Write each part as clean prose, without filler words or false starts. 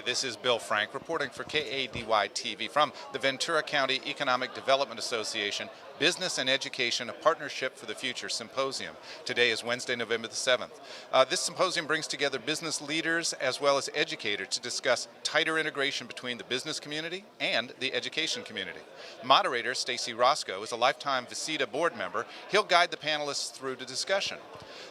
Hi, this is Bill Frank reporting for KADY-TV from the Ventura County Economic Development Association Business and Education, a Partnership for the Future Symposium. Today is Wednesday, November the 7th. This symposium brings together business leaders as well as educators to discuss tighter integration between the business community and the education community. Moderator Stacy Roscoe is a lifetime VCEDA board member. He'll guide the panelists through the discussion.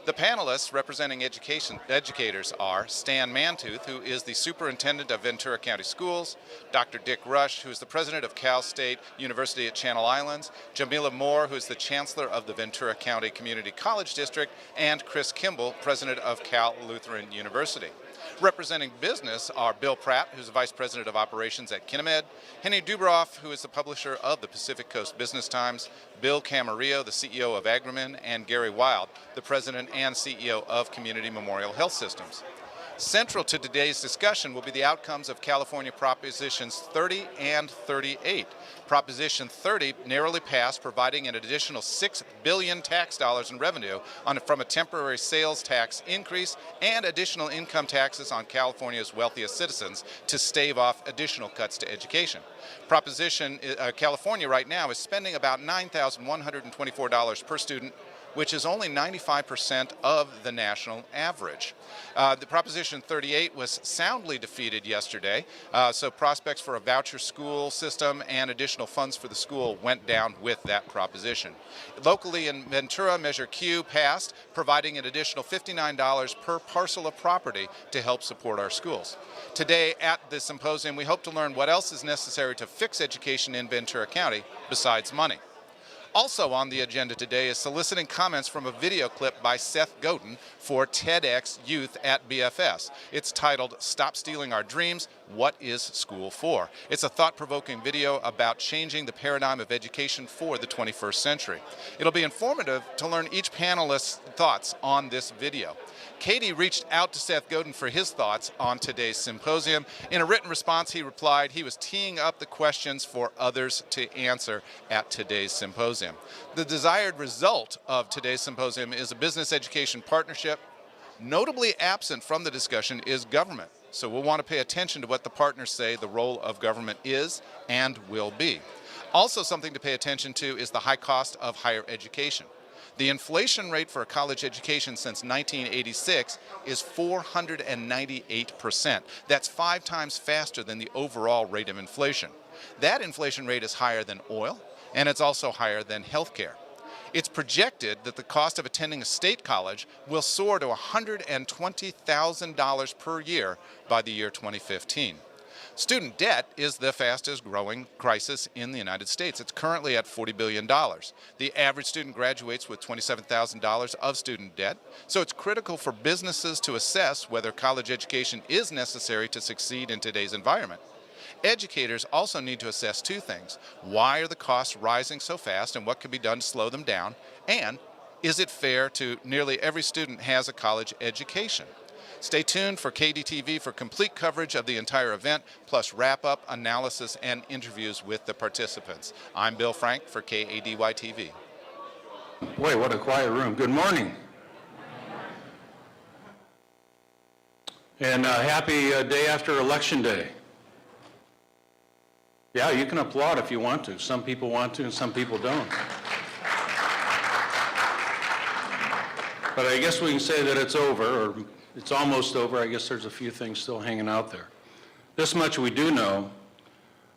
The panelists representing educators are Stan Mantooth, who is the superintendent of Ventura County Schools, Dr. Dick Rush, who is the president of Cal State University at Channel Islands, Jamila Moore, who is the chancellor of the Ventura County Community College District, and Chris Kimball, president of Cal Lutheran University. Representing business are Bill Pratt, who's the Vice President of Operations at Kinemed, Henny Dubroff, who is the publisher of the Pacific Coast Business Times, Bill Camarillo, the CEO of Agrimin, and Gary Wild, the President and CEO of Community Memorial Health Systems. Central to today's discussion will be the outcomes of California Propositions 30 and 38. Proposition 30 narrowly passed, providing an additional $6 billion tax dollars in revenue from a temporary sales tax increase and additional income taxes on California's wealthiest citizens to stave off additional cuts to education. California right now is spending about $9,124 per student, which is only 95% of the national average. The Proposition 38 was soundly defeated yesterday, so prospects for a voucher school system and additional funds for the school went down with that proposition. Locally in Ventura, Measure Q passed, providing an additional $59 per parcel of property to help support our schools. Today at this symposium, we hope to learn what else is necessary to fix education in Ventura County besides money. Also on the agenda today is soliciting comments from a video clip by Seth Godin for TEDx Youth at BFS. It's titled, "Stop Stealing Our Dreams, What is School For?" It's a thought-provoking video about changing the paradigm of education for the 21st century. It'll be informative to learn each panelist's thoughts on this video. Katie reached out to Seth Godin for his thoughts on today's symposium. In a written response, he replied he was teeing up the questions for others to answer at today's symposium. The desired result of today's symposium is a business education partnership. Notably absent from the discussion is government, so we'll want to pay attention to what the partners say the role of government is and will be. Also, something to pay attention to is the high cost of higher education. The inflation rate for a college education since 1986 is 498%. That's 5 times faster than the overall rate of inflation. That inflation rate is higher than oil, and it's also higher than healthcare. It's projected that the cost of attending a state college will soar to $120,000 per year by the year 2015. Student debt is the fastest growing crisis in the United States. It's currently at $40 billion. The average student graduates with $27,000 of student debt, so it's critical for businesses to assess whether college education is necessary to succeed in today's environment. Educators also need to assess 2 things. Why are the costs rising so fast and what can be done to slow them down? And is it fair to nearly every student has a college education? Stay tuned for KDTV for complete coverage of the entire event, plus wrap-up, analysis, and interviews with the participants. I'm Bill Frank for KADY-TV. Boy, what a quiet room. Good morning. And happy day after Election Day. Yeah, you can applaud if you want to. Some people want to and some people don't. But I guess we can say that it's over, or it's almost over. I guess there's a few things still hanging out there. This much we do know.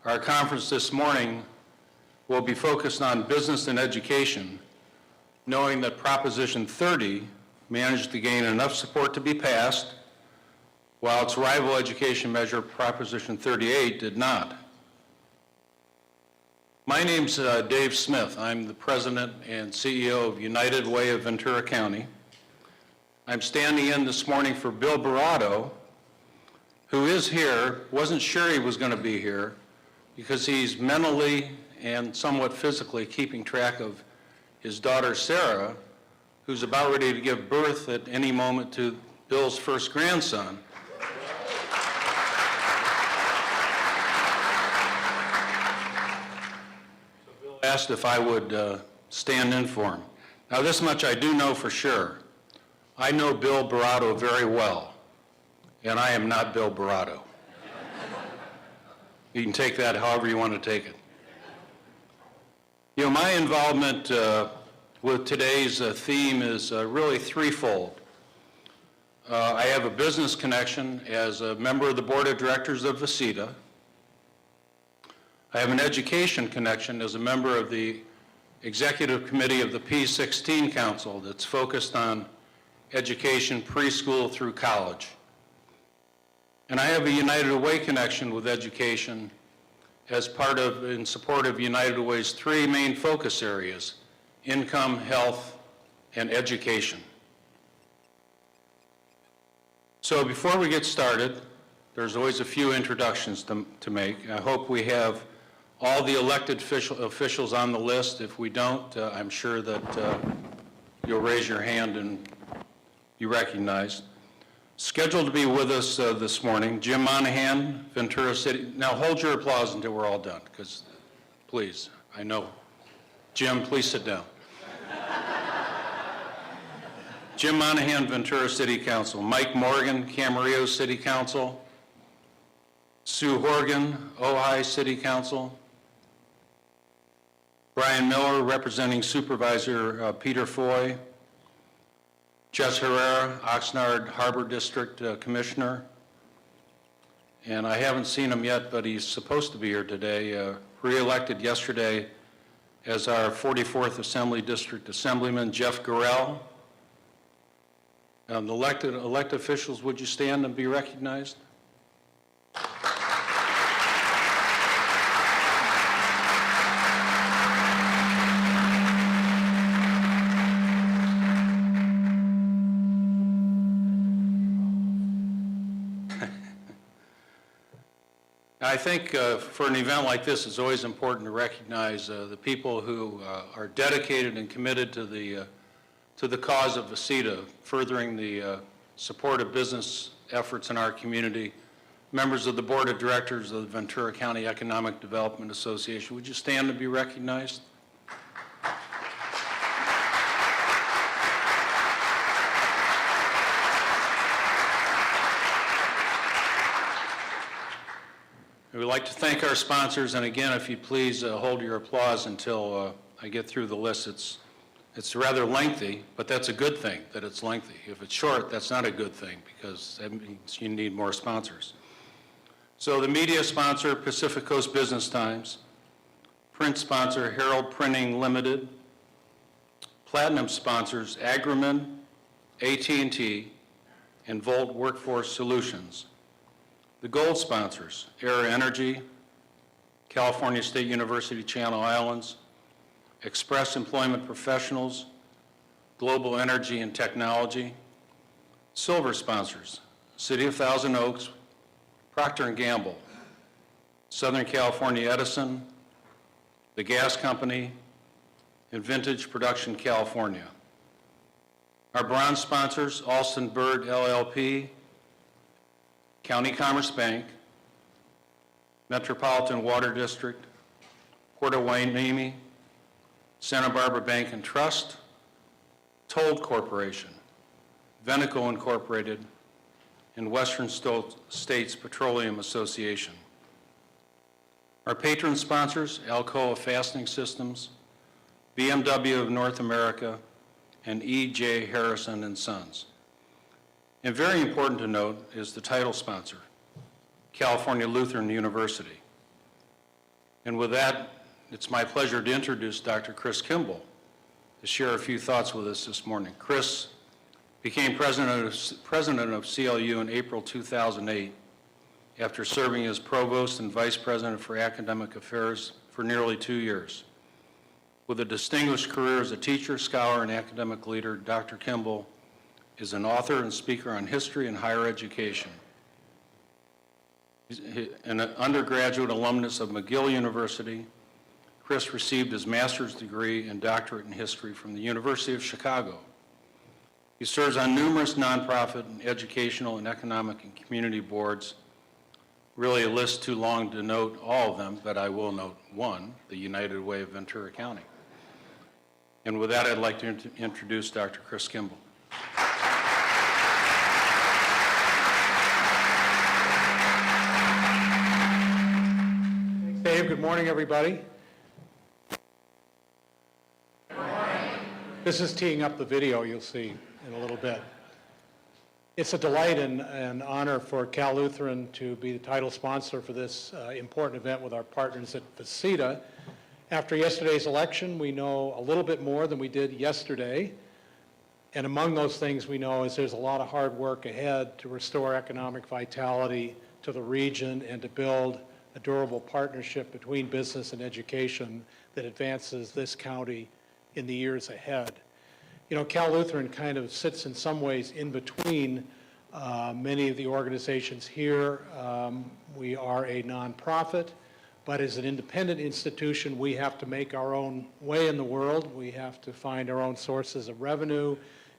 Our conference this morning will be focused on business and education, knowing that Proposition 30 managed to gain enough support to be passed, while its rival education measure, Proposition 38, did not. My name's Dave Smith. I'm the president and CEO of United Way of Ventura County. I'm standing in this morning for Bill Barato, who is here, wasn't sure he was going to be here, because he's mentally and somewhat physically keeping track of his daughter Sarah, who's about ready to give birth at any moment to Bill's first grandson. So Bill asked if I would stand in for him. Now, this much I do know for sure. I know Bill Barato very well, and I am not Bill Barato. You can take that however you want to take it. You know, my involvement with today's theme is really threefold. I have a business connection as a member of the board of directors of VCEDA. I have an education connection as a member of the executive committee of the P16 Council that's focused on education preschool through college. And I have a United Way connection with education as part of, in support of United Way's three main focus areas: income, health, and education. So before we get started, there's always a few introductions to make. I hope we have all the elected officials on the list. If we don't, I'm sure that you'll raise your hand and be recognized. Scheduled to be with us this morning, Jim Monahan, Ventura City. Now hold your applause until we're all done, because please, I know. Jim, please sit down. Jim Monahan, Ventura City Council. Mike Morgan, Camarillo City Council. Sue Horgan, Ojai City Council. Brian Miller, representing Supervisor Peter Foy. Jess Herrera, Oxnard Harbor District Commissioner. And I haven't seen him yet, but he's supposed to be here today. Re-elected yesterday as our 44th Assembly District Assemblyman, Jeff Gorell. The elected officials, would you stand and be recognized? I think for an event like this, it's always important to recognize the people who are dedicated and committed to the cause of VCEDA, furthering the support of business efforts in our community. Members of the Board of Directors of the Ventura County Economic Development Association, would you stand and be recognized? We'd like to thank our sponsors, and again, if you'd please hold your applause until I get through the list. It's rather lengthy, but that's a good thing that it's lengthy. If it's short, that's not a good thing, because that means you need more sponsors. So the media sponsor, Pacific Coast Business Times. Print sponsor, Herald Printing Limited. Platinum sponsors, Agriman, AT&T, and Volt Workforce Solutions. The gold sponsors, Air Energy, California State University Channel Islands, Express Employment Professionals, Global Energy and Technology. Silver sponsors, City of Thousand Oaks, Procter & Gamble, Southern California Edison, the Gas Company, and Vintage Production California. Our bronze sponsors, Alston Bird LLP, County Commerce Bank, Metropolitan Water District, Port of Hueneme, Santa Barbara Bank and Trust, Toll Corporation, Veneco Incorporated, and Western States Petroleum Association. Our patron sponsors, Alcoa Fastening Systems, BMW of North America, and E.J. Harrison and Sons. And very important to note is the title sponsor, California Lutheran University. And with that, it's my pleasure to introduce Dr. Chris Kimball to share a few thoughts with us this morning. Chris became president of CLU in April 2008 after serving as provost and vice president for academic affairs for nearly 2 years. With a distinguished career as a teacher, scholar, and academic leader, Dr. Kimball is an author and speaker on history and higher education. He's an undergraduate alumnus of McGill University. Chris received his master's degree and doctorate in history from the University of Chicago. He serves on numerous nonprofit and educational and economic and community boards. Really a list too long to note all of them, but I will note one, the United Way of Ventura County. And with that, I'd like to introduce Dr. Chris Kimball. Dave. Good morning, everybody. Good morning. This is teeing up the video you'll see in a little bit. It's a delight and an honor for Cal Lutheran to be the title sponsor for this important event with our partners at VCEDA. After yesterday's election, we know a little bit more than we did yesterday. And among those things we know is there's a lot of hard work ahead to restore economic vitality to the region and to build a durable partnership between business and education that advances this county in the years ahead. You know, Cal Lutheran kind of sits in some ways in between many of the organizations here. We are a nonprofit, but as an independent institution, we have to make our own way in the world. We have to find our own sources of revenue,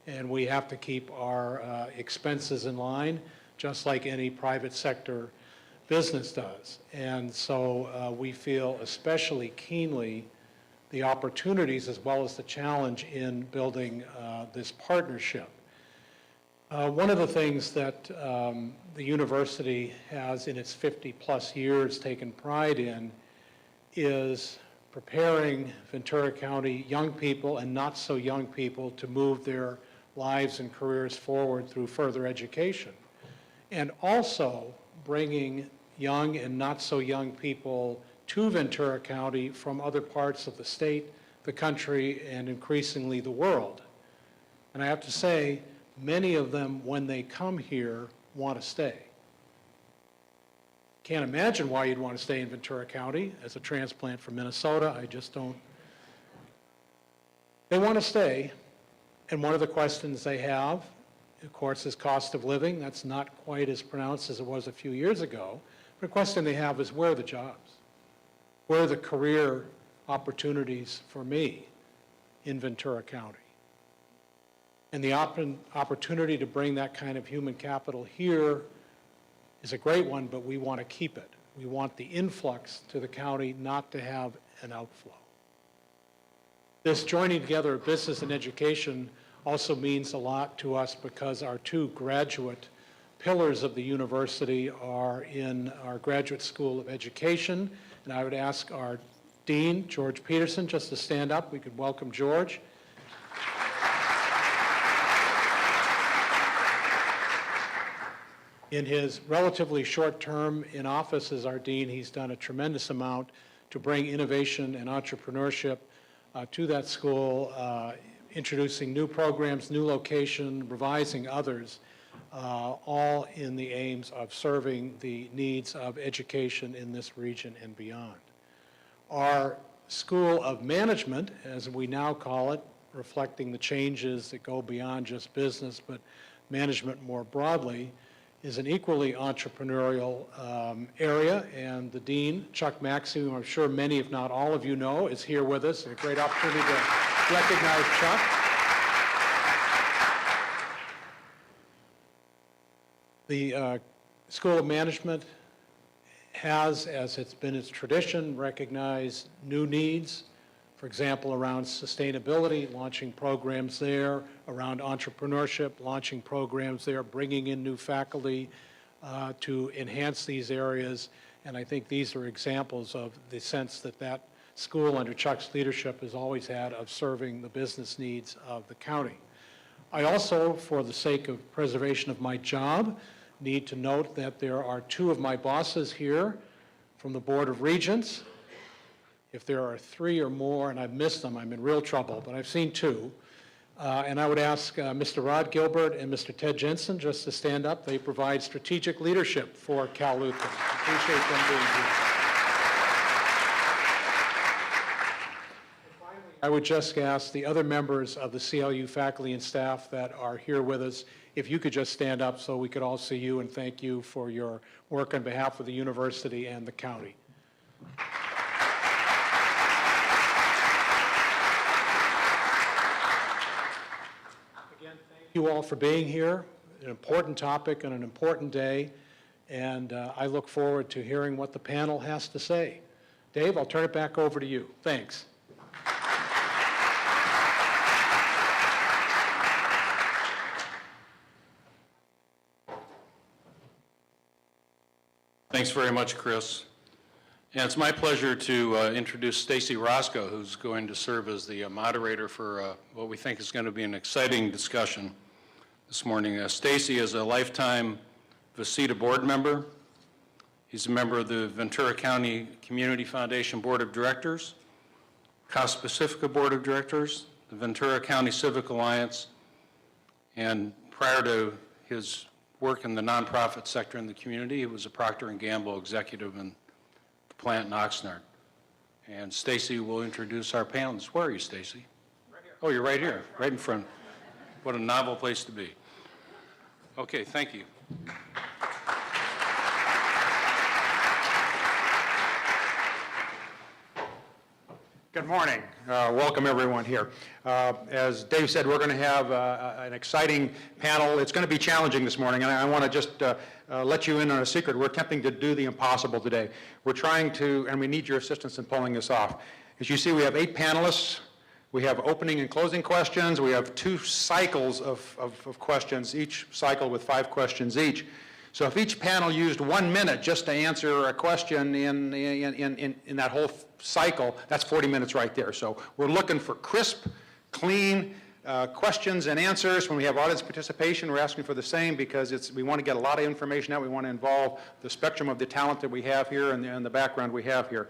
and we have to keep our expenses in line, just like any private sector business does. And so we feel especially keenly the opportunities as well as the challenge in building this partnership. One of the things that the university has in its 50-plus years taken pride in is preparing Ventura County young people and not so young people to move their lives and careers forward through further education, and also bringing young and not so young people to Ventura County from other parts of the state, the country, and increasingly the world. And I have to say, many of them, when they come here, want to stay. Can't imagine why you'd want to stay in Ventura County as a transplant from Minnesota. I just don't. They want to stay, and one of the questions they have, of course, is cost of living. That's not quite as pronounced as it was a few years ago. The question they have is, where are the jobs? Where are the career opportunities for me in Ventura County? And the opportunity to bring that kind of human capital here is a great one, but we want to keep it. We want the influx to the county not to have an outflow. This joining together of business and education also means a lot to us because our two graduate pillars of the university are in our Graduate School of Education, and I would ask our Dean, George Peterson, just to stand up. We could welcome George. In his relatively short term in office as our dean, he's done a tremendous amount to bring innovation and entrepreneurship to that school, introducing new programs, new location, revising others, all in the aims of serving the needs of education in this region and beyond. Our School of Management, as we now call it, reflecting the changes that go beyond just business, but management more broadly, is an equally entrepreneurial area, and the Dean, Chuck Maxey, who I'm sure many, if not all of you know, is here with us, and a great opportunity to recognize Chuck. The School of Management has, as it's been its tradition, recognized new needs, for example, around sustainability, launching programs there, around entrepreneurship, launching programs there, bringing in new faculty to enhance these areas. And I think these are examples of the sense that that school under Chuck's leadership has always had of serving the business needs of the county. I also, for the sake of preservation of my job, need to note that there are two of my bosses here from the Board of Regents. If there are three or more, and I've missed them, I'm in real trouble, but I've seen two. And I would ask Mr. Rod Gilbert and Mr. Ted Jensen just to stand up. They provide strategic leadership for Cal Lutheran. I appreciate them being here. And finally, I would just ask the other members of the CLU faculty and staff that are here with us, if you could just stand up so we could all see you, and thank you for your work on behalf of the university and the county. You all for being here, an important topic on an important day, and I look forward to hearing what the panel has to say. Dave, I'll turn it back over to you. Thanks. Thanks very much, Chris. And it's my pleasure to introduce Stacy Roscoe, who's going to serve as the moderator for what we think is going to be an exciting discussion this morning. Stacy is a lifetime VCEDA board member. He's a member of the Ventura County Community Foundation Board of Directors, Costa Pacifica Board of Directors, the Ventura County Civic Alliance, and prior to his work in the nonprofit sector in the community, he was a Procter & Gamble executive in the plant in Oxnard. And Stacy will introduce our panelists. Where are you, Stacy? Right here. Oh, you're right here, right in front. What a novel place to be. Okay, thank you. Good morning. Welcome everyone here. As Dave said, we're going to have an exciting panel. It's going to be challenging this morning, and I want to just let you in on a secret. We're attempting to do the impossible today. We're trying to, and we need your assistance in pulling this off. As you see, we have 8 panelists. We have opening and closing questions. We have 2 cycles of questions, each cycle with 5 questions each. So if each panel used 1 minute just to answer a question in that whole cycle, that's 40 minutes right there. So we're looking for crisp, clean questions and answers. When we have audience participation, we're asking for the same because we want to get a lot of information out. We want to involve the spectrum of the talent that we have here and the background we have here.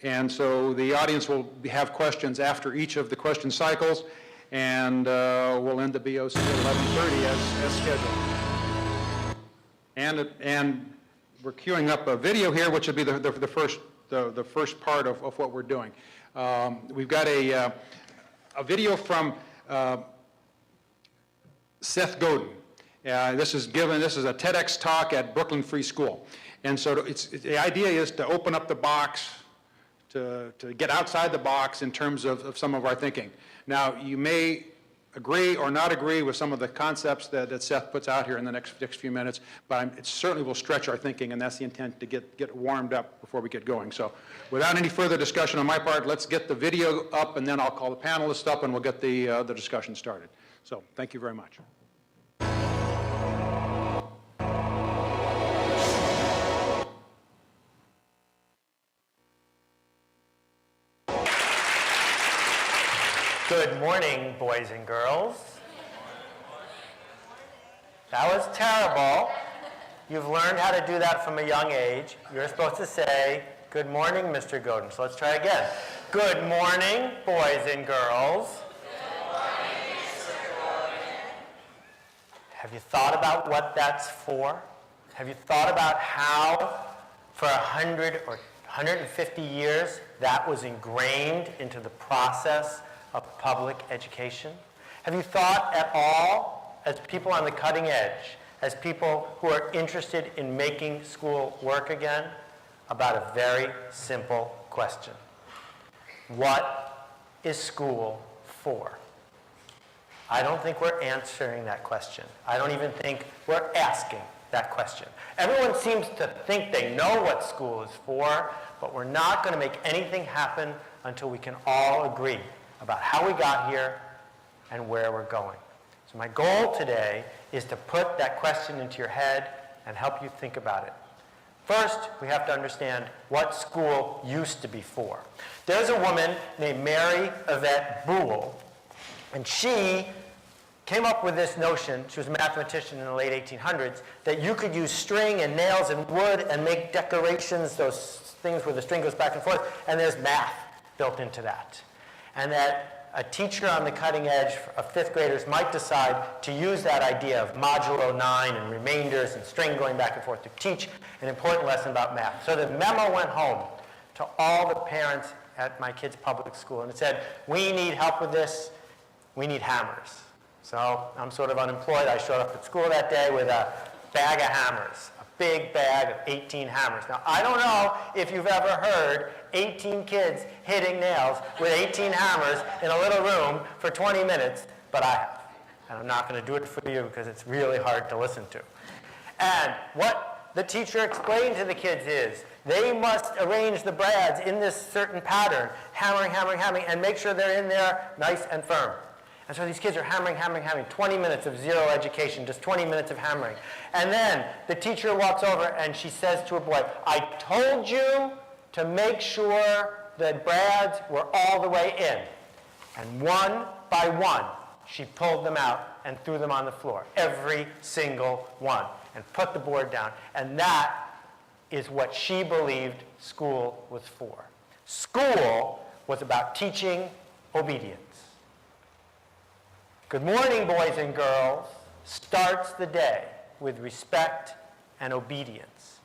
And so the audience will have questions after each of the question cycles, and we'll end the BOC at 11:30 as scheduled. And we're queuing up a video here, which will be the first part of what we're doing. We've got a video from Seth Godin. This is a TEDx talk at Brooklyn Free School. And so the idea is to open up the box, to get outside the box in terms of some of our thinking. Now, you may agree or not agree with some of the concepts that Seth puts out here in the next few minutes, but it certainly will stretch our thinking, and that's the intent, to get warmed up before we get going. So without any further discussion on my part, let's get the video up, and then I'll call the panelists up, and we'll get the discussion started. So thank you very much. Good morning, boys and girls. That was terrible. You've learned how to do that from a young age. You're supposed to say, good morning, Mr. Godin. So let's try again. Good morning, boys and girls. Good morning, Mr. Godin. Have you thought about what that's for? Have you thought about how for 100 or 150 years that was ingrained into the process of public education? Have you thought at all, as people on the cutting edge, as people who are interested in making school work again, about a very simple question? What is school for? I don't think we're answering that question. I don't even think we're asking that question. Everyone seems to think they know what school is for, but we're not going to make anything happen until we can all agree about how we got here and where we're going. So my goal today is to put that question into your head and help you think about it. First, we have to understand what school used to be for. There's a woman named Mary Yvette Boole, and she came up with this notion, she was a mathematician in the late 1800s, that you could use string and nails and wood and make decorations, those things where the string goes back and forth, and there's math built into that. And that a teacher on the cutting edge of 5th graders might decide to use that idea of modulo 9 and remainders and string going back and forth to teach an important lesson about math. So the memo went home to all the parents at my kids' public school, and it said, we need help with this, we need hammers. So I'm sort of unemployed. I showed up at school that day with a bag of hammers, a big bag of 18 hammers. Now, I don't know if you've ever heard 18 kids hitting nails with 18 hammers in a little room for 20 minutes, but I have. And I'm not going to do it for you because it's really hard to listen to. And what the teacher explained to the kids is they must arrange the brads in this certain pattern, hammering, hammering, hammering, and make sure they're in there nice and firm. And so these kids are hammering, 20 minutes of zero education, just 20 minutes of hammering. And then the teacher walks over and she says to a boy, I told you to make sure the brads were all the way in. And one by one, she pulled them out and threw them on the floor, every single one, and put the board down. And that is what she believed school was for. School was about teaching obedience. Good morning, boys and girls, starts the day with respect and obedience.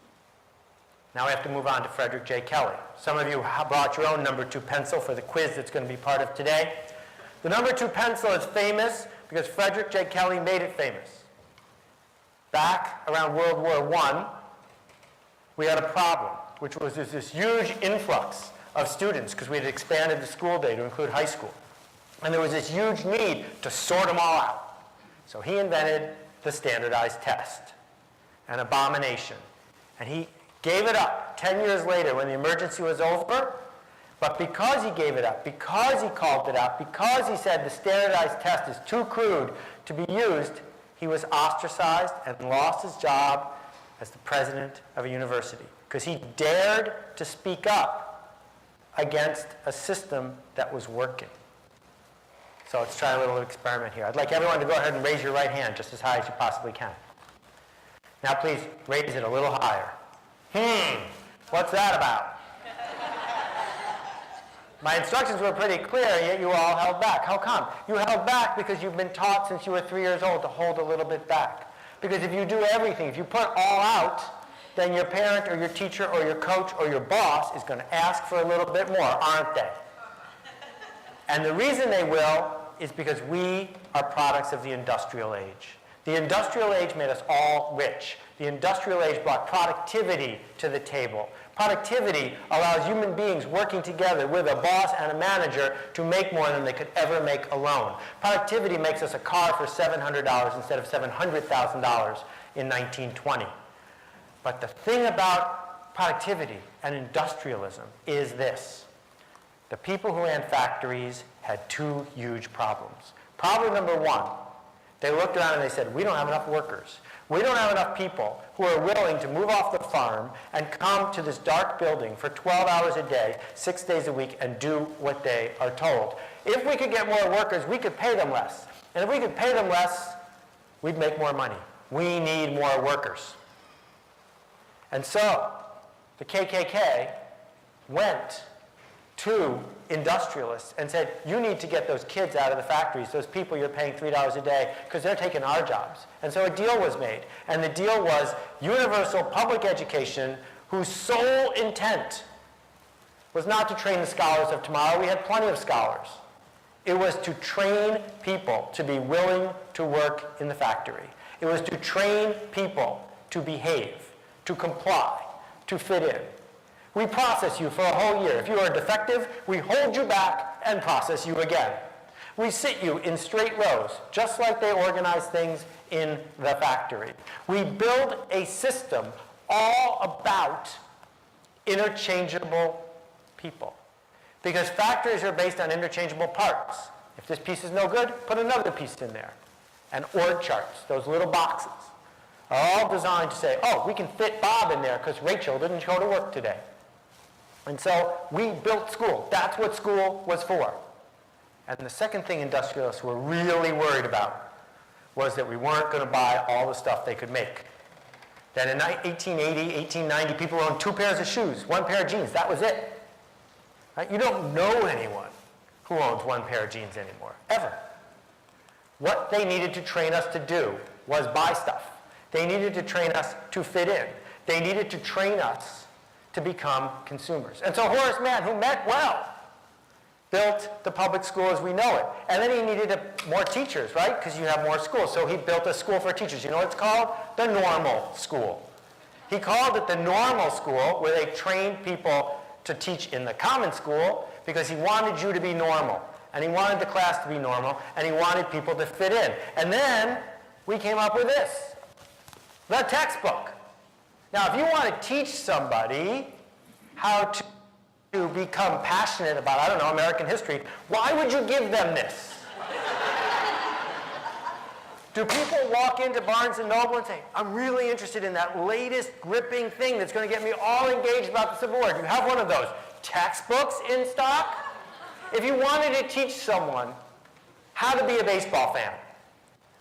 Now we have to move on to Frederick J. Kelly. Some of you brought your own number 2 pencil for the quiz that's going to be part of today. The number 2 pencil is famous because Frederick J. Kelly made it famous. Back around World War I, we had a problem, which was this huge influx of students because we had expanded the school day to include high school. And there was this huge need to sort them all out. So he invented the standardized test, an abomination. And he gave it up 10 years later when the emergency was over. But because he gave it up, because he called it out, because he said the standardized test is too crude to be used, he was ostracized and lost his job as the president of a university because he dared to speak up against a system that was working. So let's try a little experiment here. I'd like everyone to go ahead and raise your right hand just as high as you possibly can. Now please raise it a little higher. What's that about? My instructions were pretty clear, yet you all held back. How come? You held back because you've been taught since you were 3 years old to hold a little bit back. Because if you do everything, if you put all out, then your parent or your teacher or your coach or your boss is going to ask for a little bit more, aren't they? And the reason they will is because we are products of the industrial age. The industrial age made us all rich. The industrial age brought productivity to the table. Productivity allows human beings working together with a boss and a manager to make more than they could ever make alone. Productivity makes us a car for $700 instead of $700,000 in 1920. But the thing about productivity and industrialism is this. The people who ran factories had 2 huge problems. Problem number 1, they looked around and they said, we don't have enough workers. We don't have enough people who are willing to move off the farm and come to this dark building for 12 hours a day, 6 days a week, and do what they are told. If we could get more workers, we could pay them less. And if we could pay them less, we'd make more money. We need more workers. And so the KKK went to industrialists and said, you need to get those kids out of the factories, those people you're paying $3 a day, because they're taking our jobs. And so a deal was made. And the deal was universal public education whose sole intent was not to train the scholars of tomorrow. We had plenty of scholars. It was to train people to be willing to work in the factory. It was to train people to behave, to comply, to fit in. We process you for a whole year. If you are defective, we hold you back and process you again. We sit you in straight rows, just like they organize things in the factory. We build a system all about interchangeable people. Because factories are based on interchangeable parts. If this piece is no good, put another piece in there. And org charts, those little boxes, are all designed to say, oh, we can fit Bob in there because Rachel didn't go to work today. And so we built school. That's what school was for. And the second thing industrialists were really worried about was that we weren't going to buy all the stuff they could make. That in 1880, 1890, people owned 2 pairs of shoes, 1 pair of jeans. That was it. Right? You don't know anyone who owns 1 pair of jeans anymore, ever. What they needed to train us to do was buy stuff. They needed to train us to fit in. They needed to train us to become consumers. And so Horace Mann, who meant well, built the public school as we know it. And then he needed more teachers, right? Because you have more schools. So he built a school for teachers. You know what it's called? The normal school. He called it the normal school, where they trained people to teach in the common school because he wanted you to be normal. And he wanted the class to be normal. And he wanted people to fit in. And then we came up with this, the textbook. Now, if you want to teach somebody how to become passionate about, I don't know, American history, why would you give them this? Do people walk into Barnes & Noble and say, I'm really interested in that latest gripping thing that's going to get me all engaged about the Civil War? Do you have one of those textbooks in stock? If you wanted to teach someone how to be a baseball fan,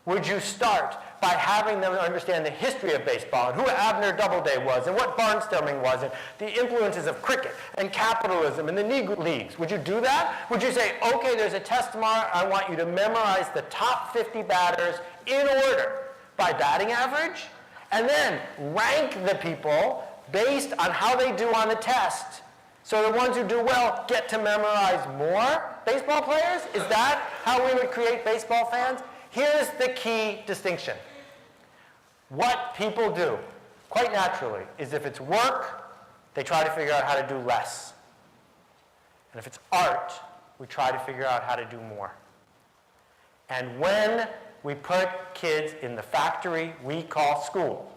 would you start by having them understand the history of baseball and who Abner Doubleday was and what barnstorming was and the influences of cricket and capitalism and the Negro Leagues? Would you do that? Would you say, okay, there's a test tomorrow, I want you to memorize the top 50 batters in order by batting average, and then rank the people based on how they do on the test. So the ones who do well get to memorize more baseball players? Is that how we would create baseball fans? Here's the key distinction. What people do, quite naturally, is if it's work, they try to figure out how to do less. And if it's art, we try to figure out how to do more. And when we put kids in the factory we call school,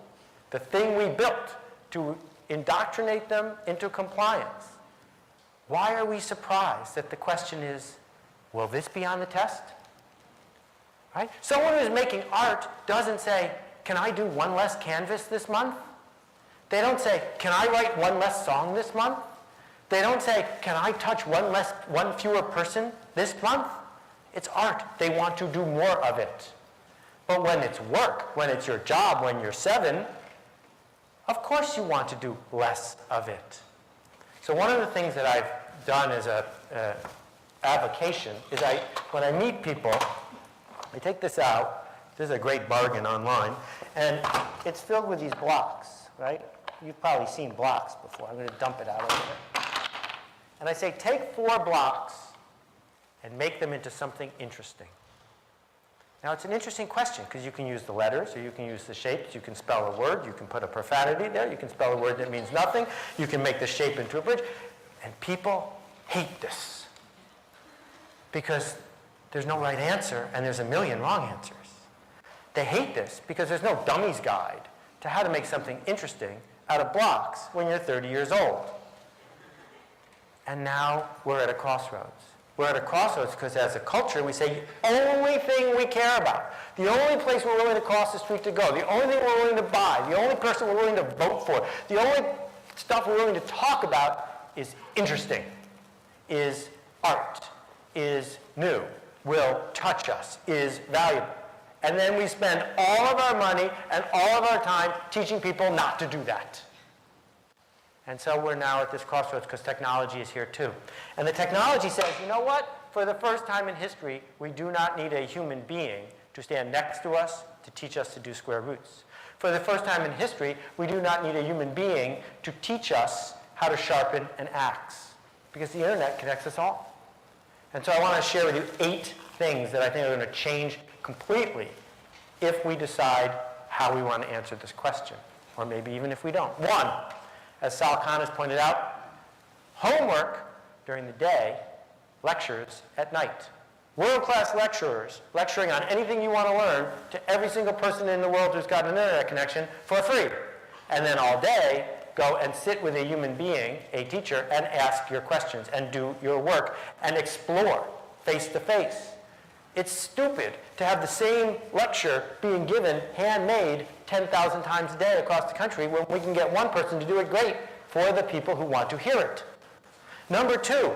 the thing we built to indoctrinate them into compliance, why are we surprised that the question is, will this be on the test? Right? Someone who's making art doesn't say, can I do one less canvas this month? They don't say, can I write one less song this month? They don't say, can I touch one fewer person this month? It's art. They want to do more of it. But when it's work, when it's your job, when you're 7, of course you want to do less of it. So one of the things that I've done as a avocation is when I meet people, I take this out. This is a great bargain online. And it's filled with these blocks, right? You've probably seen blocks before. I'm going to dump it out over there. And I say, take 4 blocks and make them into something interesting. Now, it's an interesting question because you can use the letters or you can use the shapes. You can spell a word. You can put a profanity there. You can spell a word that means nothing. You can make the shape into a bridge. And people hate this because there's no right answer and there's a million wrong answers. They hate this because there's no dummy's guide to how to make something interesting out of blocks when you're 30 years old. And now we're at a crossroads. We're at a crossroads because as a culture we say the only thing we care about, the only place we're willing to cross the street to go, the only thing we're willing to buy, the only person we're willing to vote for, the only stuff we're willing to talk about is interesting, is art, is new, will touch us, is valuable. And then we spend all of our money and all of our time teaching people not to do that. And so we're now at this crossroads because technology is here too. And the technology says, you know what? For the first time in history, we do not need a human being to stand next to us to teach us to do square roots. For the first time in history, we do not need a human being to teach us how to sharpen an axe because the internet connects us all. And so I want to share with you 8 things that I think are going to change completely if we decide how we want to answer this question, or maybe even if we don't. 1, as Sal Khan has pointed out, homework during the day, lectures at night. World-class lecturers lecturing on anything you want to learn to every single person in the world who's got an internet connection for free. And then all day, go and sit with a human being, a teacher, and ask your questions and do your work and explore face-to-face. It's stupid to have the same lecture being given handmade 10,000 times a day across the country when we can get one person to do it great for the people who want to hear it. Number 2,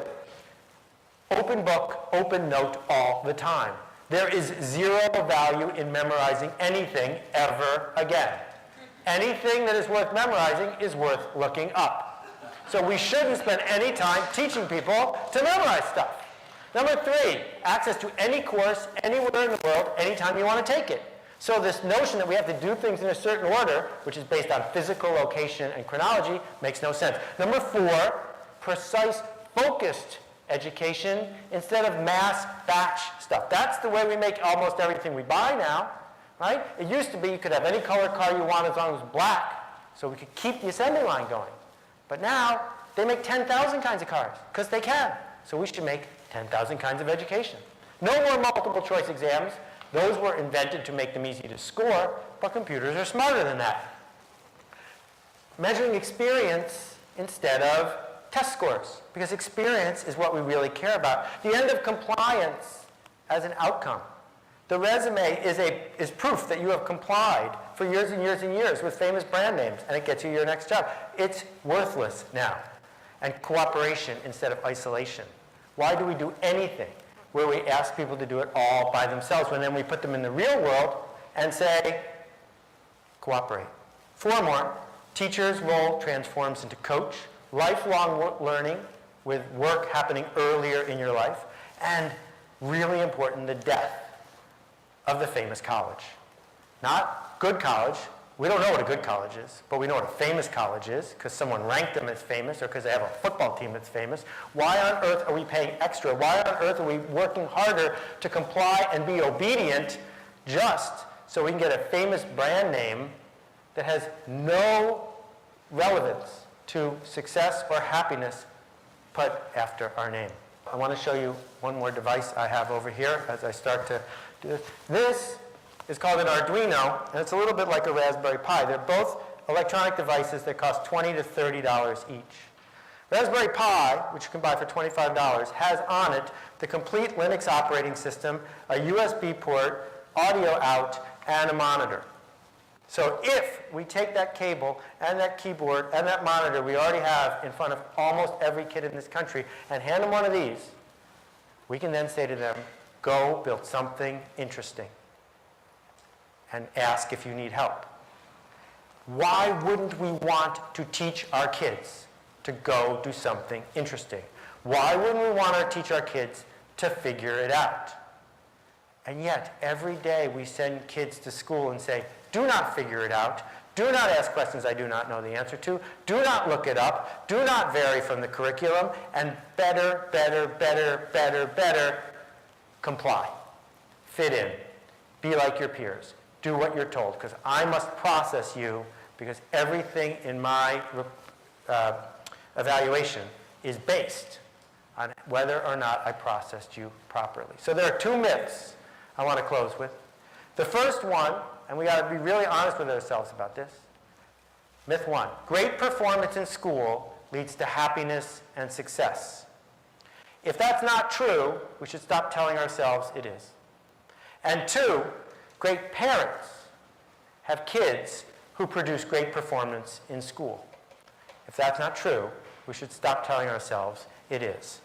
open book, open note all the time. There is zero value in memorizing anything ever again. Anything that is worth memorizing is worth looking up. So we shouldn't spend any time teaching people to memorize stuff. Number 3, access to any course anywhere in the world, anytime you want to take it. So this notion that we have to do things in a certain order, which is based on physical location and chronology, makes no sense. Number 4, precise, focused education instead of mass batch stuff. That's the way we make almost everything we buy now, right? It used to be you could have any color car you want as long as it was black, so we could keep the assembly line going. But now, they make 10,000 kinds of cars, because they can. So we should make 10,000 kinds of education. No more multiple choice exams. Those were invented to make them easy to score, but computers are smarter than that. Measuring experience instead of test scores, because experience is what we really care about. The end of compliance as an outcome. The resume is proof that you have complied for years and years and years with famous brand names, and it gets you your next job. It's worthless now. And cooperation instead of isolation. Why do we do anything where we ask people to do it all by themselves when then we put them in the real world and say, cooperate? 4 more. Teacher's role transforms into coach, lifelong learning with work happening earlier in your life, and really important, the death of the famous college. Not good college. We don't know what a good college is, but we know what a famous college is because someone ranked them as famous or because they have a football team that's famous. Why on earth are we paying extra? Why on earth are we working harder to comply and be obedient just so we can get a famous brand name that has no relevance to success or happiness put after our name? I want to show you one more device I have over here as I start to do this. This is called an Arduino, and it's a little bit like a Raspberry Pi. They're both electronic devices that cost $20 to $30 each. Raspberry Pi, which you can buy for $25, has on it the complete Linux operating system, a USB port, audio out, and a monitor. So if we take that cable and that keyboard and that monitor we already have in front of almost every kid in this country and hand them one of these, we can then say to them, go build something interesting and ask if you need help. Why wouldn't we want to teach our kids to go do something interesting? Why wouldn't we want to teach our kids to figure it out? And yet, every day we send kids to school and say, do not figure it out. Do not ask questions I do not know the answer to. Do not look it up. Do not vary from the curriculum. And better, better, better, better, better, comply. Fit in. Be like your peers. Do what you're told, because I must process you, because everything in my evaluation is based on whether or not I processed you properly. So there are 2 myths I want to close with. The first one, and we got to be really honest with ourselves about this. Myth 1, great performance in school leads to happiness and success. If that's not true, we should stop telling ourselves it is. And 2, great parents have kids who produce great performance in school. If that's not true, we should stop telling ourselves it is.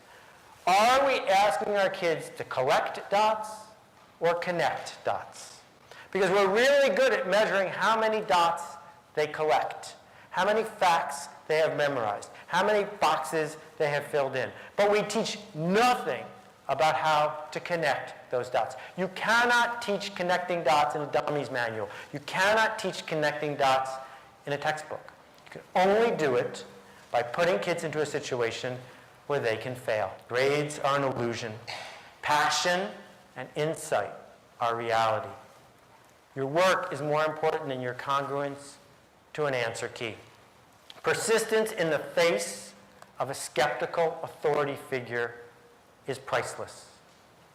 Are we asking our kids to collect dots or connect dots? Because we're really good at measuring how many dots they collect, how many facts they have memorized, how many boxes they have filled in. But we teach nothing about how to connect those dots. You cannot teach connecting dots in a dummy's manual. You cannot teach connecting dots in a textbook. You can only do it by putting kids into a situation where they can fail. Grades are an illusion. Passion and insight are reality. Your work is more important than your congruence to an answer key. Persistence in the face of a skeptical authority figure is priceless,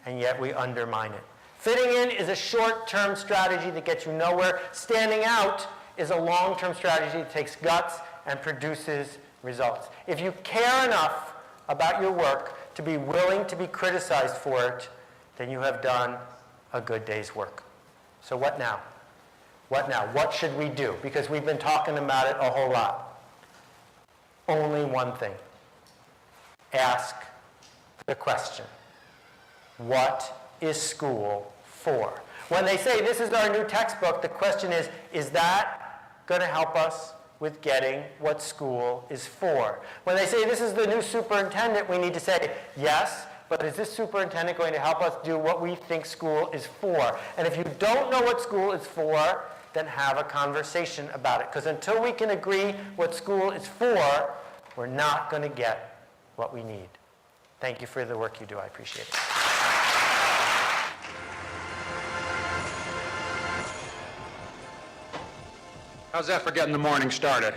and yet we undermine it. Fitting in is a short-term strategy that gets you nowhere. Standing out is a long-term strategy that takes guts and produces results. If you care enough about your work to be willing to be criticized for it, then you have done a good day's work. So what now? What now? What should we do? Because we've been talking about it a whole lot. Only one thing. Ask the question. What is school for? When they say this is our new textbook, the question is that going to help us with getting what school is for? When they say this is the new superintendent, we need to say yes, but is this superintendent going to help us do what we think school is for? And if you don't know what school is for, then have a conversation about it. Because until we can agree what school is for, we're not going to get what we need. Thank you for the work you do. I appreciate it. How's that for getting the morning started?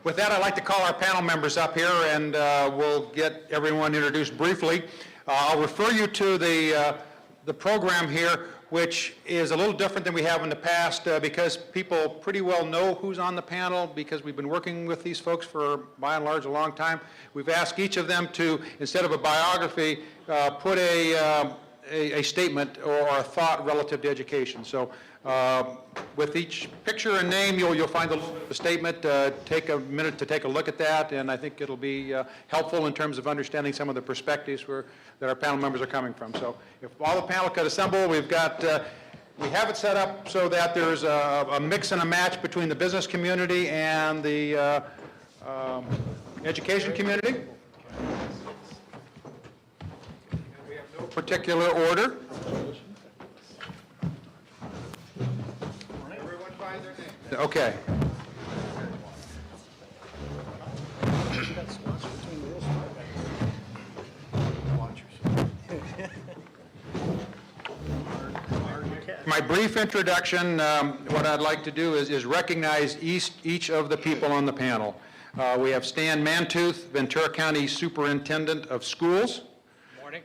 With that, I'd like to call our panel members up here, and we'll get everyone introduced briefly. I'll refer you to the program here, which is a little different than we have in the past because people pretty well know who's on the panel because we've been working with these folks for, by and large, a long time. We've asked each of them to, instead of a biography, put a a statement or a thought relative to education. So with each picture and name, you'll find the statement. Take a minute to take a look at that, and I think it'll be helpful in terms of understanding some of the perspectives that our panel members are coming from. So if all the panel could assemble, we have it set up so that there's a mix and a match between the business community and the education community. We have no particular order. Okay. My brief introduction, what I'd like to do is recognize each of the people on the panel. We have Stan Mantooth, Ventura County Superintendent of Schools. Morning.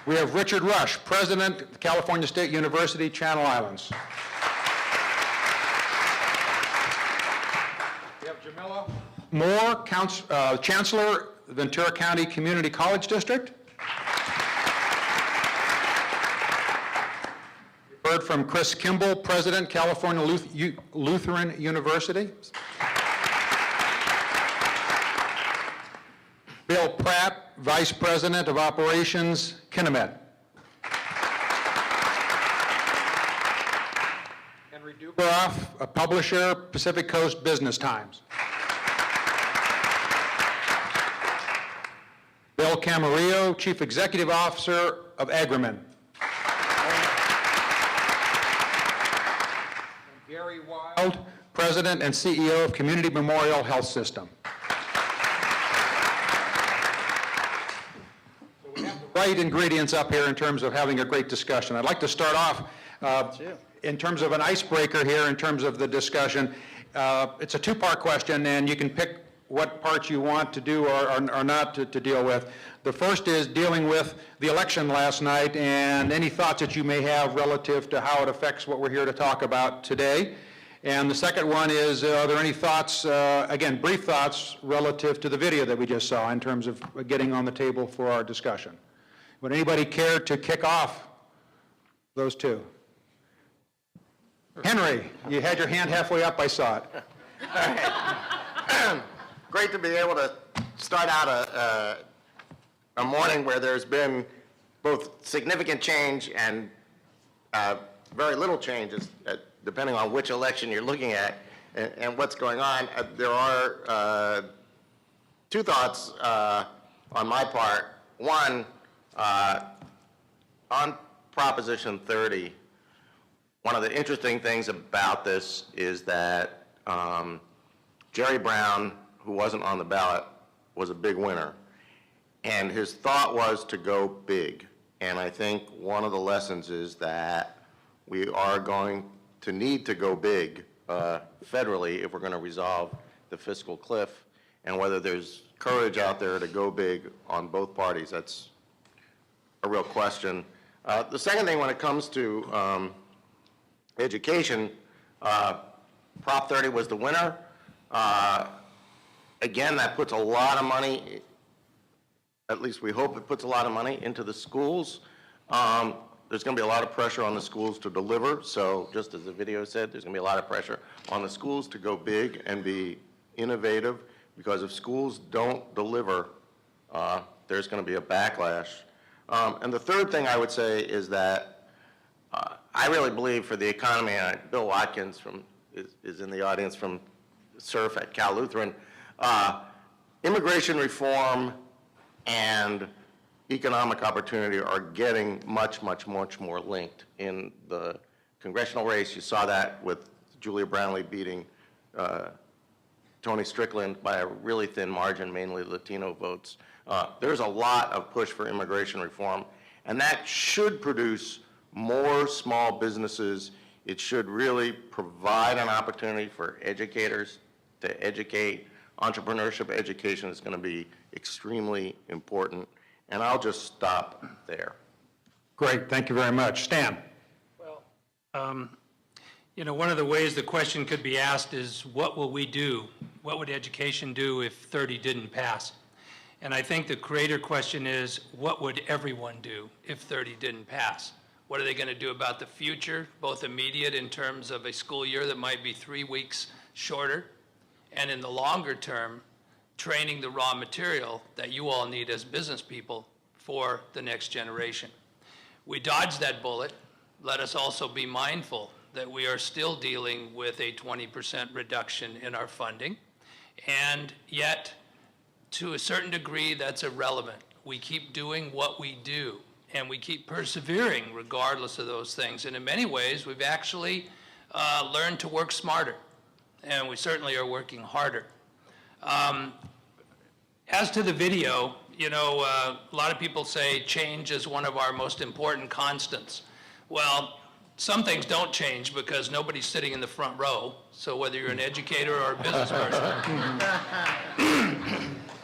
We have Richard Rush, President of California State University, Channel Islands. We have Jamila Moore, Chancellor, Ventura County Community College District. We've heard from Chris Kimball, President, California Lutheran University. Bill Pratt, Vice President of Operations, Kinemed. Henry Duberoff, a publisher, Pacific Coast Business Times. Bill Camarillo, Chief Executive Officer of Agrimin. Gary Wild, President and CEO of Community Memorial Health System. Right ingredients up here in terms of having a great discussion. I'd like to start off in terms of an icebreaker here in terms of the discussion. It's a two-part question, and you can pick what parts you want to do or not to deal with. The first is dealing with the election last night and any thoughts that you may have relative to how it affects what we're here to talk about today. And the second one is, are there any thoughts, again, brief thoughts relative to the video that we just saw in terms of getting on the table for our discussion? Would anybody care to kick off those two? Henry, you had your hand halfway up, I saw it. Great to be able to start out a morning where there's been both significant change and very little change, depending on which election you're looking at and what's going on. There are two thoughts on my part. One, on Proposition 30, one of the interesting things about this is that Jerry Brown, who wasn't on the ballot, was a big winner. And his thought was to go big. And I think one of the lessons is that we are going to need to go big federally if we're going to resolve the fiscal cliff. And whether there's courage out there to go big on both parties, that's a real question. The second thing, when it comes to education, Prop 30 was the winner. Again, that puts a lot of money, at least we hope it puts a lot of money into the schools. There's going to be a lot of pressure on the schools to deliver. So just as the video said, there's going to be a lot of pressure on the schools to go big and be innovative, because if schools don't deliver, there's going to be a backlash. And the third thing I would say is that I really believe for the economy, and Bill Watkins is in the audience from SURF at Cal Lutheran, immigration reform and economic opportunity are getting much, much, much more linked. In the congressional race, you saw that with Julia Brownlee beating Tony Strickland by a really thin margin, mainly Latino votes. There's a lot of push for immigration reform, and that should produce more small businesses. It should really provide an opportunity for educators to educate. Entrepreneurship education is going to be extremely important, and I'll just stop there. Great, thank you very much. Stan. Well, you know, one of the ways the question could be asked is, what will we do? What would education do if 30 didn't pass? And I think the greater question is, what would everyone do if 30 didn't pass? What are they going to do about the future, both immediate in terms of a school year that might be 3 weeks shorter, and in the longer term, training the raw material that you all need as business people for the next generation? We dodged that bullet. Let us also be mindful that we are still dealing with a 20% reduction in our funding, and yet, to a certain degree, that's irrelevant. We keep doing what we do, and we keep persevering regardless of those things. And in many ways, we've actually learned to work smarter, and we certainly are working harder. As to the video, you know, a lot of people say change is one of our most important constants. Well, some things don't change because nobody's sitting in the front row, so whether you're an educator or a business person.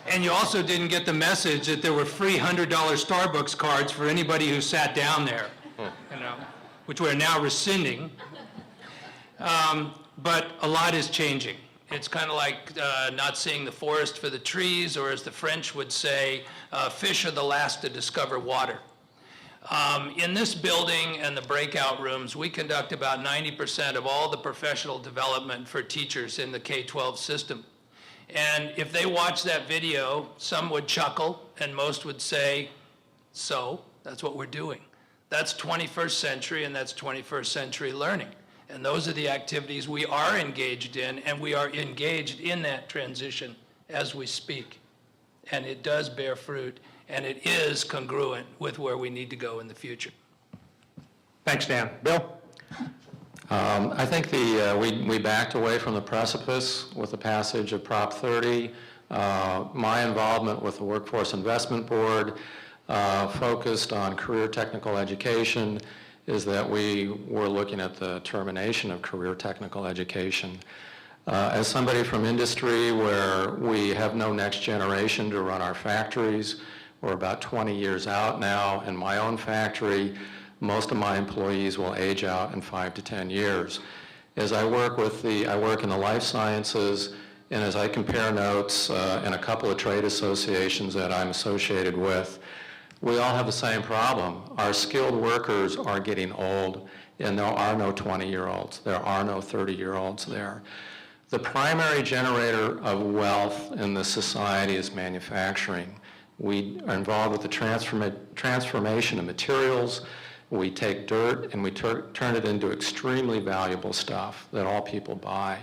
And you also didn't get the message that there were free $100 Starbucks cards for anybody who sat down there, you know, which we're now rescinding. But a lot is changing. It's kind of like not seeing the forest for the trees, or as the French would say, fish are the last to discover water. In this building and the breakout rooms, we conduct about 90% of all the professional development for teachers in the K-12 system. And if they watch that video, some would chuckle and most would say, so, that's what we're doing. That's 21st century, and that's 21st century learning. And those are the activities we are engaged in, and we are engaged in that transition as we speak. And it does bear fruit, and it is congruent with where we need to go in the future. Thanks, Dan. Bill? I think we backed away from the precipice with the passage of Prop 30. My involvement with the Workforce Investment Board focused on career technical education is that we were looking at the termination of career technical education. As somebody from industry where we have no next generation to run our factories, we're about 20 years out now. In my own factory, most of my employees will age out in 5 to 10 years. As I work in the life sciences, and as I compare notes in a couple of trade associations that I'm associated with, we all have the same problem. Our skilled workers are getting old, and there are no 20-year-olds. There are no 30-year-olds there. The primary generator of wealth in this society is manufacturing. We are involved with the transformation of materials. We take dirt and we turn it into extremely valuable stuff that all people buy.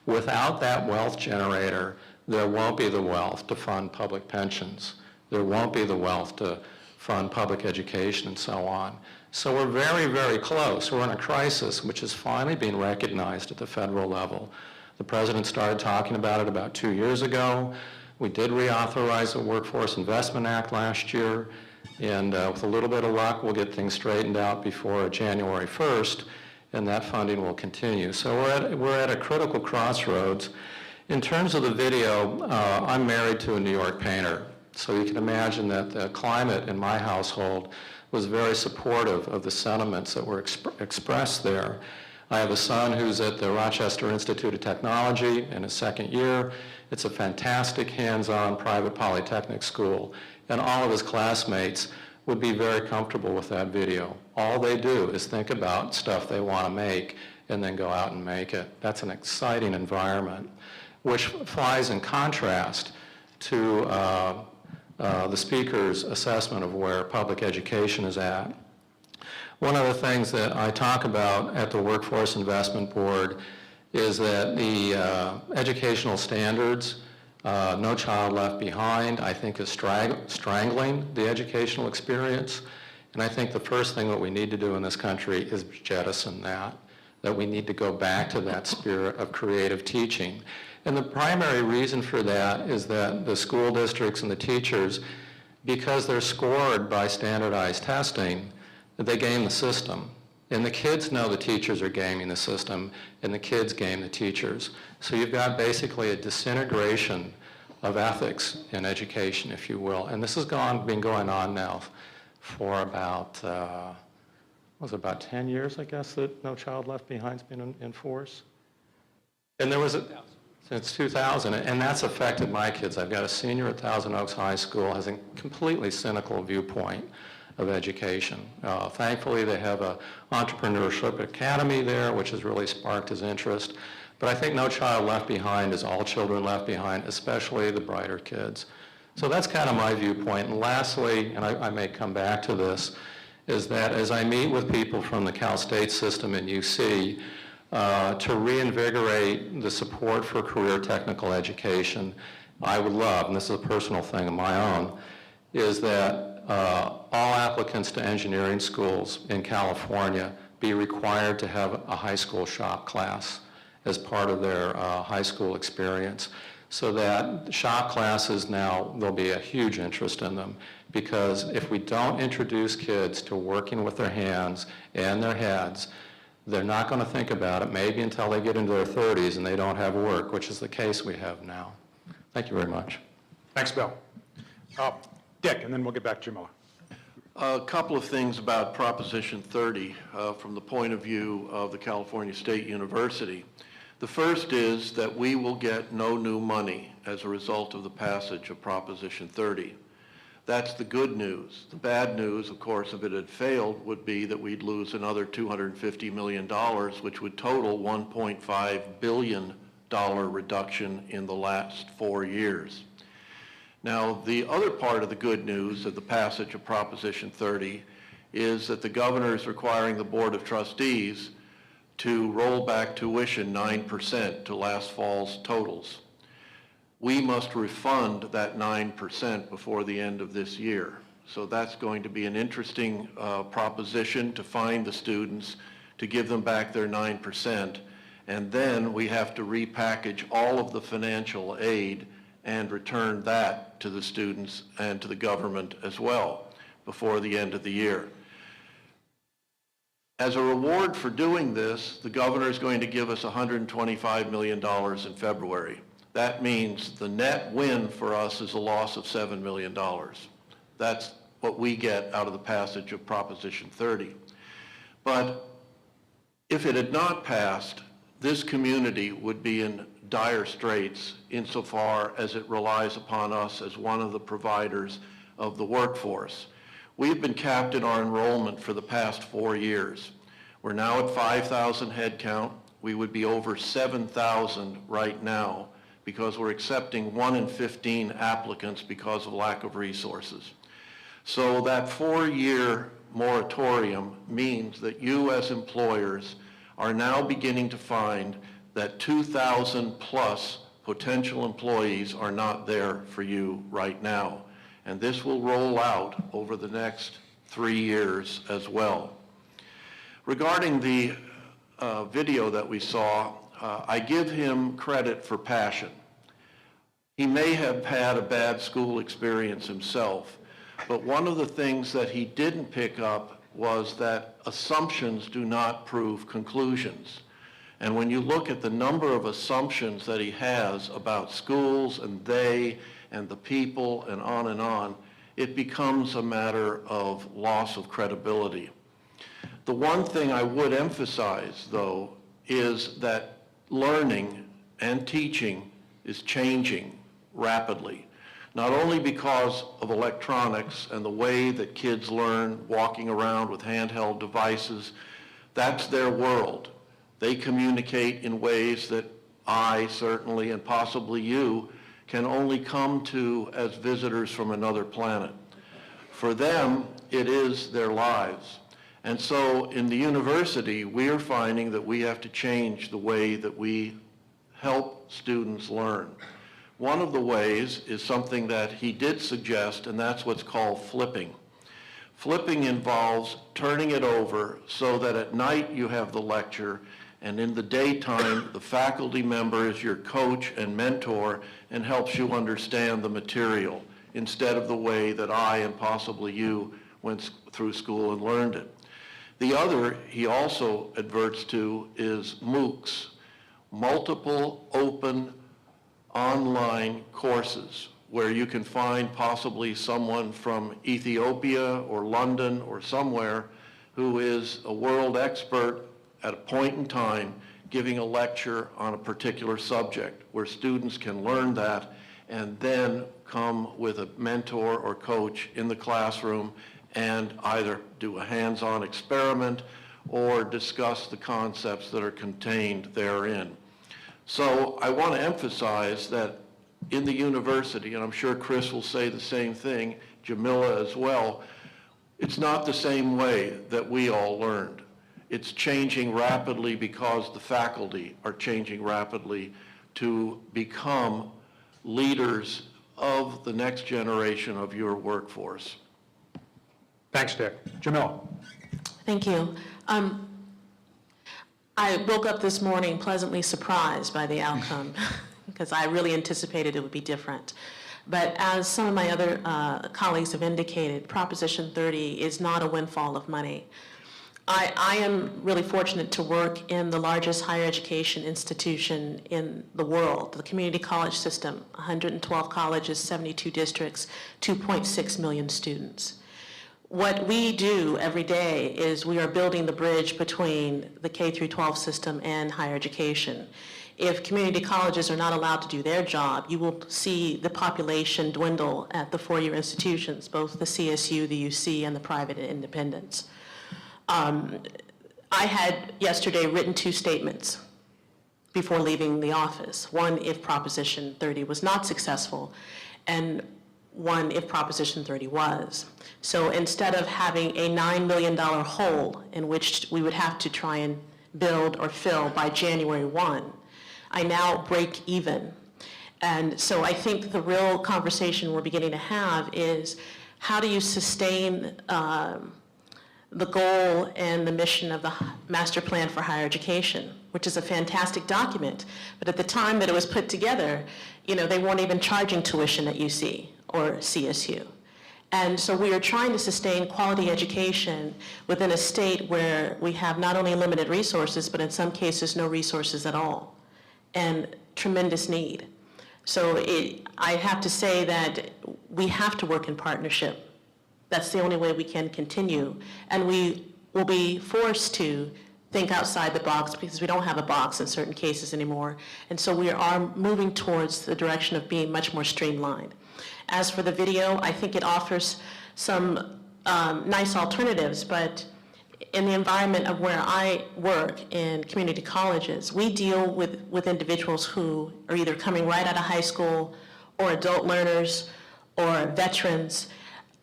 Without that wealth generator, there won't be the wealth to fund public pensions. There won't be the wealth to fund public education and so on. So we're very, very close. We're in a crisis which is finally being recognized at the federal level. The president started talking about it about 2 years ago. We did reauthorize the Workforce Investment Act last year, and with a little bit of luck, we'll get things straightened out before January 1st, and that funding will continue. So we're at a critical crossroads. In terms of the video, I'm married to a New York painter, so you can imagine that the climate in my household was very supportive of the sentiments that were expressed there. I have a son who's at the Rochester Institute of Technology in his second year. It's a fantastic hands-on private polytechnic school, and all of his classmates would be very comfortable with that video. All they do is think about stuff they want to make and then go out and make it. That's an exciting environment, which flies in contrast to the speaker's assessment of where public education is at. One of the things that I talk about at the Workforce Investment Board is that the educational standards, No Child Left Behind, I think is strangling the educational experience. And I think the first thing that we need to do in this country is jettison that we need to go back to that spirit of creative teaching. And the primary reason for that is that the school districts and the teachers, because they're scored by standardized testing, they game the system. And the kids know the teachers are gaming the system, and the kids game the teachers. So you've got basically a disintegration of ethics in education, if you will. And this has been going on now for about, about 10 years, I guess, that No Child Left Behind's been in force? And there was Since 2000, and that's affected my kids. I've got a senior at Thousand Oaks High School, has a completely cynical viewpoint of education. Thankfully, they have an entrepreneurship academy there, which has really sparked his interest. But I think No Child Left Behind is all children left behind, especially the brighter kids. So that's kind of my viewpoint. And lastly, and I may come back to this, is that as I meet with people from the Cal State system in UC, to reinvigorate the support for career technical education, I would love, and this is a personal thing of my own, is that all applicants to engineering schools in California be required to have a high school shop class as part of their high school experience. So that shop classes now, there'll be a huge interest in them, because if we don't introduce kids to working with their hands and their heads, they're not going to think about it maybe until they get into their 30s and they don't have work, which is the case we have now. Thank you very much. Thanks, Bill. Dick, and then we'll get back to Jamila. A couple of things about Proposition 30 from the point of view of the California State University. The first is that we will get no new money as a result of the passage of Proposition 30. That's the good news. The bad news, of course, if it had failed, would be that we'd lose another $250 million, which would total $1.5 billion reduction in the last 4 years. Now, the other part of the good news of the passage of Proposition 30 is that the governor is requiring the Board of Trustees to roll back tuition 9% to last fall's totals. We must refund that 9% before the end of this year. So that's going to be an interesting proposition to find the students, to give them back their 9%, and then we have to repackage all of the financial aid and return that to the students and to the government as well before the end of the year. As a reward for doing this, the governor is going to give us $125 million in February. That means the net win for us is a loss of $7 million. That's what we get out of the passage of Proposition 30. But if it had not passed, this community would be in dire straits insofar as it relies upon us as one of the providers of the workforce. We've been capped in our enrollment for the past 4 years. We're now at 5,000 head count. We would be over 7,000 right now because we're accepting 1 in 15 applicants because of lack of resources. So that 4-year moratorium means that you as employers are now beginning to find that 2,000 plus potential employees are not there for you right now. And this will roll out over the next 3 years as well. Regarding the video that we saw, I give him credit for passion. He may have had a bad school experience himself, but one of the things that he didn't pick up was that assumptions do not prove conclusions. And when you look at the number of assumptions that he has about schools and they and the people and on, it becomes a matter of loss of credibility. The one thing I would emphasize, though, is that learning and teaching is changing rapidly, not only because of electronics and the way that kids learn walking around with handheld devices. That's their world. They communicate in ways that I certainly, and possibly you, can only come to as visitors from another planet. For them, it is their lives. And so in the university, we are finding that we have to change the way that we help students learn. One of the ways is something that he did suggest, and that's what's called flipping. Flipping involves turning it over so that at night you have the lecture, and in the daytime, the faculty member is your coach and mentor and helps you understand the material instead of the way that I and possibly you went through school and learned it. The other he also adverts to is MOOCs, multiple open online courses, where you can find possibly someone from Ethiopia or London or somewhere who is a world expert at a point in time, giving a lecture on a particular subject where students can learn that and then come with a mentor or coach in the classroom and either do a hands-on experiment or discuss the concepts that are contained therein. So I want to emphasize that in the university, and I'm sure Chris will say the same thing, Jamila as well, it's not the same way that we all learned. It's changing rapidly because the faculty are changing rapidly to become leaders of the next generation of your workforce. Thanks, Dick. Jamila? Thank you. I woke up this morning pleasantly surprised by the outcome because I really anticipated it would be different. But as some of my other colleagues have indicated, Proposition 30 is not a windfall of money. I am really fortunate to work in the largest higher education institution in the world, the community college system, 112 colleges, 72 districts, 2.6 million students. What we do every day is we are building the bridge between the K through 12 system and higher education. If community colleges are not allowed to do their job, you will see the population dwindle at the four-year institutions, both the CSU, the UC, and the private and independents. I had yesterday written 2 statements before leaving the office. One, if Proposition 30 was not successful, and one, if Proposition 30 was. So instead of having a $9 million hole in which we would have to try and build or fill by January 1, I now break even. And so I think the real conversation we're beginning to have is how do you sustain the goal and the mission of the Master Plan for Higher Education, which is a fantastic document. But at the time that it was put together, they weren't even charging tuition at UC or CSU. And so we are trying to sustain quality education within a state where we have not only limited resources, but in some cases no resources at all, and tremendous need. So I have to say that we have to work in partnership. That's the only way we can continue. And we will be forced to think outside the box because we don't have a box in certain cases anymore. And so we are moving towards the direction of being much more streamlined. As for the video, I think it offers some nice alternatives, but in the environment of where I work in community colleges, we deal with individuals who are either coming right out of high school or adult learners or veterans.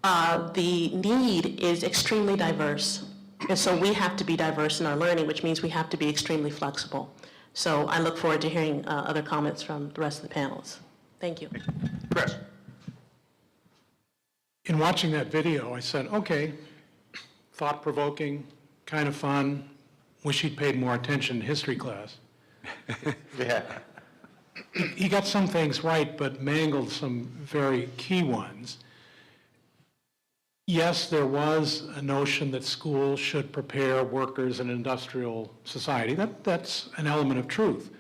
The need is extremely diverse. And so we have to be diverse in our learning, which means we have to be extremely flexible. So I look forward to hearing other comments from the rest of the panelists. Thank you. Chris? In watching that video, I said, okay, thought-provoking, kind of fun, wish he'd paid more attention in history class. Yeah. He got some things right, but mangled some very key ones. Yes, there was a notion that schools should prepare workers in an industrial society. That's an element of truth.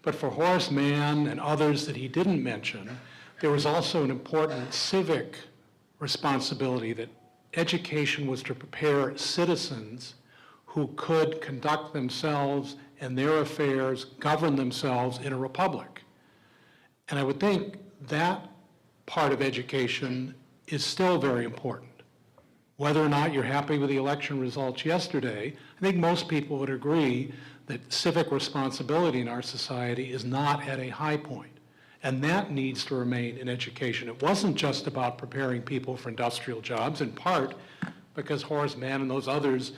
But for Horace Mann and others that he didn't mention, there was also an important civic responsibility that education was to prepare citizens who could conduct themselves and their affairs, govern themselves in a republic. And I would think that part of education is still very important. Whether or not you're happy with the election results yesterday, I think most people would agree that civic responsibility in our society is not at a high point. And that needs to remain in education. It wasn't just about preparing people for industrial jobs, in part because Horace Mann and those others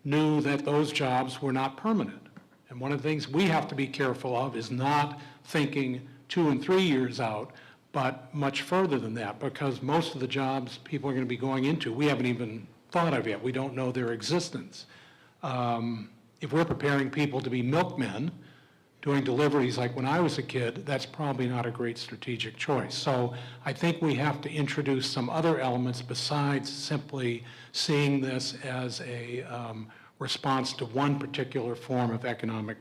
knew that those jobs were not permanent. And one of the things we have to be careful of is not thinking 2 and 3 years out, but much further than that, because most of the jobs people are going to be going into, we haven't even thought of yet. We don't know their existence. If we're preparing people to be milkmen, doing deliveries like when I was a kid, that's probably not a great strategic choice. So I think we have to introduce some other elements besides simply seeing this as a response to one particular form of economic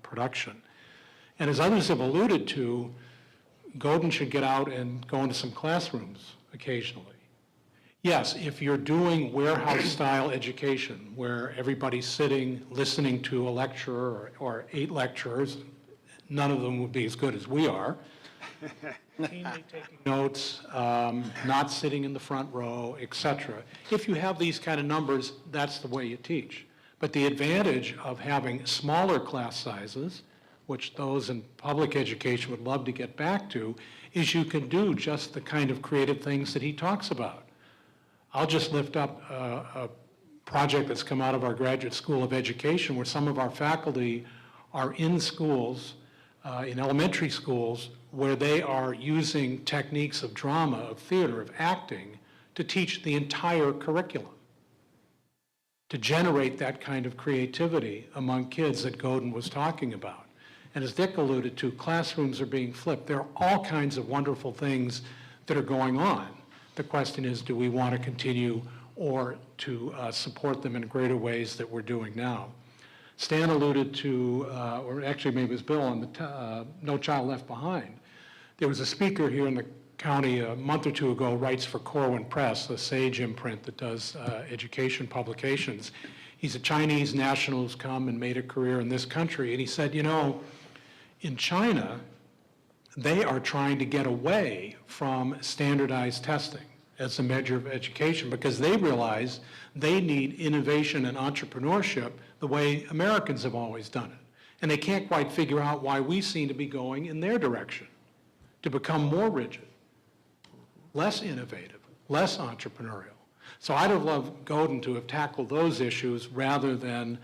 production. And as others have alluded to, Godin should get out and go into some classrooms occasionally. Yes, if you're doing warehouse-style education, where everybody's sitting, listening to a lecturer or 8 lecturers, none of them would be as good as we are, keenly taking notes, not sitting in the front row, et cetera. If you have these kind of numbers, that's the way you teach. But the advantage of having smaller class sizes, which those in public education would love to get back to, is you can do just the kind of creative things that he talks about. I'll just lift up a project that's come out of our Graduate School of Education where some of our faculty are in schools, in elementary schools, where they are using techniques of drama, of theater, of acting to teach the entire curriculum, to generate that kind of creativity among kids that Godin was talking about. And as Dick alluded to, classrooms are being flipped. There are all kinds of wonderful things that are going on. The question is, do we want to continue or to support them in greater ways that we're doing now? Stan alluded to, or actually maybe it was Bill, on the No Child Left Behind. There was a speaker here in the county a month or two ago, writes for Corwin Press, a SAGE imprint that does education publications. He's a Chinese national who's come and made a career in this country, and he said, you know, in China, they are trying to get away from standardized testing as a measure of education because they realize they need innovation and entrepreneurship the way Americans have always done it. And they can't quite figure out why we seem to be going in their direction, to become more rigid, less innovative, less entrepreneurial. So I'd have loved Godin to have tackled those issues rather than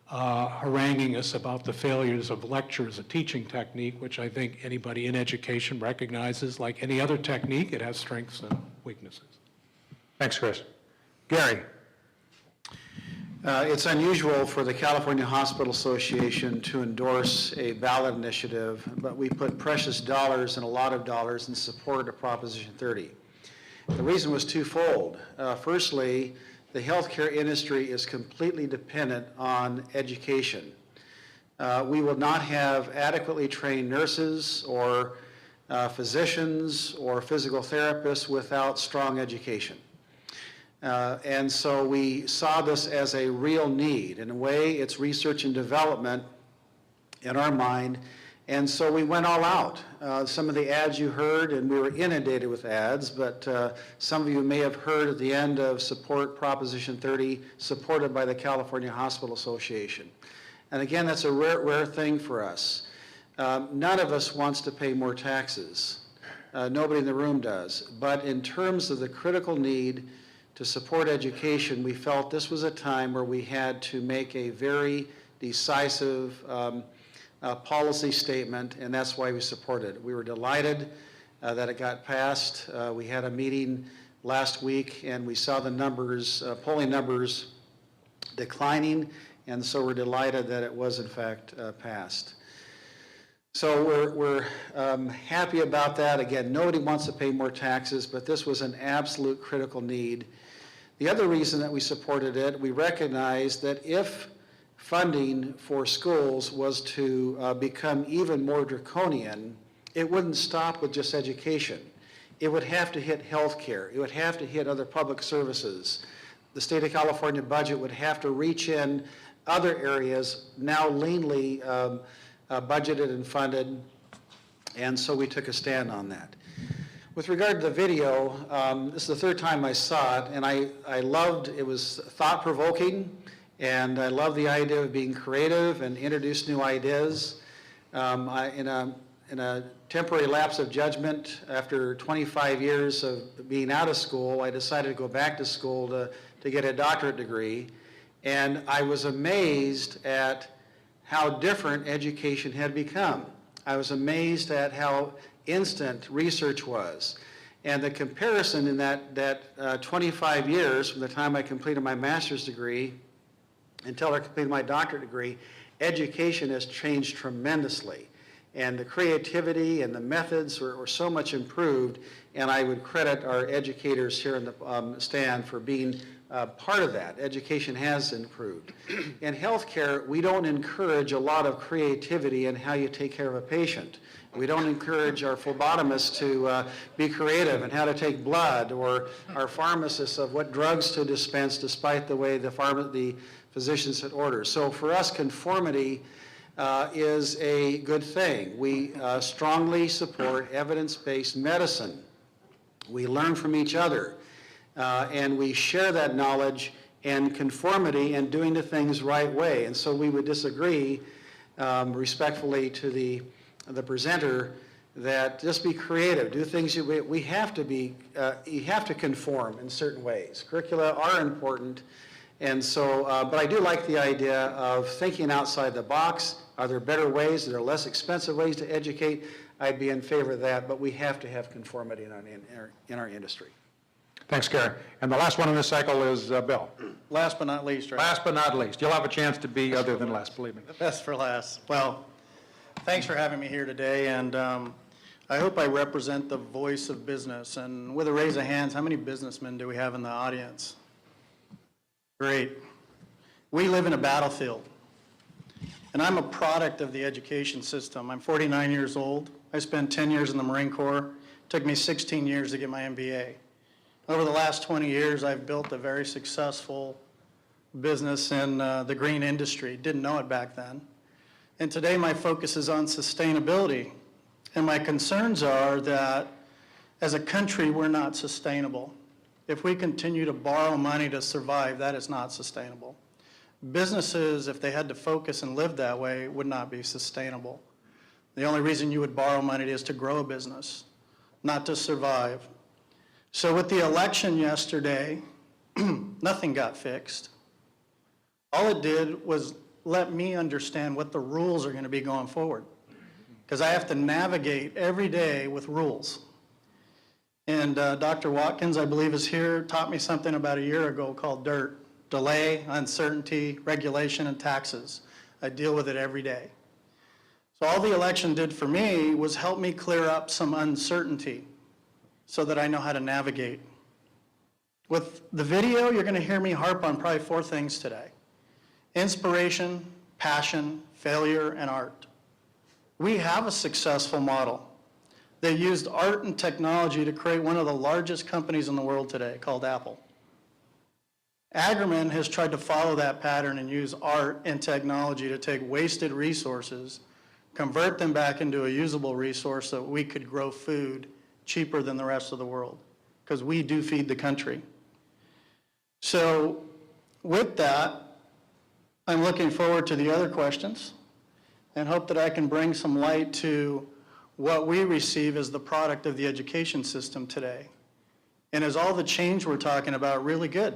haranguing us about the failures of lecture as a teaching technique, which I think anybody in education recognizes. Like any other technique, it has strengths and weaknesses. Thanks, Chris. Gary. It's unusual for the California Hospital Association to endorse a ballot initiative, but we put precious dollars and a lot of dollars in support of Proposition 30. The reason was twofold. Firstly, the healthcare industry is completely dependent on education. We will not have adequately trained nurses or physicians or physical therapists without strong education. And so we saw this as a real need. In a way, it's research and development in our mind. And so we went all out. Some of the ads you heard, and we were inundated with ads, but some of you may have heard at the end of Support Proposition 30, supported by the California Hospital Association. And again, that's a rare thing for us. None of us wants to pay more taxes. Nobody in the room does. But in terms of the critical need to support education, we felt this was a time where we had to make a very decisive policy statement, and that's why we supported it. We were delighted that it got passed. We had a meeting last week, and we saw the numbers, polling numbers declining, and so we're delighted that it was in fact passed. So we're happy about that. Again, nobody wants to pay more taxes, but this was an absolute critical need. The other reason that we supported it, we recognized that if funding for schools was to become even more draconian, it wouldn't stop with just education. It would have to hit healthcare. It would have to hit other public services. The state of California budget would have to reach in other areas now leanly budgeted and funded, and so we took a stand on that. With regard to the video, this is the third time I saw it, and I loved, it was thought-provoking, and I love the idea of being creative and introduce new ideas. In a temporary lapse of judgment, after 25 years of being out of school, I decided to go back to school to get a doctorate degree. And I was amazed at how different education had become. I was amazed at how instant research was. And the comparison in that 25 years from the time I completed my master's degree until I completed my doctorate degree, education has changed tremendously. And the creativity and the methods were so much improved, and I would credit our educators here in the stand for being part of that. Education has improved. In healthcare, we don't encourage a lot of creativity in how you take care of a patient. We don't encourage our phlebotomists to be creative in how to take blood, or our pharmacists of what drugs to dispense despite the way the physicians had orders. So for us, conformity is a good thing. We strongly support evidence-based medicine. We learn from each other, and we share that knowledge and conformity and doing the things right way. And so we would disagree respectfully to the presenter that just be creative, do things. We have to be, you have to conform in certain ways. Curricula are important, and so, but I do like the idea of thinking outside the box. Are there better ways? Are there less expensive ways to educate? I'd be in favor of that, but we have to have conformity in our industry. Thanks, Gary. And the last one in this cycle is Bill. Last but not least, right? Last but not least. You'll have a chance to be other than last, believe me. Best for last. Well, thanks for having me here today, and I hope I represent the voice of business. And with a raise of hands, how many businessmen do we have in the audience? Great. We live in a battlefield, and I'm a product of the education system. I'm 49 years old. I spent 10 years in the Marine Corps. It took me 16 years to get my MBA. Over the last 20 years, I've built a very successful business in the green industry. Didn't know it back then. And today my focus is on sustainability. And my concerns are that as a country, we're not sustainable. If we continue to borrow money to survive, that is not sustainable. Businesses, if they had to focus and live that way, would not be sustainable. The only reason you would borrow money is to grow a business, not to survive. So with the election yesterday, nothing got fixed. All it did was let me understand what the rules are going to be going forward, because I have to navigate every day with rules. And Dr. Watkins, I believe, is here, taught me something about a year ago called DIRT: delay, uncertainty, regulation, and taxes. I deal with it every day. So all the election did for me was help me clear up some uncertainty so that I know how to navigate. With the video, you're going to hear me harp on probably 4 things today: inspiration, passion, failure, and art. We have a successful model. They used art and technology to create one of the largest companies in the world today, called Apple. Agerman has tried to follow that pattern and use art and technology to take wasted resources, convert them back into a usable resource so that we could grow food cheaper than the rest of the world, because we do feed the country. So with that, I'm looking forward to the other questions and hope that I can bring some light to what we receive as the product of the education system today. And is all the change we're talking about really good?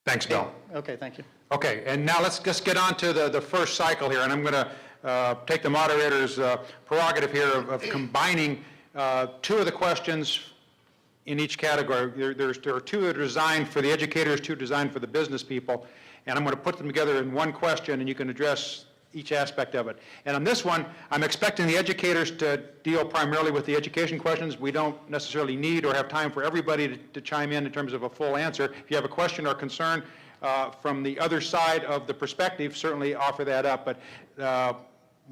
Thanks, Bill. Okay, thank you. Okay, and now let's just get on to the first cycle here, and I'm going to take the moderator's prerogative here of combining 2 of the questions in each category. There are 2 that are designed for the educators, 2 designed for the business people, and I'm going to put them together in one question, and you can address each aspect of it. And on this one, I'm expecting the educators to deal primarily with the education questions. We don't necessarily need or have time for everybody to chime in terms of a full answer. If you have a question or concern from the other side of the perspective, certainly offer that up. But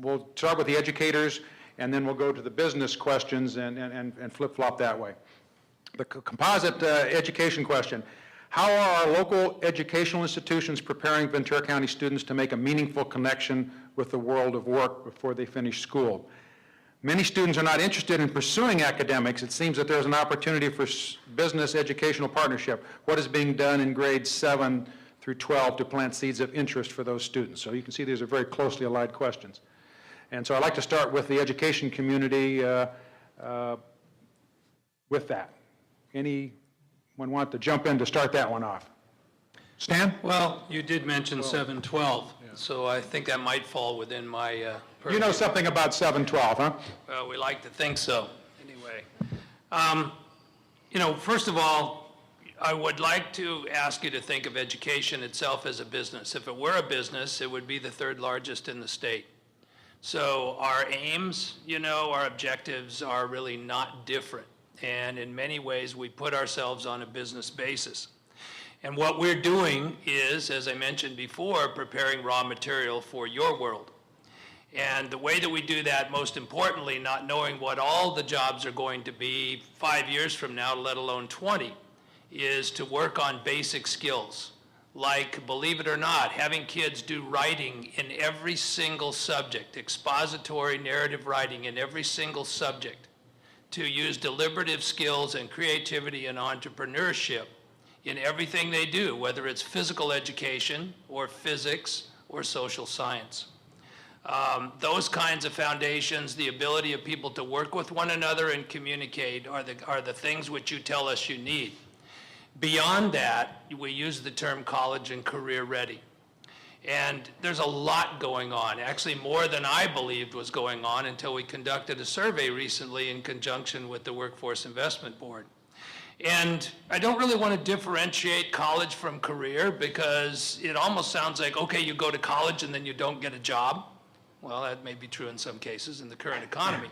we'll start with the educators, and then we'll go to the business questions and flip-flop that way. The composite education question: how are our local educational institutions preparing Ventura County students to make a meaningful connection with the world of work before they finish school? Many students are not interested in pursuing academics. It seems that there's an opportunity for business educational partnership. What is being done in grades 7 through 12 to plant seeds of interest for those students? So you can see these are very closely allied questions. And so I'd like to start with the education community with that. Anyone want to jump in to start that one off? Stan? Well, you did mention 712, so I think that might fall within my purview. You know something about 712, huh? Well, we like to think so, anyway. First of all, I would like to ask you to think of education itself as a business. If it were a business, it would be the 3rd largest in the state. So our aims, our objectives are really not different. and in many ways, we put ourselves on a business basis. And what we're doing is, as I mentioned before, preparing raw material for your world. And the way that we do that, most importantly, not knowing what all the jobs are going to be 5 years from now, let alone 20, is to work on basic skills. Like, believe it or not, having kids do writing in every single subject, expository narrative writing in every single subject, to use deliberative skills and creativity and entrepreneurship in everything they do, whether it's physical education or physics or social science. Those kinds of foundations, the ability of people to work with one another and communicate are the things which you tell us you need. Beyond that, we use the term college and career ready. And there's a lot going on, actually more than I believed was going on until we conducted a survey recently in conjunction with the Workforce Investment Board. And I don't really want to differentiate college from career because it almost sounds like, okay, you go to college and then you don't get a job. Well, that may be true in some cases in the current economy.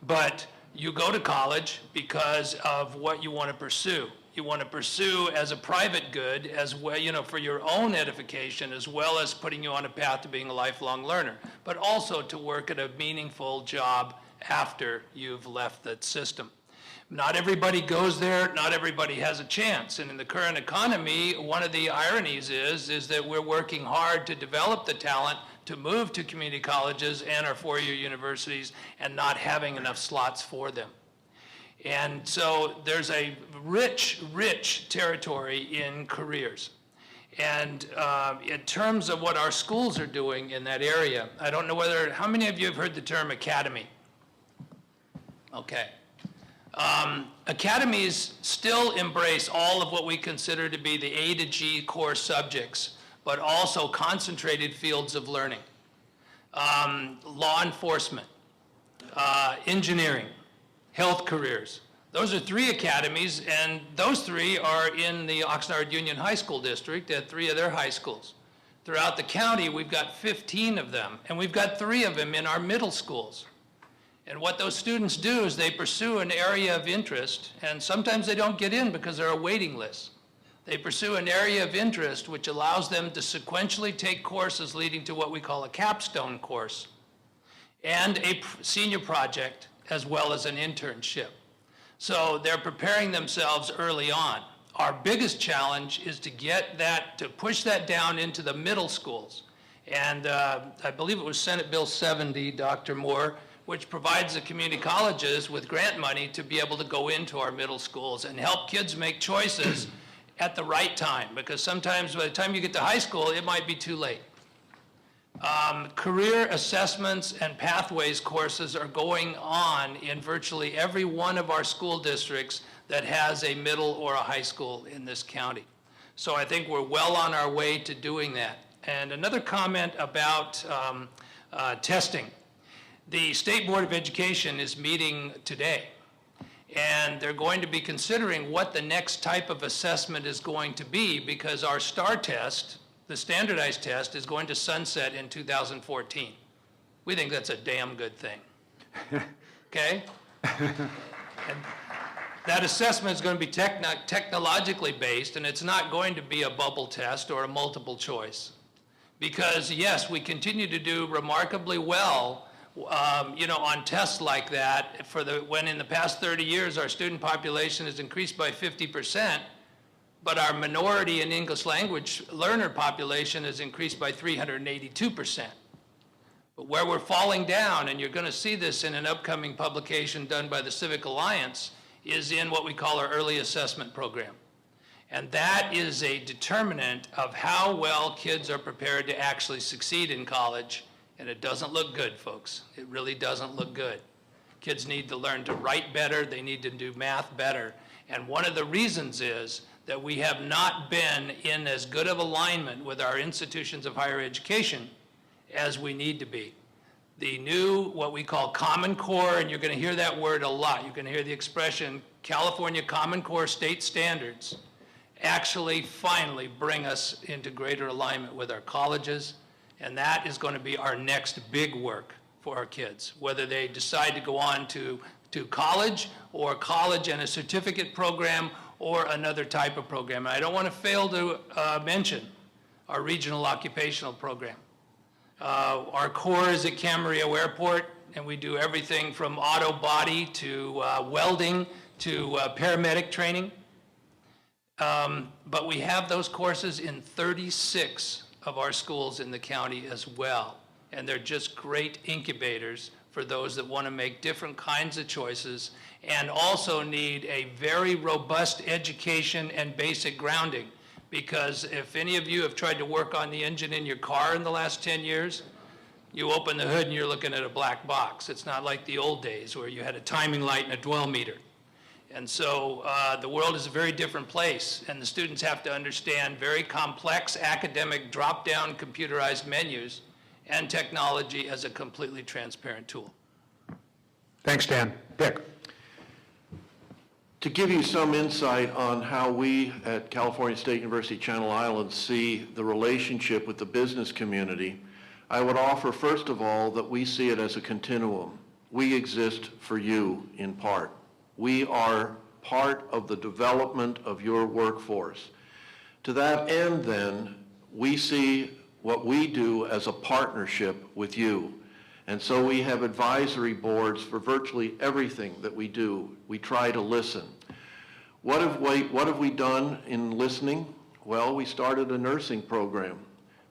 But you go to college because of what you want to pursue. You want to pursue as a private good, as well, for your own edification, as well as putting you on a path to being a lifelong learner, but also to work at a meaningful job after you've left that system. Not everybody goes there, not everybody has a chance. And in the current economy, one of the ironies is that we're working hard to develop the talent to move to community colleges and our four-year universities and not having enough slots for them. And so there's a rich, rich territory in careers. And in terms of what our schools are doing in that area, I don't know how many of you have heard the term academy? Okay. Academies still embrace all of what we consider to be the A to G core subjects, but also concentrated fields of learning. Law enforcement, engineering, health careers. Those are 3 academies, and those 3 are in the Oxnard Union High School District at 3 of their high schools. Throughout the county, we've got 15 of them, and we've got 3 of them in our middle schools. And what those students do is they pursue an area of interest, and sometimes they don't get in because there are waiting lists. They pursue an area of interest which allows them to sequentially take courses leading to what we call a capstone course and a senior project as well as an internship. So they're preparing themselves early on. Our biggest challenge is to push that down into the middle schools. And I believe it was Senate Bill 70, Dr. Moore, which provides the community colleges with grant money to be able to go into our middle schools and help kids make choices at the right time, because sometimes by the time you get to high school, it might be too late. Career assessments and pathways courses are going on in virtually every one of our school districts that has a middle or a high school in this county. So I think we're well on our way to doing that. And another comment about testing. The State Board of Education is meeting today, and they're going to be considering what the next type of assessment is going to be, because our STAR test, the standardized test, is going to sunset in 2014. We think that's a damn good thing. Okay? And that assessment is going to be technologically based, and it's not going to be a bubble test or a multiple choice. Because yes, we continue to do remarkably well on tests like that when in the past 30 years our student population has increased by 50%, but our minority and English language learner population has increased by 382%. But where we're falling down, and you're going to see this in an upcoming publication done by the Civic Alliance, is in what we call our early assessment program. And that is a determinant of how well kids are prepared to actually succeed in college. And it doesn't look good, folks. It really doesn't look good. Kids need to learn to write better. They need to do math better. And one of the reasons is that we have not been in as good of alignment with our institutions of higher education as we need to be. The new, what we call Common Core, and you're going to hear that word a lot. You're going to hear the expression California Common Core state standards actually finally bring us into greater alignment with our colleges. And that is going to be our next big work for our kids, whether they decide to go on to to college, or college and a certificate program, or another type of program. And I don't want to fail to mention our regional occupational program. Our core is at Camarillo Airport, and we do everything from auto body to welding to paramedic training. But we have those courses in 36 of our schools in the county as well. And they're just great incubators for those that want to make different kinds of choices and also need a very robust education and basic grounding. Because if any of you have tried to work on the engine in your car in the last 10 years, you open the hood and you're looking at a black box. It's not like the old days where you had a timing light and a dwell meter. And so the world is a very different place, and the students have to understand very complex academic drop-down computerized menus and technology as a completely transparent tool. Thanks, Dan. Dick? To give you some insight on how we at California State University Channel Islands see the relationship with the business community, I would offer, first of all, that we see it as a continuum. We exist for you in part. We are part of the development of your workforce. To that end, then, we see what we do as a partnership with you. And so we have advisory boards for virtually everything that we do. We try to listen. What have we done in listening? Well, we started a nursing program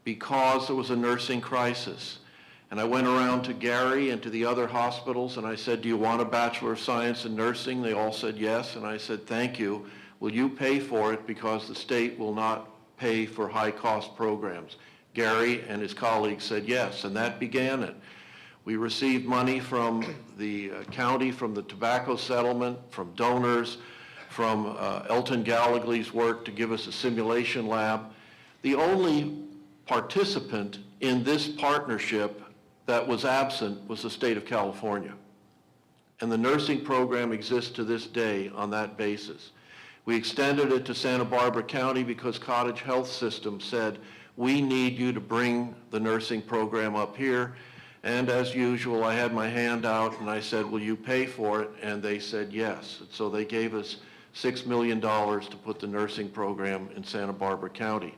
because there was a nursing crisis. And I went around to Gary and to the other hospitals and I said, do you want a Bachelor of Science in Nursing? They all said yes. And I said, thank you. Will you pay for it because the state will not pay for high-cost programs? Gary and his colleagues said yes, and that began it. We received money from the county, from the tobacco settlement, from donors, from Elton Gallagher's work to give us a simulation lab. The only participant in this partnership that was absent was the state of California. And the nursing program exists to this day on that basis. We extended it to Santa Barbara County because Cottage Health System said, we need you to bring the nursing program up here. And as usual, I had my hand out and I said, will you pay for it? And they said yes. And so they gave us $6 million to put the nursing program in Santa Barbara County.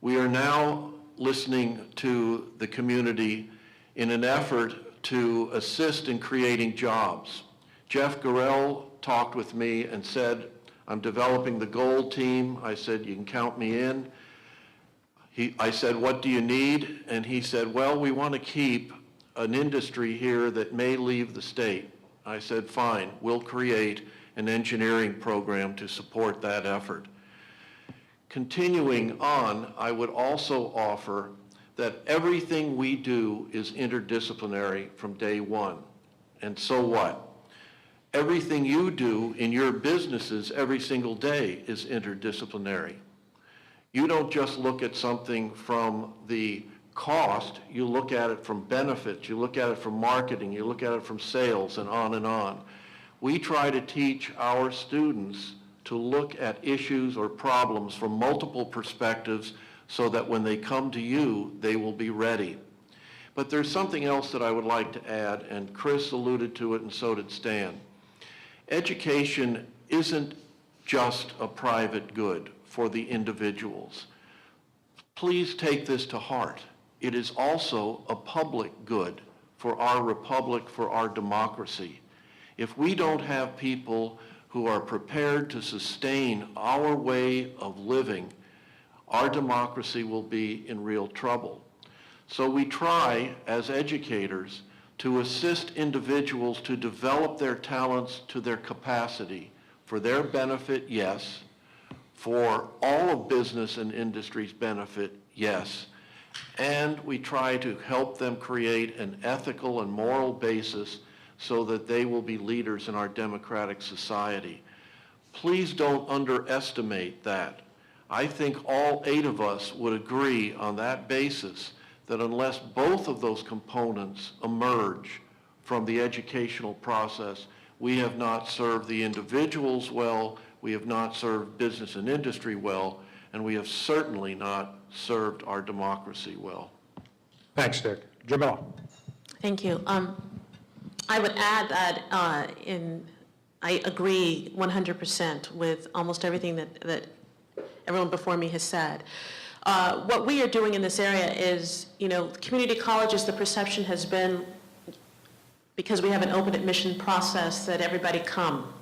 We are now listening to the community in an effort to assist in creating jobs. Jeff Gorell talked with me and said, I'm developing the gold team. I said, you can count me in. I said, what do you need? And he said, well, we want to keep an industry here that may leave the state. I said, fine, we'll create an engineering program to support that effort. Continuing on, I would also offer that everything we do is interdisciplinary from day one. And so what? Everything you do in your businesses every single day is interdisciplinary. You don't just look at something from the cost, you look at it from benefits, you look at it from marketing, you look at it from sales, and on and on. We try to teach our students to look at issues or problems from multiple perspectives so that when they come to you, they will be ready. But there's something else that I would like to add, and Chris alluded to it and so did Stan. Education isn't just a private good for the individuals. Please take this to heart. It is also a public good for our republic, for our democracy. If we don't have people who are prepared to sustain our way of living, our democracy will be in real trouble. So we try, as educators, to assist individuals to develop their talents to their capacity, for their benefit, yes, for all of business and industry's benefit, yes, and we try to help them create an ethical and moral basis so that they will be leaders in our democratic society. Please don't underestimate that. I think all 8 of us would agree on that basis that unless both of those components emerge from the educational process, we have not served the individuals well, we have not served business and industry well, and we have certainly not served our democracy well. Thanks, Dick. Jamila? Thank you. I would add that I agree 100% with almost everything that everyone before me has said. What we are doing in this area is, community colleges, the perception has been, because we have an open admission process, that everybody come.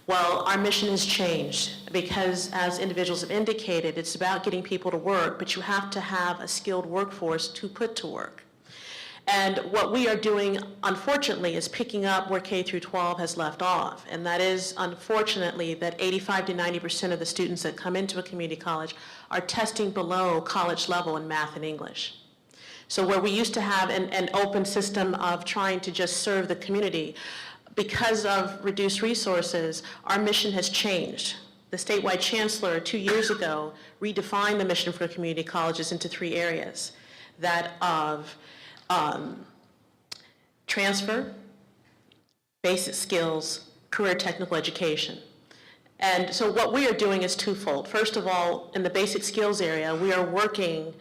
Well, our mission has changed because, as individuals have indicated, it's about getting people to work, but you have to have a skilled workforce to put to work. And what we are doing, unfortunately, is picking up where K through 12 has left off. And that is, unfortunately, that 85 to 90% of the students that come into a community college are testing below college level in math and English. So where we used to have an open system of trying to just serve the community, because of reduced resources, our mission has changed. The statewide chancellor 2 years ago redefined the mission for community colleges into 3 areas: that of transfer, basic skills, career technical education. And so what we are doing is twofold. First of all, in the basic skills area, we are working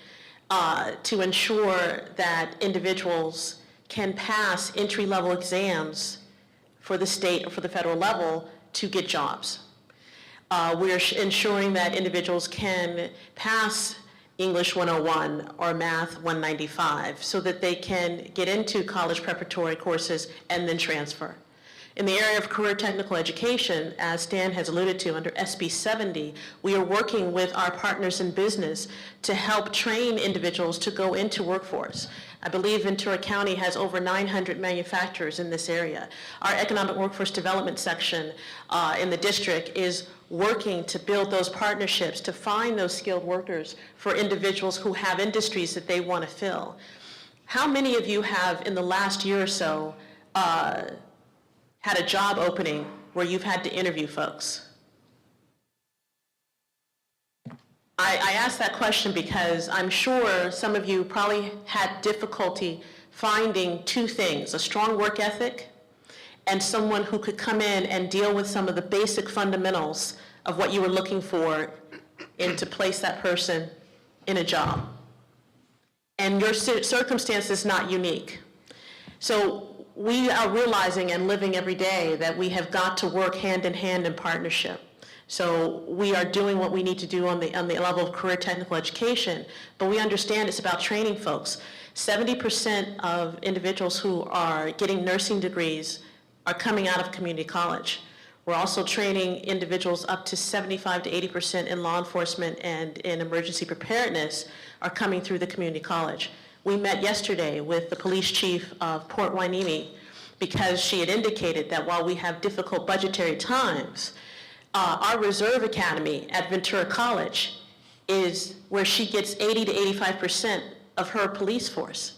to ensure that individuals can pass entry-level exams for the state or for the federal level to get jobs. We are ensuring that individuals can pass English 101 or Math 195 so that they can get into college preparatory courses and then transfer. In the area of career technical education, as Stan has alluded to, under SB 70, we are working with our partners in business to help train individuals to go into workforce. I believe Ventura County has over 900 manufacturers in this area. Our economic workforce development section in the district is working to build those partnerships to find those skilled workers for individuals who have industries that they want to fill. How many of you have, in the last year or so, had a job opening where you've had to interview folks? I ask that question because I'm sure some of you probably had difficulty finding 2 things: a strong work ethic and someone who could come in and deal with some of the basic fundamentals of what you were looking for and to place that person in a job. And your circumstance is not unique. So we are realizing and living every day that we have got to work hand in hand in partnership. So we are doing what we need to do on the level of career technical education, but we understand it's about training folks. 70% of individuals who are getting nursing degrees are coming out of community college. We're also training individuals up to 75 to 80% in law enforcement and in emergency preparedness are coming through the community college. We met yesterday with the police chief of Port Hueneme because she had indicated that while we have difficult budgetary times, our Reserve Academy at Ventura College is where she gets 80 to 85% of her police force.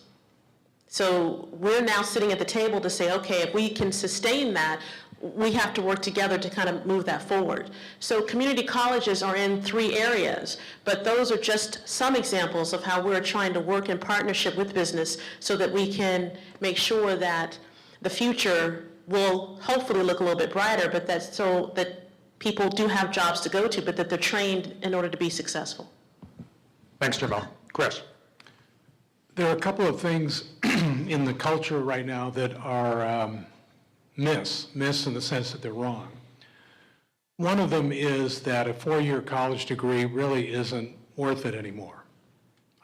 So we're now sitting at the table to say, okay, if we can sustain that, we have to work together to kind of move that forward. So community colleges are in 3 areas, but those are just some examples of how we're trying to work in partnership with business so that we can make sure that the future will hopefully look a little bit brighter, but that's so that people do have jobs to go to, but that they're trained in order to be successful. Thanks, Jamal. Chris? There are a couple of things in the culture right now that are miss in the sense that they're wrong. One of them is that a 4-year college degree really isn't worth it anymore.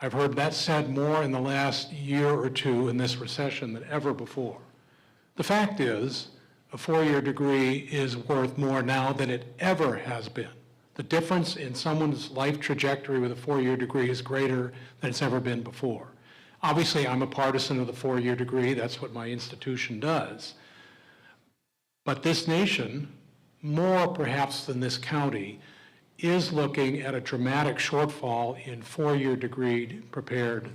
I've heard that said more in the last year or 2 in this recession than ever before. The fact is, a 4-year degree is worth more now than it ever has been. The difference in someone's life trajectory with a 4-year degree is greater than it's ever been before. Obviously, I'm a partisan of the 4-year degree. That's what my institution does. But this nation, more perhaps than this county, is looking at a dramatic shortfall in 4-year degree prepared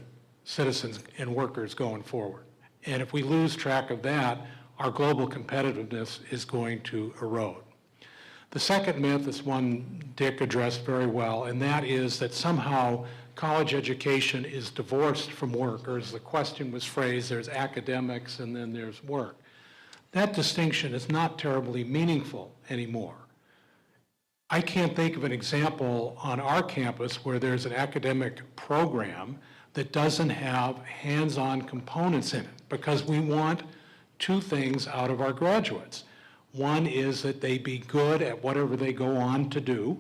citizens and workers going forward. And if we lose track of that, our global competitiveness is going to erode. The second myth is one Dick addressed very well, and that is that somehow college education is divorced from work, or as the question was phrased, there's academics and then there's work. That distinction is not terribly meaningful anymore. I can't think of an example on our campus where there's an academic program that doesn't have hands-on components in it, because we want two things out of our graduates. One is that they be good at whatever they go on to do,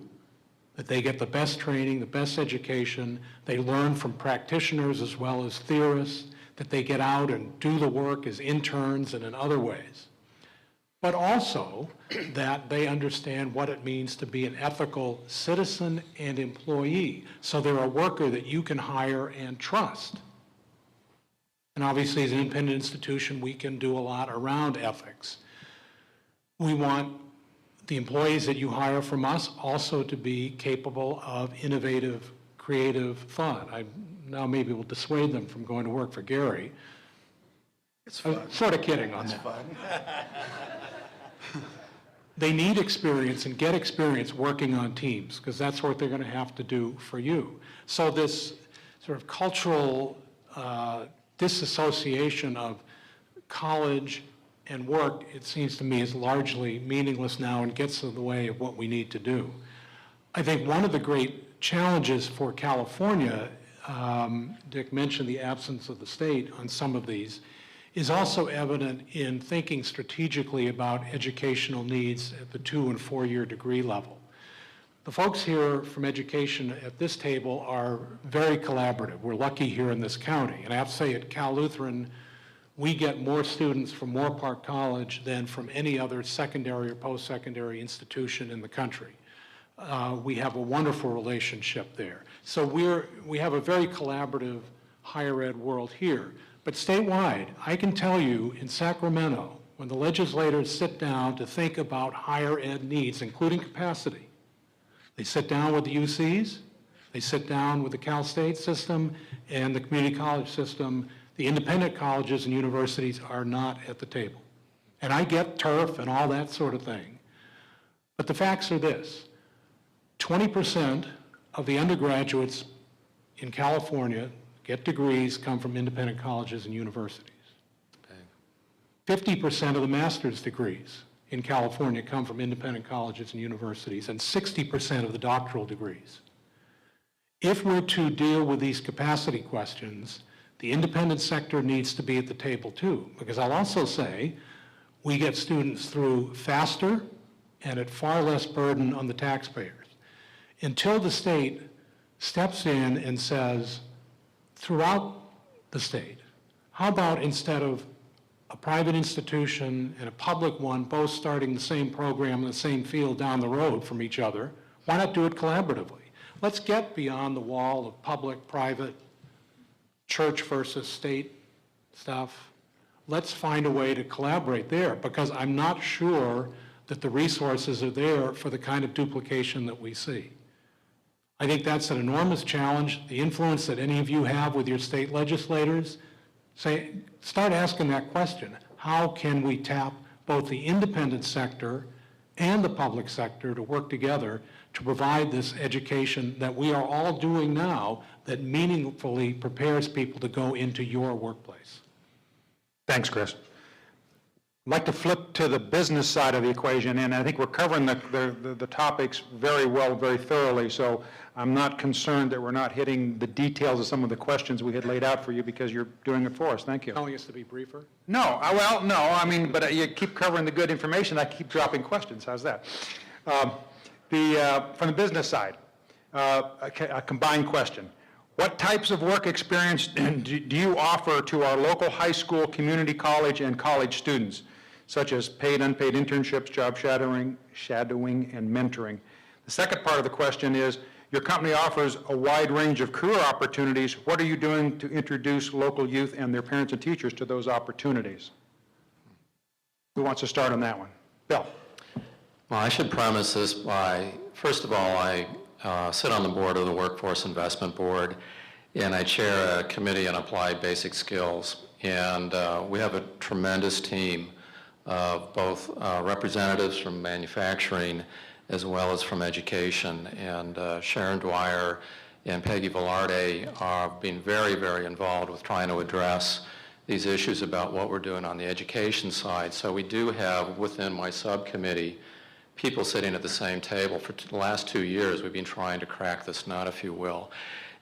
that they get the best training, the best education, they learn from practitioners as well as theorists, that they get out and do the work as interns and in other ways. But also that they understand what it means to be an ethical citizen and employee. So they're a worker that you can hire and trust. And obviously, as an independent institution, we can do a lot around ethics. We want the employees that you hire from us also to be capable of innovative, creative thought. I now maybe will dissuade them from going to work for Gary. I'm sort of kidding on that. They need experience and get experience working on teams, because that's what they're going to have to do for you. So this sort of cultural disassociation of college and work, it seems to me, is largely meaningless now and gets in the way of what we need to do. I think one of the great challenges for California, Dick mentioned the absence of the state on some of these, is also evident in thinking strategically about educational needs at the 2- and 4-year degree level. The folks here from education at this table are very collaborative. We're lucky here in this county. And I have to say, at Cal Lutheran, we get more students from Moore Park College than from any other secondary or post-secondary institution in the country. We have a wonderful relationship there. So we have a very collaborative higher ed world here. But statewide, I can tell you in Sacramento, when the legislators sit down to think about higher ed needs, including capacity, they sit down with the UCs, they sit down with the Cal State system and the community college system. The independent colleges and universities are not at the table. And I get turf and all that sort of thing. But the facts are this: 20% of the undergraduates in California get degrees come from independent colleges and universities. 50% of the master's degrees in California come from independent colleges and universities, and 60% of the doctoral degrees. If we're to deal with these capacity questions, the independent sector needs to be at the table too, because I'll also say we get students through faster and at far less burden on the taxpayers. Until the state steps in and says, throughout the state, how about instead of a private institution and a public one both starting the same program in the same field down the road from each other, why not do it collaboratively? Let's get beyond the wall of public, private, church versus state stuff. Let's find a way to collaborate there, because I'm not sure that the resources are there for the kind of duplication that we see. I think that's an enormous challenge. The influence that any of you have with your state legislators, start asking that question. How can we tap both the independent sector and the public sector to work together to provide this education that we are all doing now that meaningfully prepares people to go into your workplace? Thanks, Chris. I'd like to flip to the business side of the equation, and I think we're covering the topics very well, very thoroughly, so I'm not concerned that we're not hitting the details of some of the questions we had laid out for you, because you're doing it for us. Thank you. Telling us to be briefer? No, well, no, I mean, but you keep covering the good information, I keep dropping questions. How's that? From the business side, a combined question. What types of work experience do you offer to our local high school, community college, and college students, such as paid, unpaid internships, job shadowing, and mentoring? The second part of the question is, your company offers a wide range of career opportunities. What are you doing to introduce local youth and their parents and teachers to those opportunities? Who wants to start on that one? Bill. Well, I should premise this by, first of all, I sit on the board of the Workforce Investment Board, and I chair a committee on applied basic skills. And we have a tremendous team of both representatives from manufacturing as well as from education. And Sharon Dwyer and Peggy Velarde are being very, very involved with trying to address these issues about what we're doing on the education side. So we do have within my subcommittee people sitting at the same table. For the last 2 years, we've been trying to crack this nut, if you will.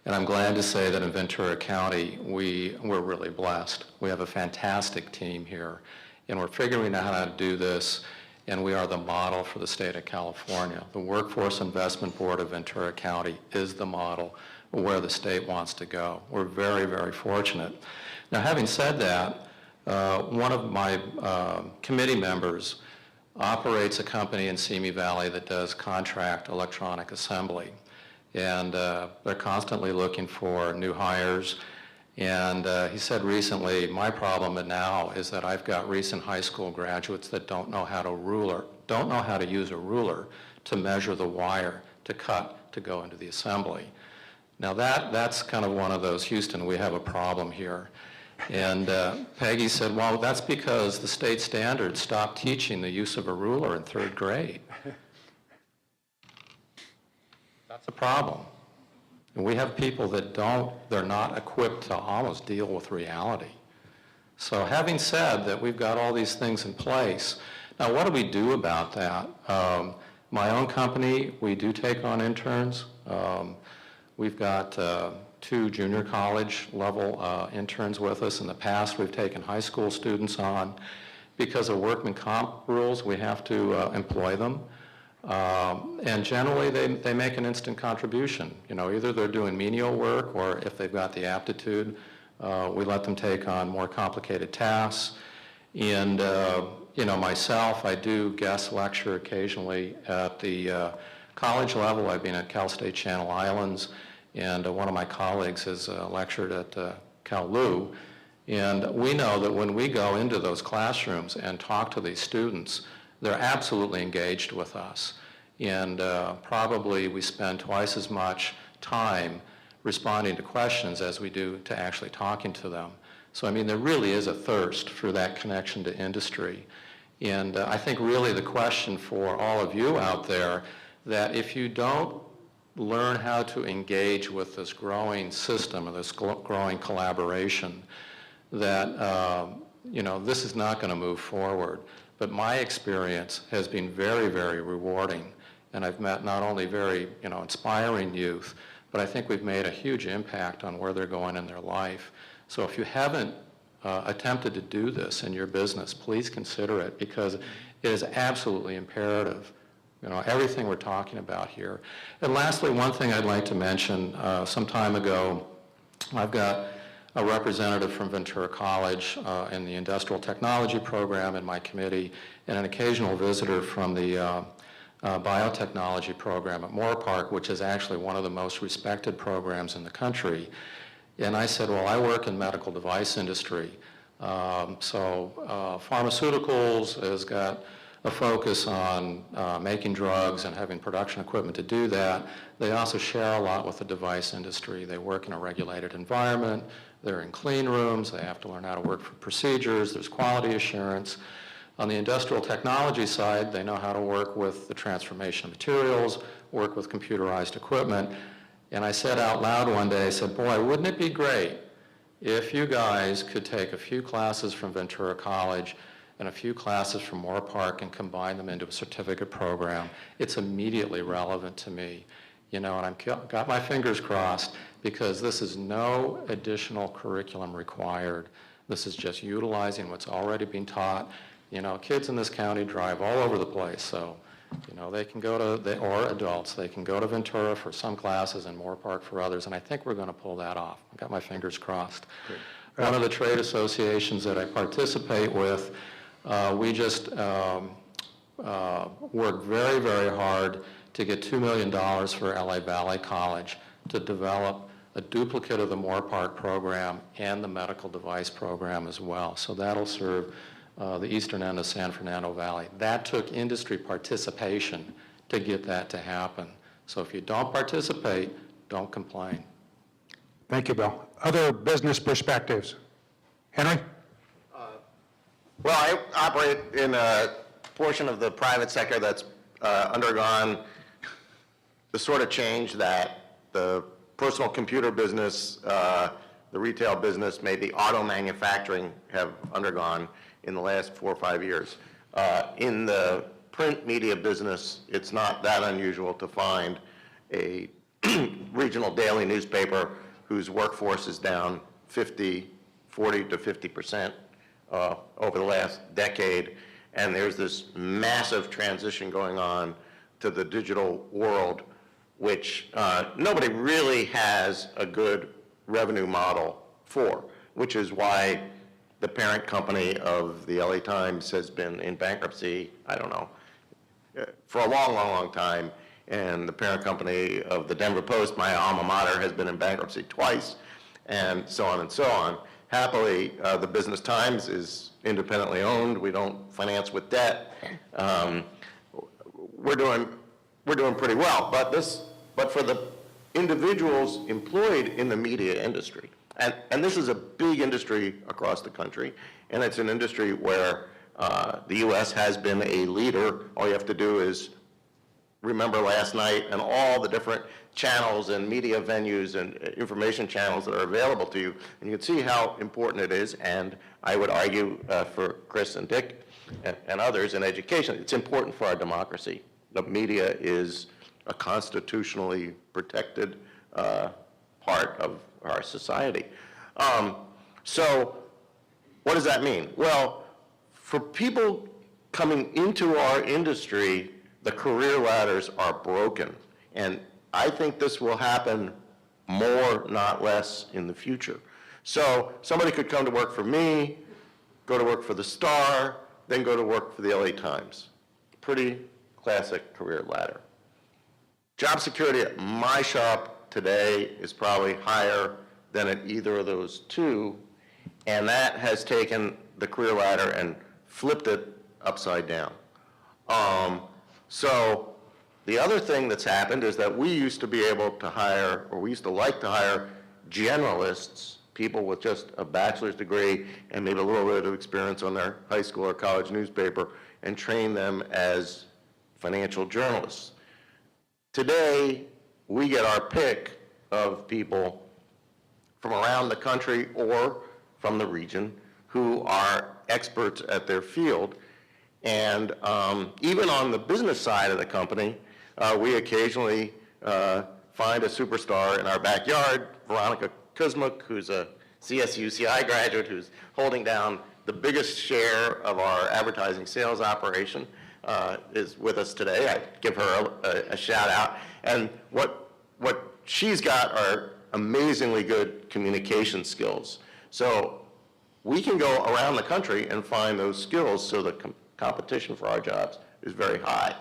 And I'm glad to say that in Ventura County, we're really blessed. We have a fantastic team here. And we're figuring out how to do this, and we are the model for the state of California. The Workforce Investment Board of Ventura County is the model where the state wants to go. We're very, very fortunate. Now, having said that, one of my committee members operates a company in Simi Valley that does contract electronic assembly. And they're constantly looking for new hires. And he said recently, my problem now is that I've got recent high school graduates that don't know how to use a ruler to measure the wire to cut to go into the assembly. Now that's kind of one of those, Houston, we have a problem here. And Peggy said, well, that's because the state standards stopped teaching the use of a ruler in 3rd grade. That's a problem. And we have people that they're not equipped to almost deal with reality. So having said that we've got all these things in place, now what do we do about that? My own company, we do take on interns. We've got 2 junior college level interns with us. In the past, we've taken high school students on. Because of workman comp rules, we have to employ them. And generally, they make an instant contribution. You know, either they're doing menial work, or if they've got the aptitude, we let them take on more complicated tasks. And, you know, myself, I do guest lecture occasionally at the college level. I've been at Cal State Channel Islands, and one of my colleagues has lectured at Cal Lu. And we know that when we go into those classrooms and talk to these students, they're absolutely engaged with us. And probably we spend twice as much time responding to questions as we do to actually talking to them. So, I mean, there really is a thirst for that connection to industry. And I think really the question for all of you out there, that if you don't learn how to engage with this growing system or this growing collaboration, that, you know, this is not going to move forward. But my experience has been very, very rewarding. And I've met not only very, you know, inspiring youth, but I think we've made a huge impact on where they're going in their life. So if you haven't attempted to do this in your business, please consider it, because it is absolutely imperative. You know, everything we're talking about here. And lastly, one thing I'd like to mention, some time ago, I've got a representative from Ventura College in the Industrial Technology Program in my committee, and an occasional visitor from the Biotechnology Program at Moore Park, which is actually one of the most respected programs in the country. And I said, well, I work in medical device industry. Pharmaceuticals has got a focus on making drugs and having production equipment to do that. They also share a lot with the device industry. They work in a regulated environment. They're in clean rooms. They have to learn how to work for procedures. There's quality assurance. On the industrial technology side, they know how to work with the transformation of materials, work with computerized equipment. And I said out loud one day, I said, boy, wouldn't it be great if you guys could take a few classes from Ventura College and a few classes from Moore Park and combine them into a certificate program. It's immediately relevant to me. You know, and I've got my fingers crossed, because this is no additional curriculum required. This is just utilizing what's already been taught. You know, kids in this county drive all over the place, so, you know, they can go to, or adults, they can go to Ventura for some classes and Moore Park for others, and I think we're going to pull that off. I've got my fingers crossed. Great. One of the trade associations that I participate with, we just work very, very hard to get $2 million for LA Valley College to develop a duplicate of the Moore Park program and the medical device program as well. So that'll serve the eastern end of San Fernando Valley. That took industry participation to get that to happen. So if you don't participate, don't complain. Thank you, Bill. Other business perspectives? Henry? Well, I operate in a portion of the private sector that's undergone the sort of change that the personal computer business, the retail business, maybe auto manufacturing have undergone in the last 4 or 5 years. In the print media business, it's not that unusual to find a regional daily newspaper whose workforce is down 40 to 50%. over the last decade, and there's this massive transition going on to the digital world, which nobody really has a good revenue model for, which is why the parent company of the LA Times has been in bankruptcy, I don't know, for a long, long, long time, and the parent company of the Denver Post, my alma mater, has been in bankruptcy twice, and so on and so on. Happily, the Business Times is independently owned. We don't finance with debt. We're doing pretty well, but for the individuals employed in the media industry, and this is a big industry across the country, and it's an industry where the U.S. has been a leader. All you have to do is remember last night and all the different channels and media venues and information channels that are available to you, and you can see how important it is. And I would argue for Chris and Dick and others in education, it's important for our democracy. The media is a constitutionally protected part of our society. So what does that mean? Well, for people coming into our industry, the career ladders are broken. And I think this will happen more, not less, in the future. So somebody could come to work for me, go to work for the Star, then go to work for the LA Times. Pretty classic career ladder. Job security at my shop today is probably higher than at either of those two, and that has taken the career ladder and flipped it upside down. So the other thing that's happened is that we used to be able to hire, or we used to like to hire generalists, people with just a bachelor's degree and maybe a little bit of experience on their high school or college newspaper, and train them as financial journalists. Today, we get our pick of people from around the country or from the region who are experts at their field. And even on the business side of the company, we occasionally find a superstar in our backyard, Veronica Kuzmuk, who's a CSUCI graduate who's holding down the biggest share of our advertising sales operation, is with us today. I give her a shout out. And what she's got are amazingly good communication skills. So we can go around the country and find those skills, so the competition for our jobs is very high.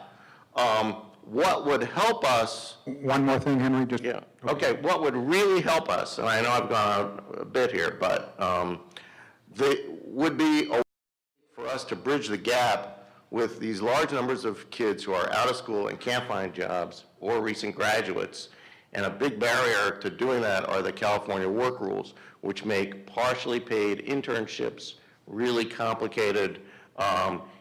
What would help us? One more thing, Henry, just. Yeah, okay, what would really help us, and I know I've gone out a bit here, but would be a way for us to bridge the gap with these large numbers of kids who are out of school and can't find jobs, or recent graduates. And a big barrier to doing that are the California work rules, which make partially paid internships really complicated.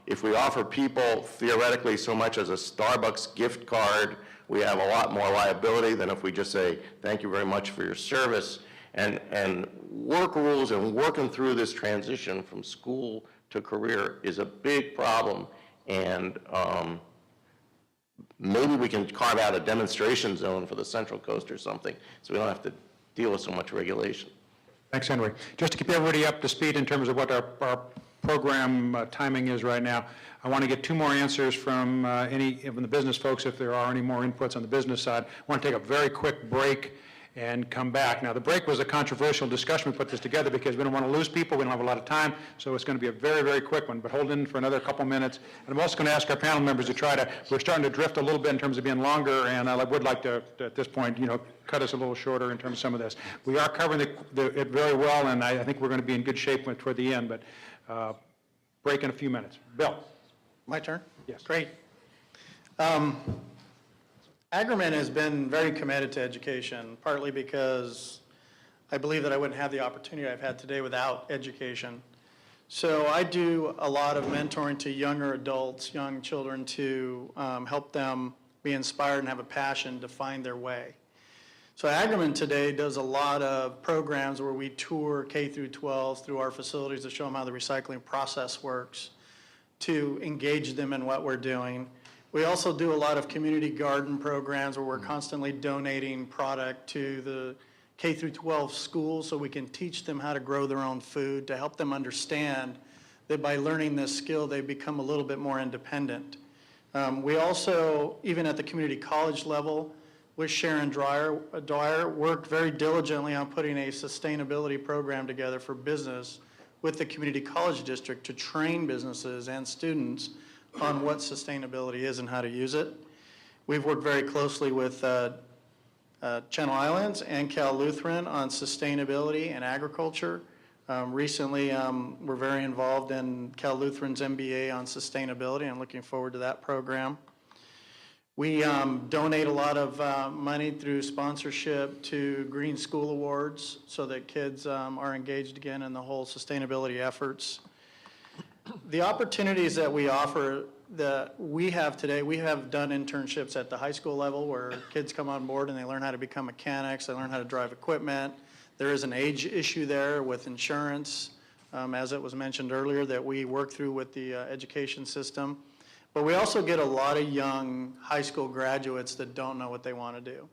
If we offer people theoretically so much as a Starbucks gift card, we have a lot more liability than if we just say, thank you very much for your service. And work rules and working through this transition from school to career is a big problem. And maybe we can carve out a demonstration zone for the Central Coast or something, so we don't have to deal with so much regulation. Thanks, Henry. Just to keep everybody up to speed in terms of what our program timing is right now, I want to get two more answers from from the business folks, if there are any more inputs on the business side. I want to take a very quick break and come back. Now, the break was a controversial discussion. We put this together because we don't want to lose people. We don't have a lot of time, so it's going to be a very, very quick one, but hold in for another couple minutes. And I'm also going to ask our panel members to we're starting to drift a little bit in terms of being longer, and I would like to, at this point, cut us a little shorter in terms of some of this. We are covering it very well, and I think we're going to be in good shape toward the end, but break in a few minutes. Bill. My turn? Yes. Great. Agriment has been very committed to education, partly because I believe that I wouldn't have the opportunity I've had today without education. So I do a lot of mentoring to younger adults, young children, to help them be inspired and have a passion to find their way. So Agriment today does a lot of programs where we tour K through 12 through our facilities to show them how the recycling process works, to engage them in what we're doing. We also do a lot of community garden programs where we're constantly donating product to the K through 12 schools so we can teach them how to grow their own food, to help them understand that by learning this skill, they become a little bit more independent. We also, even at the community college level, with Sharon Dwyer, worked very diligently on putting a sustainability program together for business with the community college district to train businesses and students on what sustainability is and how to use it. We've worked very closely with Channel Islands and Cal Lutheran on sustainability and agriculture. Recently, we're very involved in Cal Lutheran's MBA on sustainability. I'm looking forward to that program. We donate a lot of money through sponsorship to Green School Awards so that kids are engaged again in the whole sustainability efforts. The opportunities that we offer that we have today, we have done internships at the high school level where kids come on board and they learn how to become mechanics, they learn how to drive equipment. There is an age issue there with insurance, as it was mentioned earlier, that we work through with the education system. But we also get a lot of young high school graduates that don't know what they want to do.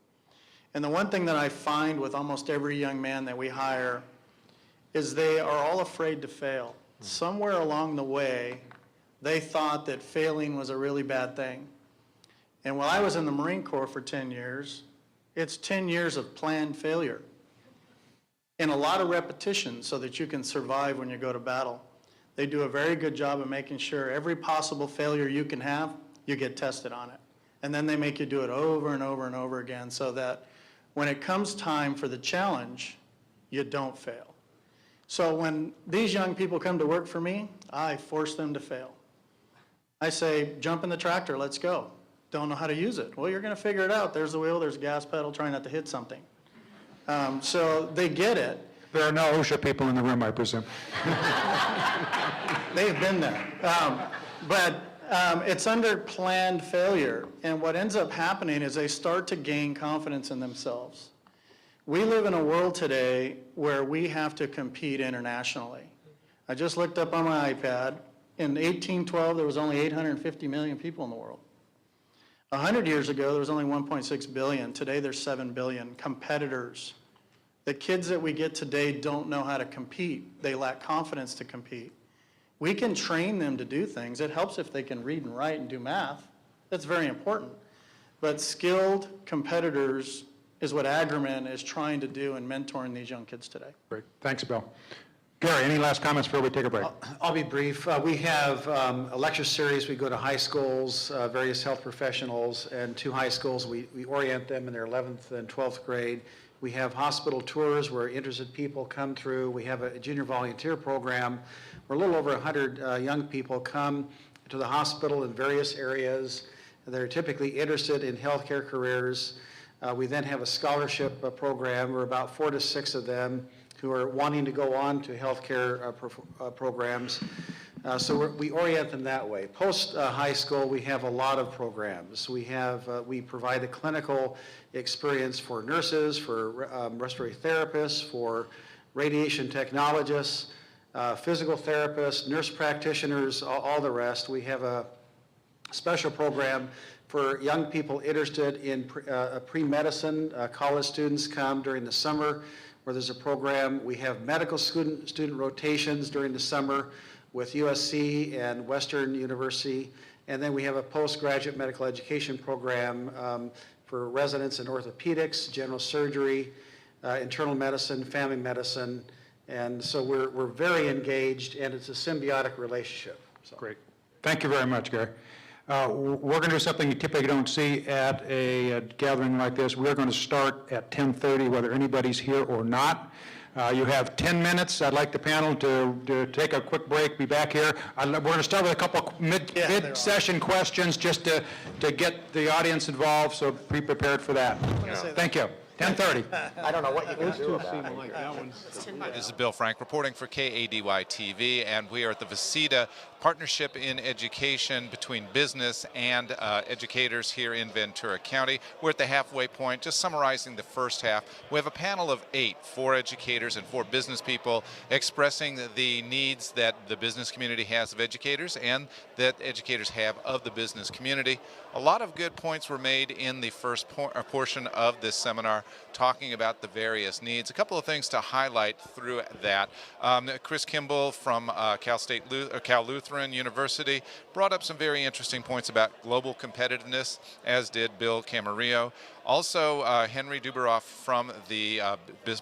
And the one thing that I find with almost every young man that we hire is they are all afraid to fail. Somewhere along the way, they thought that failing was a really bad thing. And while I was in the Marine Corps for 10 years, it's 10 years of planned failure and a lot of repetition so that you can survive when you go to battle. They do a very good job of making sure every possible failure you can have, you get tested on it. And then they make you do it over and over and over again so that when it comes time for the challenge, you don't fail. So when these young people come to work for me, I force them to fail. I say, jump in the tractor, let's go. Don't know how to use it. Well, you're going to figure it out. There's the wheel, there's a gas pedal, try not to hit something. So they get it. There are no OSHA people in the room, I presume. They've been there. But it's under planned failure. And what ends up happening is they start to gain confidence in themselves. We live in a world today where we have to compete internationally. I just looked up on my iPad. In 1812, there was only 850 million people in the world. 100 years ago, there was only 1.6 billion. Today, there's 7 billion competitors. The kids that we get today don't know how to compete. They lack confidence to compete. We can train them to do things. It helps if they can read and write and do math. That's very important. But skilled competitors is what Agriman is trying to do in mentoring these young kids today. Great. Thanks, Bill. Gary, any last comments before we take a break? I'll be brief. We have a lecture series. We go to high schools, various health professionals, and to high schools. We orient them in their 11th and 12th grade. We have hospital tours where interested people come through. We have a junior volunteer program where a little over 100 young people come to the hospital in various areas. They're typically interested in healthcare careers. We then have a scholarship program where about 4 to 6 of them who are wanting to go on to healthcare programs. So we orient them that way. Post high school, we have a lot of programs. We provide a clinical experience for nurses, for respiratory therapists, for radiation technologists, physical therapists, nurse practitioners, all the rest. We have a special program for young people interested in pre-medicine. College students come during the summer where there's a program. We have medical student rotations during the summer with USC and Western University. And then we have a postgraduate medical education program for residents in orthopedics, general surgery, internal medicine, family medicine. And so we're very engaged, and it's a symbiotic relationship. So. Great. Thank you very much, Gary. We're going to do something you typically don't see at a gathering like this. We're going to start at 10:30, whether anybody's here or not. You have 10 minutes. I'd like the panel to take a quick break, be back here. We're going to start with a couple mid-session questions just to get the audience involved, so be prepared for that. Thank you. 10:30. I don't know what you can do about it. This is Bill Frank reporting for KADY-TV, and we are at the VCEDA Partnership in Education between business and educators here in Ventura County. We're at the halfway point, just summarizing the first half. We have a panel of 8, 4 educators and 4 business people expressing the needs that the business community has of educators and that educators have of the business community. A lot of good points were made in the first portion of this seminar. talking about the various needs. A couple of things to highlight through that. Chris Kimball from Cal Lutheran University brought up some very interesting points about global competitiveness, as did Bill Camarillo. Also, Henry Duberoff from the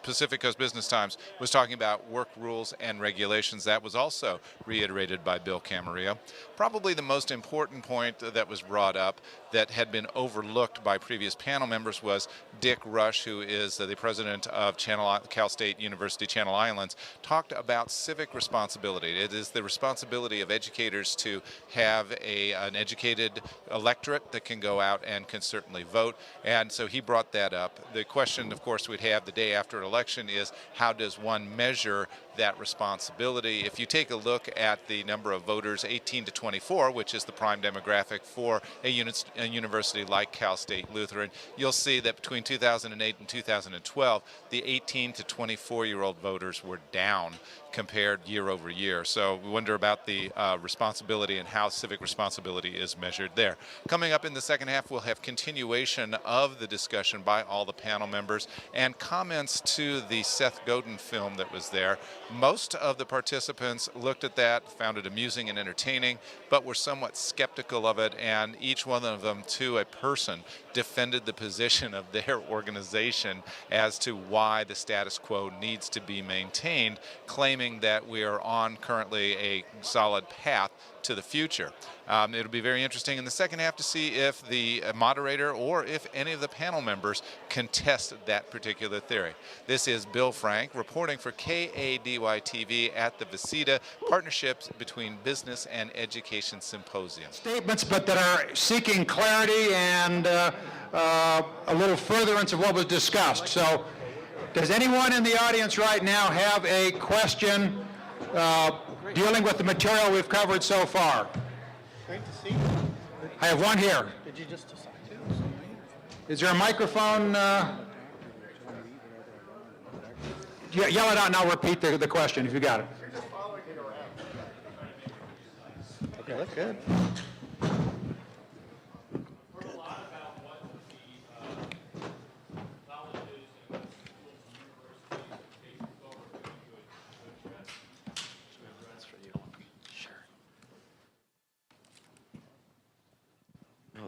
Pacific Coast Business Times was talking about work rules and regulations. That was also reiterated by Bill Camarillo. Probably the most important point that was brought up that had been overlooked by previous panel members was Dick Rush, who is the president of Cal State University Channel Islands, talked about civic responsibility. It is the responsibility of educators to have an educated electorate that can go out and can certainly vote, and so he brought that up. The question, of course, we'd have the day after an election is, how does one measure that responsibility? If you take a look at the number of voters 18 to 24, which is the prime demographic for a university like Cal State Lutheran, you'll see that between 2008 and 2012, the 18 to 24-year-old voters were down compared year over year. So we wonder about the responsibility and how civic responsibility is measured there. Coming up in the second half, we'll have continuation of the discussion by all the panel members and comments to the Seth Godin film that was there. Most of the participants looked at that, found it amusing and entertaining, but were somewhat skeptical of it, and each one of them, to a person, defended the position of their organization as to why the status quo needs to be maintained, claiming that we are on currently a solid path to the future. It'll be very interesting in the second half to see if the moderator or if any of the panel members contest that particular theory. This is Bill Frank reporting for KADY-TV at the VCEDA, Partnerships Between Business and Education Symposium. Statements, but that are seeking clarity and a little furtherance of what was discussed. So, does anyone in the audience right now have a question dealing with the material we've covered so far? Great to see you. I have one here. Did you just decide to? Is there a microphone? Yell it out and I'll repeat the question if you got it. Okay, look good.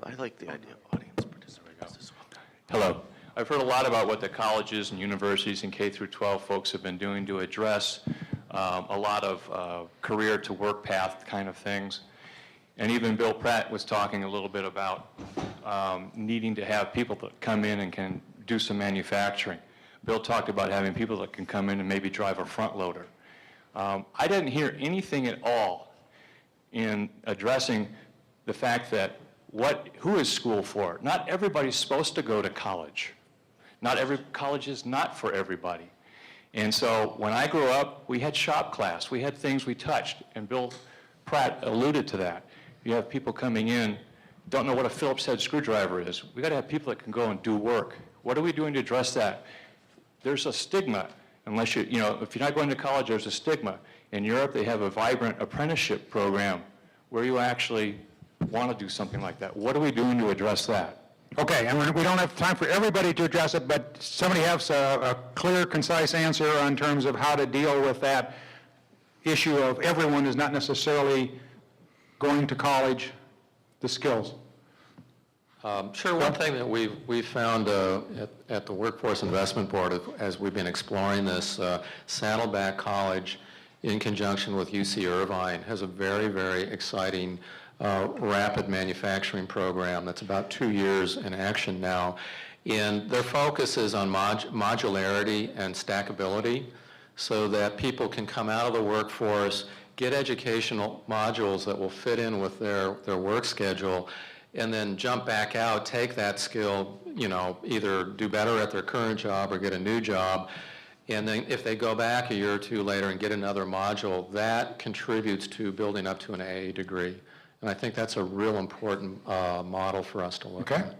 I like the idea of audience participation. Hello. I've heard a lot about what the colleges and universities and K through 12 folks have been doing to address a lot of career to work path kind of things. And even Bill Pratt was talking a little bit about needing to have people that come in and can do some manufacturing. Bill talked about having people that can come in and maybe drive a front loader. I didn't hear anything at all in addressing the fact that who is school for? Not everybody's supposed to go to college. Not every college is not for everybody. And so when I grew up, we had shop class. We had things we touched, and Bill Pratt alluded to that. You have people coming in, don't know what a Phillips head screwdriver is. We got to have people that can go and do work. What are we doing to address that? There's a stigma, unless if you're not going to college, there's a stigma. In Europe, they have a vibrant apprenticeship program where you actually want to do something like that. What are we doing to address that? Okay, and we don't have time for everybody to address it, but somebody has a clear, concise answer in terms of how to deal with that issue of everyone is not necessarily going to college, the skills. Sure. One thing that we've found at the Workforce Investment Board as we've been exploring this, Saddleback College in conjunction with UC Irvine has a very, very exciting rapid manufacturing program that's about 2 years in action now. And their focus is on modularity and stackability so that people can come out of the workforce, get educational modules that will fit in with their work schedule, and then jump back out, take that skill, either do better at their current job or get a new job. And then if they go back a year or two later and get another module, that contributes to building up to an AA degree. And I think that's a real important model for us to look at.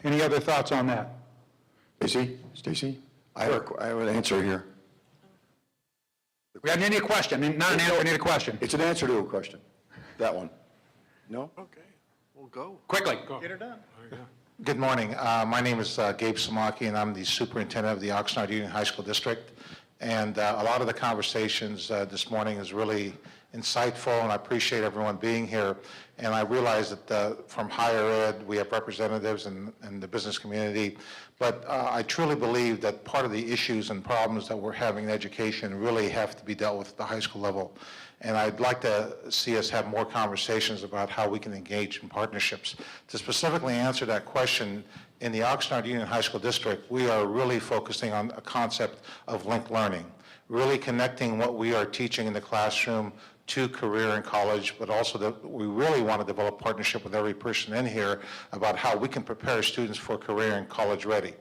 Any other thoughts on that? Stacy? I have an answer here. I need a question, not an answer, I need a question. It's an answer to a question. That one. No? Okay, we'll go. Quickly. Get her done. Good morning. My name is Gabe Samaki, and I'm the superintendent of the Oxnard Union High School District. And a lot of the conversations this morning is really insightful, and I appreciate everyone being here. And I realize that from higher ed, we have representatives in the business community. But I truly believe that part of the issues and problems that we're having in education really have to be dealt with at the high school level. And I'd like to see us have more conversations about how we can engage in partnerships. To specifically answer that question, in the Oxnard Union High School District, we are really focusing on a concept of linked learning, really connecting what we are teaching in the classroom to career and college, but also that we really want to develop partnership with every person in here about how we can prepare students for career and college ready.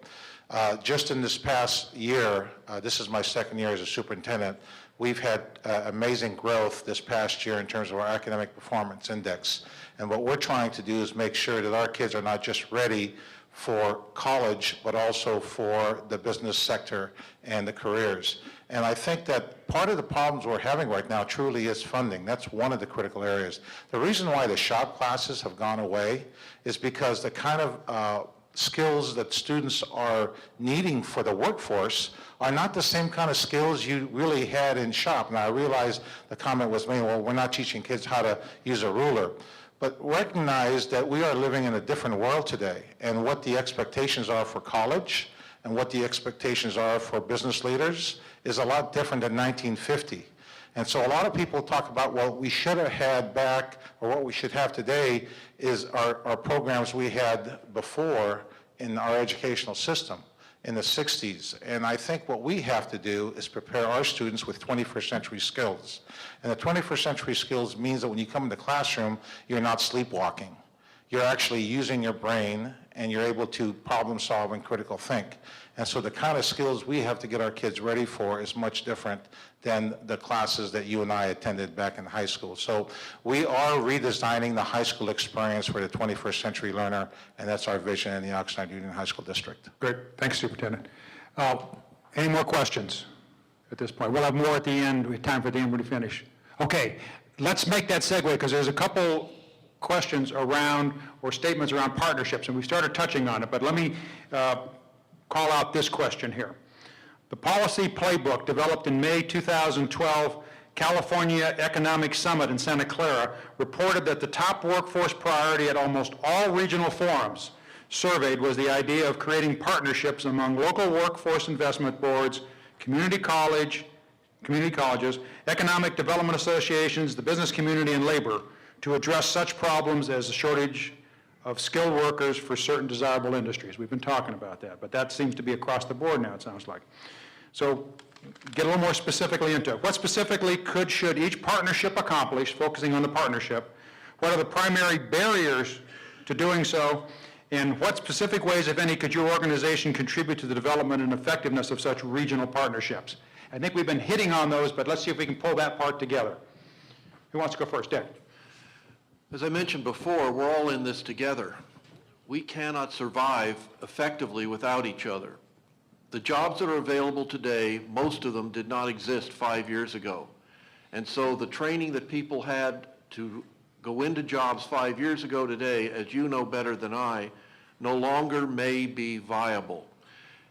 Just in this past year, this is my second year as a superintendent, we've had amazing growth this past year in terms of our academic performance index. And what we're trying to do is make sure that our kids are not just ready for college, but also for the business sector and the careers. And I think that part of the problems we're having right now truly is funding. That's one of the critical areas. The reason why the shop classes have gone away is because the kind of skills that students are needing for the workforce are not the same kind of skills you really had in shop. Now I realize the comment was made, well, we're not teaching kids how to use a ruler. But recognize that we are living in a different world today, and what the expectations are for college and what the expectations are for business leaders is a lot different than 1950. And so a lot of people talk about, well, we should have had back, or what we should have today is our programs we had before in our educational system in the 60s. And I think what we have to do is prepare our students with 21st century skills. And the 21st century skills means that when you come in the classroom, you're not sleepwalking. You're actually using your brain, and you're able to problem solve and critical think. And so the kind of skills we have to get our kids ready for is much different than the classes that you and I attended back in high school. So we are redesigning the high school experience for the 21st century learner, and that's our vision in the Oxnard Union High School District. Great. Thanks, Superintendent. Any more questions at this point? We'll have more at the end. We have time for the end when we finish. Okay, let's make that segue, because there's a couple questions around, or statements around partnerships, and we started touching on it, but let me call out this question here. The policy playbook developed in May 2012 California Economic Summit in Santa Clara reported that the top workforce priority at almost all regional forums surveyed was the idea of creating partnerships among local workforce investment boards, community colleges, economic development associations, the business community, and labor to address such problems as the shortage of skilled workers for certain desirable industries. We've been talking about that, but that seems to be across the board now, it sounds like. So get a little more specifically into it. What specifically should each partnership accomplish, focusing on the partnership? What are the primary barriers to doing so? And what specific ways, if any, could your organization contribute to the development and effectiveness of such regional partnerships? I think we've been hitting on those, but let's see if we can pull that part together. Who wants to go first? Dick. As I mentioned before, we're all in this together. We cannot survive effectively without each other. The jobs that are available today, most of them did not exist 5 years ago. And so the training that people had to go into jobs 5 years ago today, as you know better than I, no longer may be viable.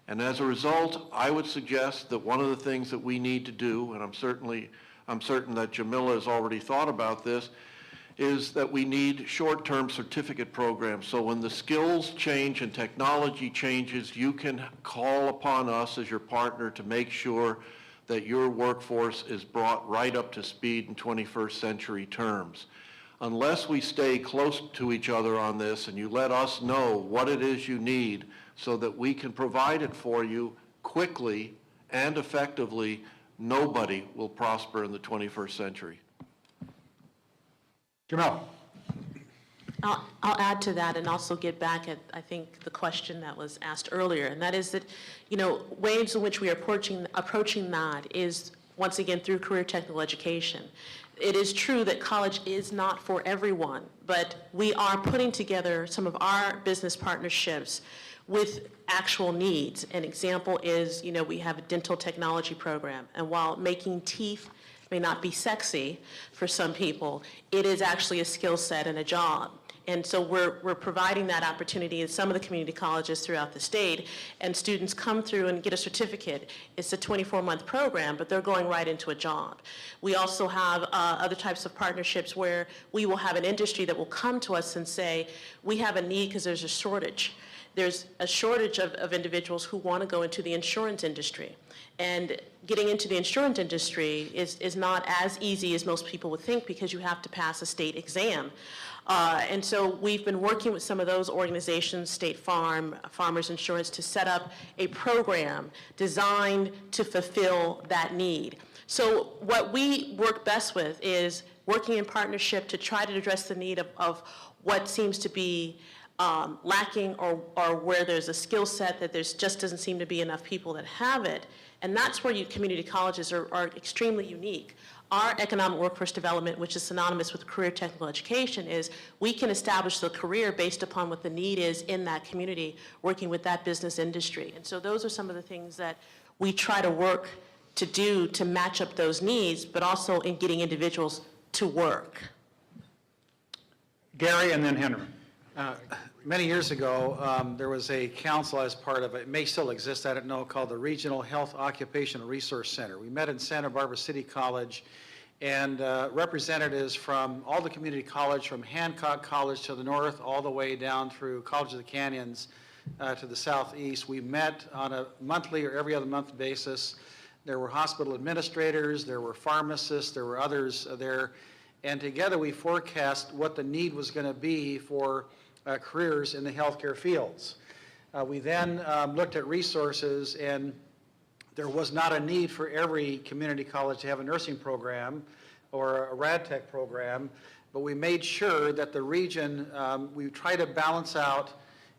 And as a result, I would suggest that one of the things that we need to do, and I'm certain that Jamila has already thought about this, is that we need short-term certificate programs. So when the skills change and technology changes, you can call upon us as your partner to make sure that your workforce is brought right up to speed in 21st century terms. Unless we stay close to each other on this and you let us know what it is you need so that we can provide it for you quickly and effectively, nobody will prosper in the 21st century. Jamal. I'll add to that and also get back at, I think, the question that was asked earlier, and that is that, ways in which we are approaching that is, once again, through career technical education. It is true that college is not for everyone, but we are putting together some of our business partnerships with actual needs. An example is, we have a dental technology program, and while making teeth may not be sexy for some people, it is actually a skill set and a job. And so we're providing that opportunity in some of the community colleges throughout the state, and students come through and get a certificate. It's a 24-month program, but they're going right into a job. We also have other types of partnerships where we will have an industry that will come to us and say, we have a need because there's a shortage. There's a shortage of individuals who want to go into the insurance industry. And getting into the insurance industry is not as easy as most people would think, because you have to pass a state exam. And so we've been working with some of those organizations, State Farm, Farmers Insurance, to set up a program designed to fulfill that need. So what we work best with is working in partnership to try to address the need of what seems to be lacking, or where there's a skill set that there's just doesn't seem to be enough people that have it. And that's where community colleges are extremely unique. Our economic workforce development, which is synonymous with career technical education, is we can establish the career based upon what the need is in that community, working with that business industry. And so those are some of the things that we try to work to do to match up those needs, but also in getting individuals to work. Gary and then Henry. Many years ago, there was a council as part of it, may still exist, I don't know, called the Regional Health Occupational Resource Center. We met in Santa Barbara City College, and representatives from all the community college, from Hancock College to the north, all the way down through College of the Canyons to the southeast. We met on a monthly or every other month basis. There were hospital administrators, there were pharmacists, there were others there, and together we forecast what the need was going to be for careers in the healthcare fields. We then looked at resources, and there was not a need for every community college to have a nursing program or a RadTech program, but we made sure that the region, we try to balance out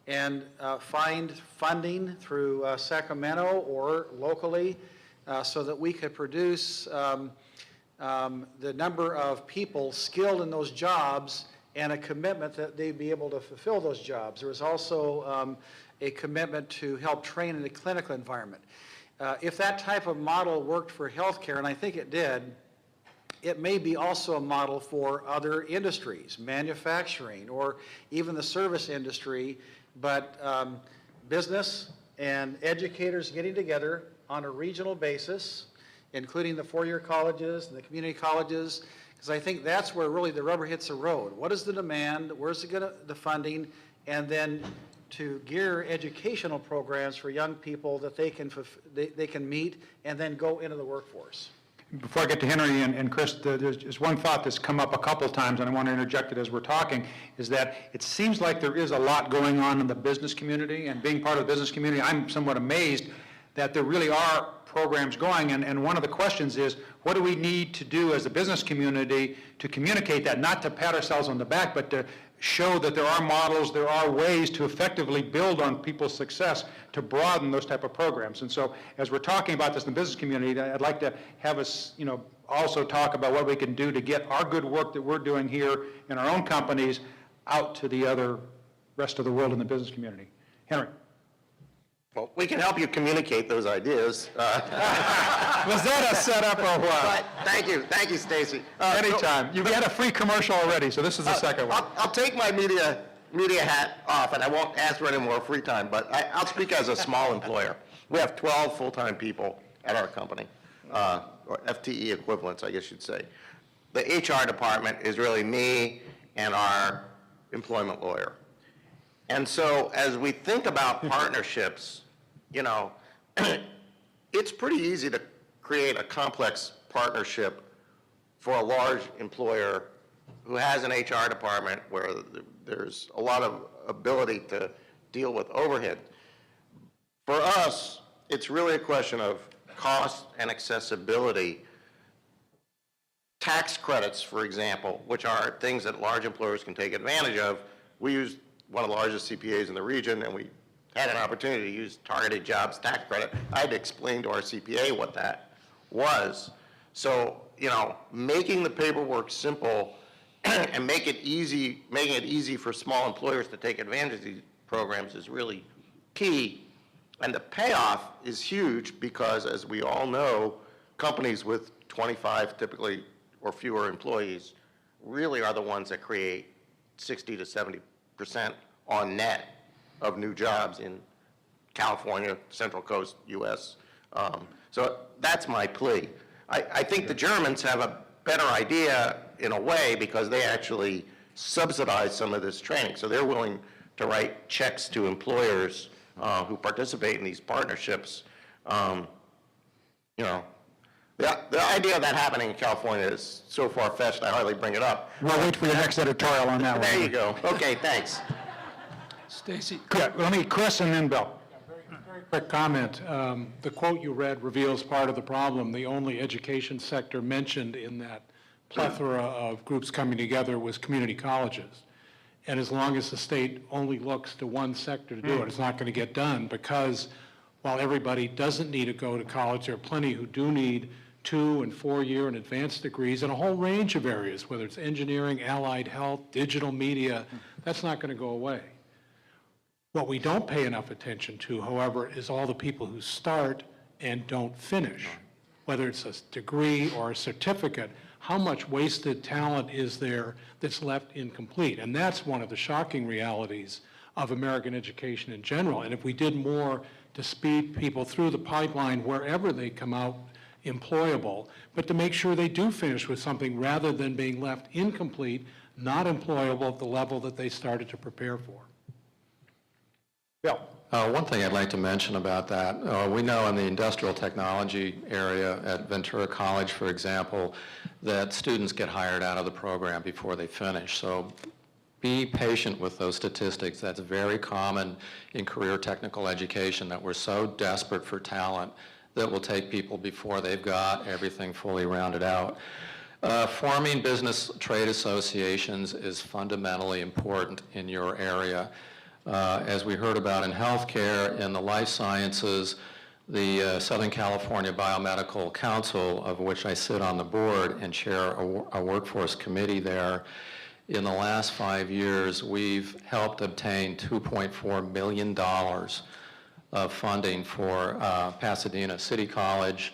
and find funding through Sacramento or locally so that we could produce the number of people skilled in those jobs and a commitment that they'd be able to fulfill those jobs. There was also a commitment to help train in the clinical environment. If that type of model worked for healthcare, and I think it did, it may be also a model for other industries, manufacturing, or even the service industry, but business and educators getting together on a regional basis, including the four-year colleges and the community colleges, because I think that's where really the rubber hits the road. What is the demand? Where's the funding? And then to gear educational programs for young people that they can meet and then go into the workforce. Before I get to Henry and Chris, there's just one thought that's come up a couple of times, and I want to interject it as we're talking, is that it seems like there is a lot going on in the business community, and being part of the business community, I'm somewhat amazed that there really are programs going, and one of the questions is, what do we need to do as a business community to communicate that, not to pat ourselves on the back, but to show that there are models, there are ways to effectively build on people's success to broaden those type of programs. And so as we're talking about this in the business community, I'd like to have us, also talk about what we can do to get our good work that we're doing here in our own companies out to the other rest of the world in the business community. Henry. Well, we can help you communicate those ideas. Was that a setup or what? Thank you, Stacy. Anytime. You had a free commercial already, so this is the second one. I'll take my media hat off, and I won't ask for any more free time, but I'll speak as a small employer. We have 12 full-time people at our company, or FTE equivalents, I guess you'd say. The HR department is really me and our employment lawyer. And so as we think about partnerships, it's pretty easy to create a complex partnership for a large employer who has an HR department where there's a lot of ability to deal with overhead. For us, it's really a question of cost and accessibility. Tax credits, for example, which are things that large employers can take advantage of. We use one of the largest CPAs in the region, and we had an opportunity to use targeted jobs tax credit. I had to explain to our CPA what that was. So, making the paperwork simple and making it easy for small employers to take advantage of these programs is really key. And the payoff is huge because, as we all know, companies with 25 typically or fewer employees really are the ones that create 60 to 70% on net of new jobs in California, Central Coast, U.S. So that's my plea. I think the Germans have a better idea in a way because they actually subsidize some of this training. So they're willing to write checks to employers who participate in these partnerships. You know, the idea of that happening in California is so far-fetched, I hardly bring it up. We'll wait for your next editorial on that one. There you go. Okay, thanks. Stacy? Yeah, let me, Chris and then Bill. Quick comment. The quote you read reveals part of the problem. The only education sector mentioned in that plethora of groups coming together was community colleges. And as long as the state only looks to one sector to do it, it's not going to get done, because while everybody doesn't need to go to college, there are plenty who do need 2- and 4-year and advanced degrees in a whole range of areas, whether it's engineering, allied health, digital media. That's not going to go away. What we don't pay enough attention to, however, is all the people who start and don't finish, whether it's a degree or a certificate. How much wasted talent is there that's left incomplete? And that's one of the shocking realities of American education in general. And if we did more to speed people through the pipeline wherever they come out employable, but to make sure they do finish with something rather than being left incomplete, not employable at the level that they started to prepare for. Bill. One thing I'd like to mention about that, we know in the industrial technology area at Ventura College, for example, that students get hired out of the program before they finish. So be patient with those statistics. That's very common in career technical education, that we're so desperate for talent that will take people before they've got everything fully rounded out. Forming business trade associations is fundamentally important in your area. As we heard about in healthcare and the life sciences, the Southern California Biomedical Council, of which I sit on the board and chair a workforce committee there, in the last 5 years, we've helped obtain $2.4 million of funding for Pasadena City College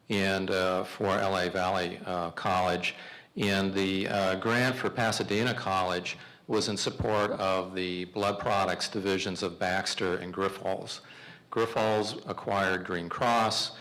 and for LA Valley College. And the grant for Pasadena College was in support of the blood products divisions of Baxter and Grifols. Grifols acquired Green Cross.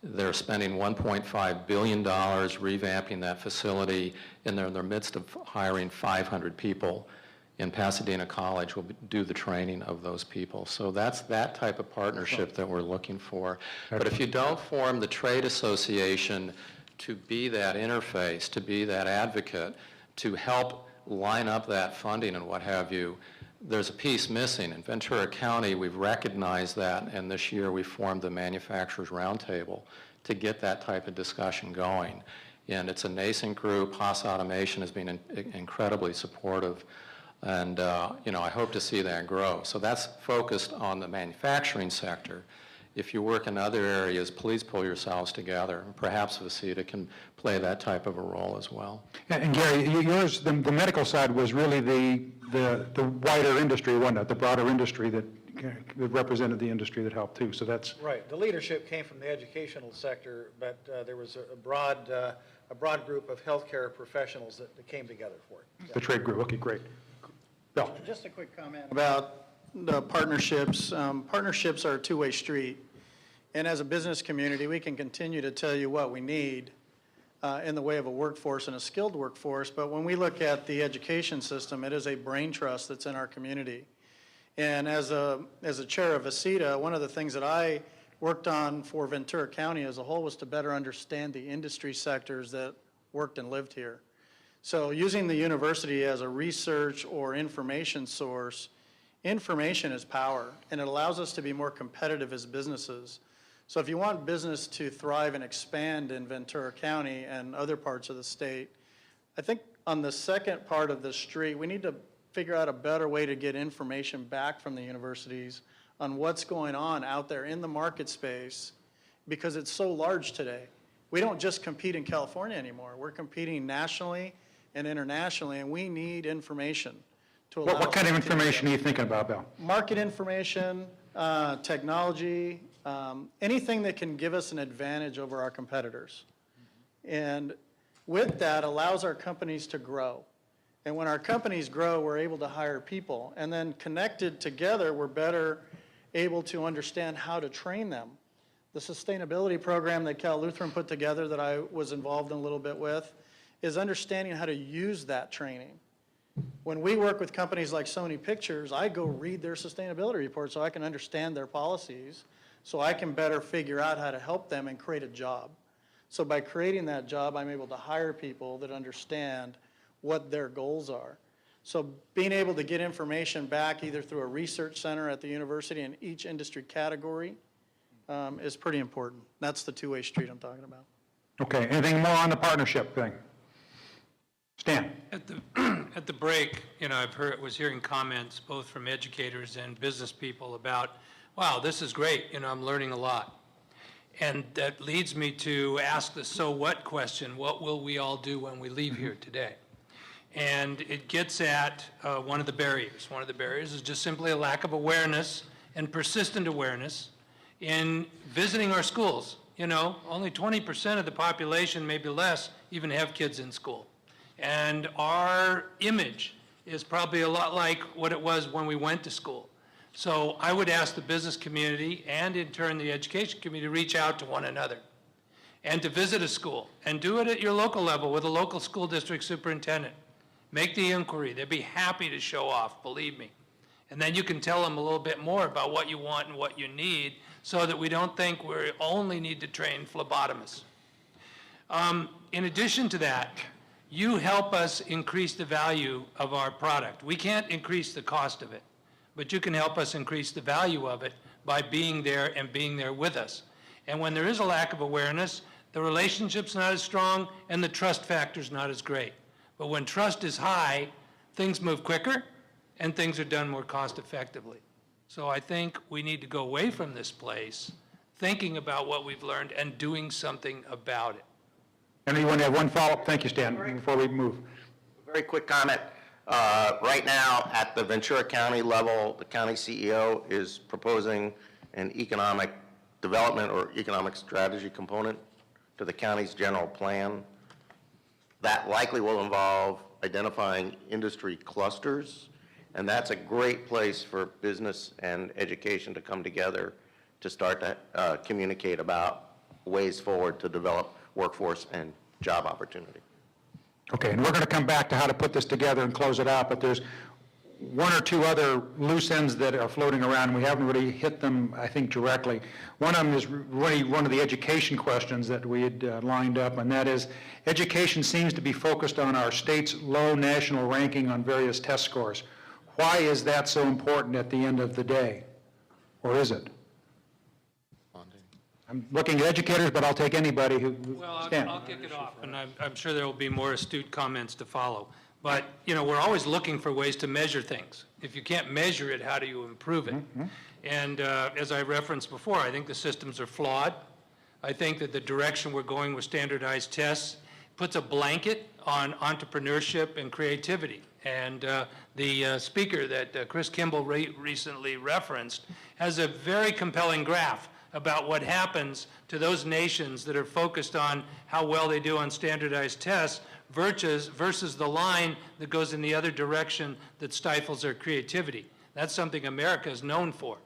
They're spending $1.5 billion revamping that facility, and they're in the midst of hiring 500 people. And Pasadena College will do the training of those people. So that's that type of partnership that we're looking for. But if you don't form the trade association to be that interface, to be that advocate, to help line up that funding and what have you, there's a piece missing. In Ventura County, we've recognized that, and this year we formed the Manufacturers Roundtable to get that type of discussion going. And it's a nascent group. Haas Automation has been incredibly supportive, and I hope to see that grow. So that's focused on the manufacturing sector. If you work in other areas, please pull yourselves together. Perhaps VCEDA can play that type of a role as well. And Gary, yours, the medical side was really the wider industry, wasn't it? The broader industry that represented the industry that helped too. So that's Right. The leadership came from the educational sector, but there was a broad group of healthcare professionals that came together for it. the trade group. Okay, great. Bill. Just a quick comment about the partnerships. Partnerships are a two-way street. And as a business community, we can continue to tell you what we need in the way of a workforce and a skilled workforce. But when we look at the education system, it is a brain trust that's in our community. And as a chair of VCEDA, one of the things that I worked on for Ventura County as a whole was to better understand the industry sectors that worked and lived here. So using the university as a research or information source, information is power, and it allows us to be more competitive as businesses. So if you want business to thrive and expand in Ventura County and other parts of the state, I think on the second part of the street, we need to figure out a better way to get information back from the universities on what's going on out there in the market space, because it's so large today. We don't just compete in California anymore. We're competing nationally and internationally, and we need information to allow What kind of us to information are you thinking about, Bill? market information, technology, anything that can give us an advantage over our competitors. And with that, allows our companies to grow. And when our companies grow, we're able to hire people. And then connected together, we're better able to understand how to train them. The sustainability program that Cal Lutheran put together that I was involved in a little bit with is understanding how to use that training. When we work with companies like Sony Pictures, I go read their sustainability report so I can understand their policies, so I can better figure out how to help them and create a job. So by creating that job, I'm able to hire people that understand what their goals are. So being able to get information back either through a research center at the university in each industry category is pretty important. That's the two-way street I'm talking about. Okay, anything more on the partnership thing? Stan? At the break, was hearing comments both from educators and business people about, wow, this is great, I'm learning a lot. And that leads me to ask the so what question, what will we all do when we leave here today? And it gets at one of the barriers. One of the barriers is just simply a lack of awareness and persistent awareness in visiting our schools. Only 20% of the population, maybe less, even have kids in school. And our image is probably a lot like what it was when we went to school. So I would ask the business community and in turn the education community to reach out to one another and to visit a school and do it at your local level with a local school district superintendent. Make the inquiry. They'd be happy to show off, believe me. And then you can tell them a little bit more about what you want and what you need so that we don't think we only need to train phlebotomists. In addition to that, you help us increase the value of our product. We can't increase the cost of it, but you can help us increase the value of it by being there and being there with us. And when there is a lack of awareness, the relationship's not as strong and the trust factor's not as great. But when trust is high, things move quicker and things are done more cost effectively. So I think we need to go away from this place thinking about what we've learned and doing something about it. Anyone have one follow-up? Thank you, Stan, before we move. Very quick comment. Right now, at the Ventura County level, the county CEO is proposing an economic development or economic strategy component to the county's general plan. That likely will involve identifying industry clusters, and that's a great place for business and education to come together to start to communicate about ways forward to develop workforce and job opportunity. Okay, and we're going to come back to how to put this together and close it out, but there's one or two other loose ends that are floating around. We haven't really hit them, I think, directly. One of them is really one of the education questions that we had lined up, and that is, education seems to be focused on our state's low national ranking on various test scores. Why is that so important at the end of the day? Or is it? I'm looking at educators, but I'll take anybody who, Well, Stan. I'll kick it off, and I'm sure there will be more astute comments to follow. But, we're always looking for ways to measure things. If you can't measure it, how do you improve it? And as I referenced before, I think the systems are flawed. I think that the direction we're going with standardized tests puts a blanket on entrepreneurship and creativity. And the speaker that Chris Kimball recently referenced has a very compelling graph about what happens to those nations that are focused on how well they do on standardized tests versus the line that goes in the other direction that stifles their creativity. That's something America is known for.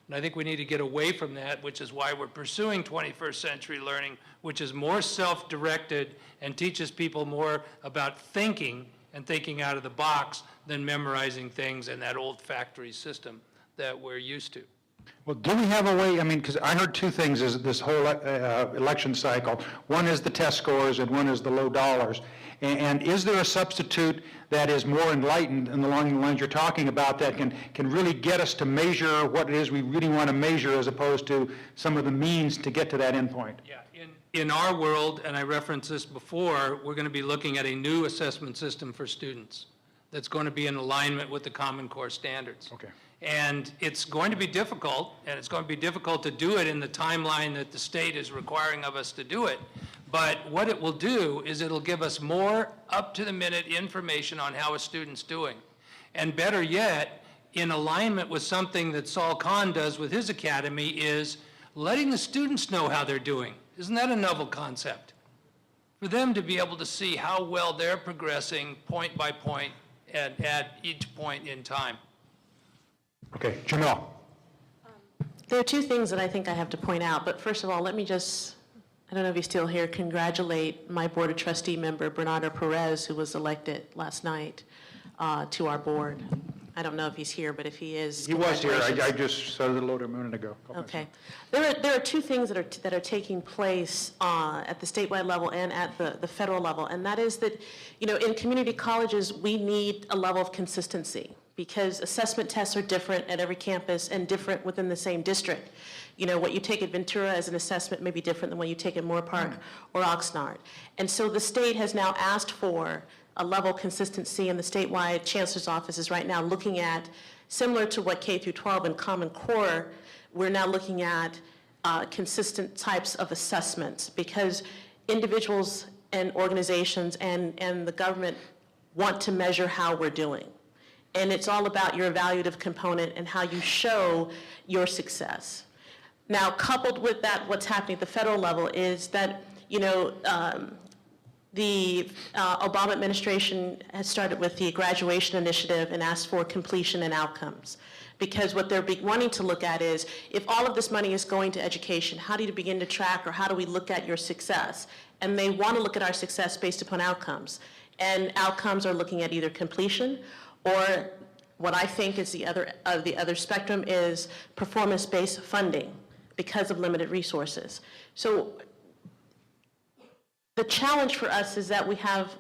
And I think we need to get away from that, which is why we're pursuing 21st century learning, which is more self-directed and teaches people more about thinking and thinking out of the box than memorizing things in that old factory system that we're used to. Well, do we have a way, because I heard two things as this whole election cycle. One is the test scores and one is the low dollars. And is there a substitute that is more enlightened along the lines you're talking about that can really get us to measure what it is we really want to measure as opposed to some of the means to get to that endpoint? Yeah, in our world, and I referenced this before, we're going to be looking at a new assessment system for students that's going to be in alignment with the Common Core standards. Okay. And it's going to be difficult, and it's going to be difficult to do it in the timeline that the state is requiring of us to do it. But what it will do is it'll give us more up-to-the-minute information on how a student's doing. And better yet, in alignment with something that Saul Kahn does with his academy, is letting the students know how they're doing. Isn't that a novel concept? For them to be able to see how well they're progressing point by point at each point in time. Okay, Jamil. There are two things that I think I have to point out, but first of all, let me just, I don't know if he's still here, congratulate my Board of Trustee member, Bernardo Perez, who was elected last night to our board. I don't know if he's here, but if he is, He was here. I congratulations. just started a little a minute ago. Okay. There are two things that are taking place at the statewide level and at the federal level, and that is that, you know, in community colleges, we need a level of consistency because assessment tests are different at every campus and different within the same district. You know, what you take at Ventura as an assessment may be different than what you take at Moore Park or Oxnard. And so the state has now asked for a level of consistency, and the statewide chancellor's office is right now looking at, similar to what K through 12 and Common Core, we're now looking at consistent types of assessments because individuals and organizations and the government want to measure how we're doing. And it's all about your evaluative component and how you show your success. Now, coupled with that, what's happening at the federal level is that, you know, the Obama administration has started with the graduation initiative and asked for completion and outcomes. Because what they're wanting to look at is, if all of this money is going to education, how do you begin to track or how do we look at your success? And they want to look at our success based upon outcomes. And outcomes are looking at either completion or what I think is the other spectrum is performance-based funding because of limited resources. So the challenge for us is that we have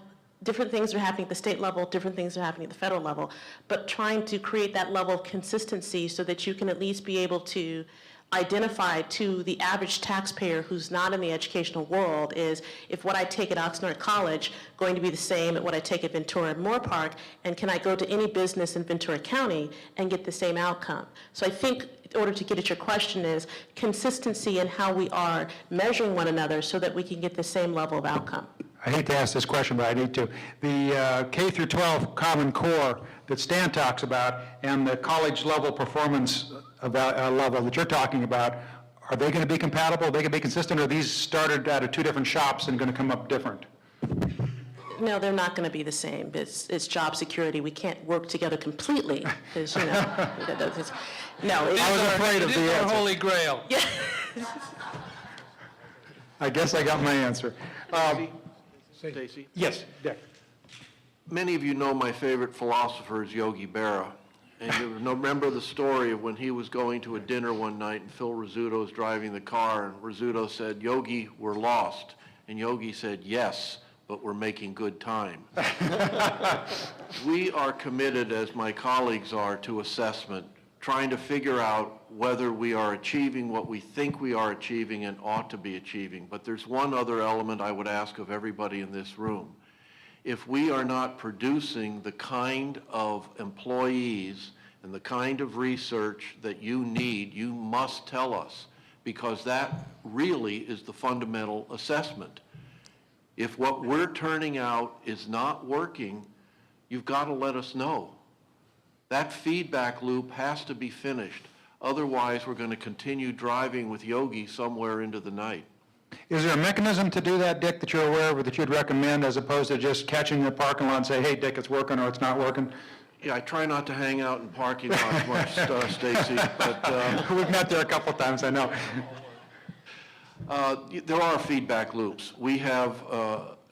different things that are happening at the state level, different things that are happening at the federal level, but trying to create that level of consistency so that you can at least be able to identify to the average taxpayer who's not in the educational world is if what I take at Oxnard College going to be the same at what I take at Ventura and Moore Park, and can I go to any business in Ventura County and get the same outcome? So I think in order to get at your question is consistency in how we are measuring one another so that we can get the same level of outcome. I hate to ask this question, but I need to. The K through 12 Common Core that Stan talks about and the college level performance level that you're talking about, are they going to be compatible? Are they going to be consistent? Or are these started out of two different shops and going to come up different? No, they're not going to be the same. It's job security. We can't work together completely because, you know, no. I was afraid of the These are answer. holy grail. Yeah. I guess I got my answer. Stacy? Yes, Dick. Many of you know my favorite philosopher is Yogi Berra. And you remember the story of when he was going to a dinner one night and Phil Rizzuto was driving the car and Rizzuto said, "Yogi, we're lost." And Yogi said, "Yes, but we're making good time." We are committed, as my colleagues are, to assessment, trying to figure out whether we are achieving what we think we are achieving and ought to be achieving. But there's one other element I would ask of everybody in this room. If we are not producing the kind of employees and the kind of research that you need, you must tell us, because that really is the fundamental assessment. If what we're turning out is not working, you've got to let us know. That feedback loop has to be finished. Otherwise, we're going to continue driving with Yogi somewhere into the night. Is there a mechanism to do that, Dick, that you're aware of or that you'd recommend as opposed to just catching the parking lot and say, "Hey, Dick, it's working," or "It's not working"? Yeah, I try not to hang out in parking lots much, Stacy, but We've met there a couple of times, I know. there are feedback loops. We have,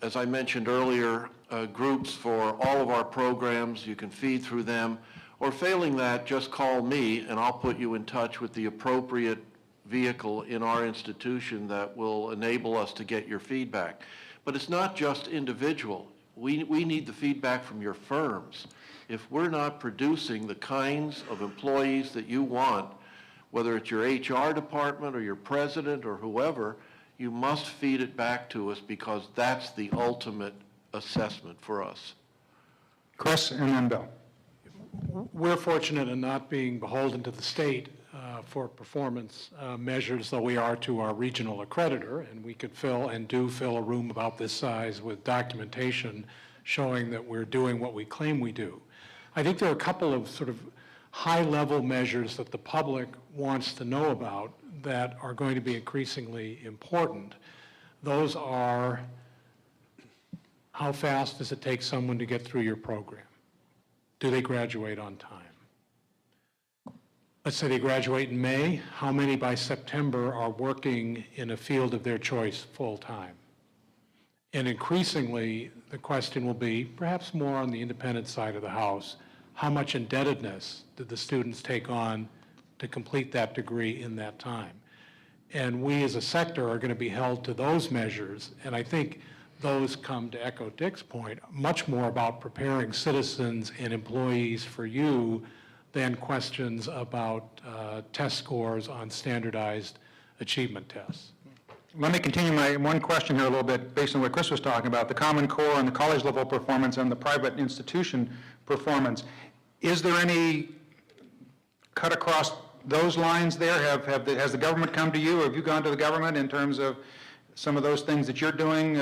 as I mentioned earlier, groups for all of our programs. You can feed through them. Or failing that, just call me and I'll put you in touch with the appropriate vehicle in our institution that will enable us to get your feedback. But it's not just individual. We need the feedback from your firms. If we're not producing the kinds of employees that you want, whether it's your HR department or your president or whoever, you must feed it back to us because that's the ultimate assessment for us. Chris and then Bill. We're fortunate in not being beholden to the state for performance measures, though we are to our regional accreditor, and we could fill and do fill a room about this size with documentation showing that we're doing what we claim we do. I think there are a couple of sort of high-level measures that the public wants to know about that are going to be increasingly important. Those are, how fast does it take someone to get through your program? do they graduate on time? Let's say they graduate in May, how many by September are working in a field of their choice full-time? And increasingly, the question will be, perhaps more on the independent side of the house, how much indebtedness did the students take on to complete that degree in that time? And we as a sector are going to be held to those measures, and I think those come, to echo Dick's point, much more about preparing citizens and employees for you than questions about test scores on standardized achievement tests. Let me continue my one question here a little bit based on what Chris was talking about, the Common Core and the college level performance and the private institution performance. Is there any cut across those lines there? Has the government come to you, or have you gone to the government in terms of some of those things that you're doing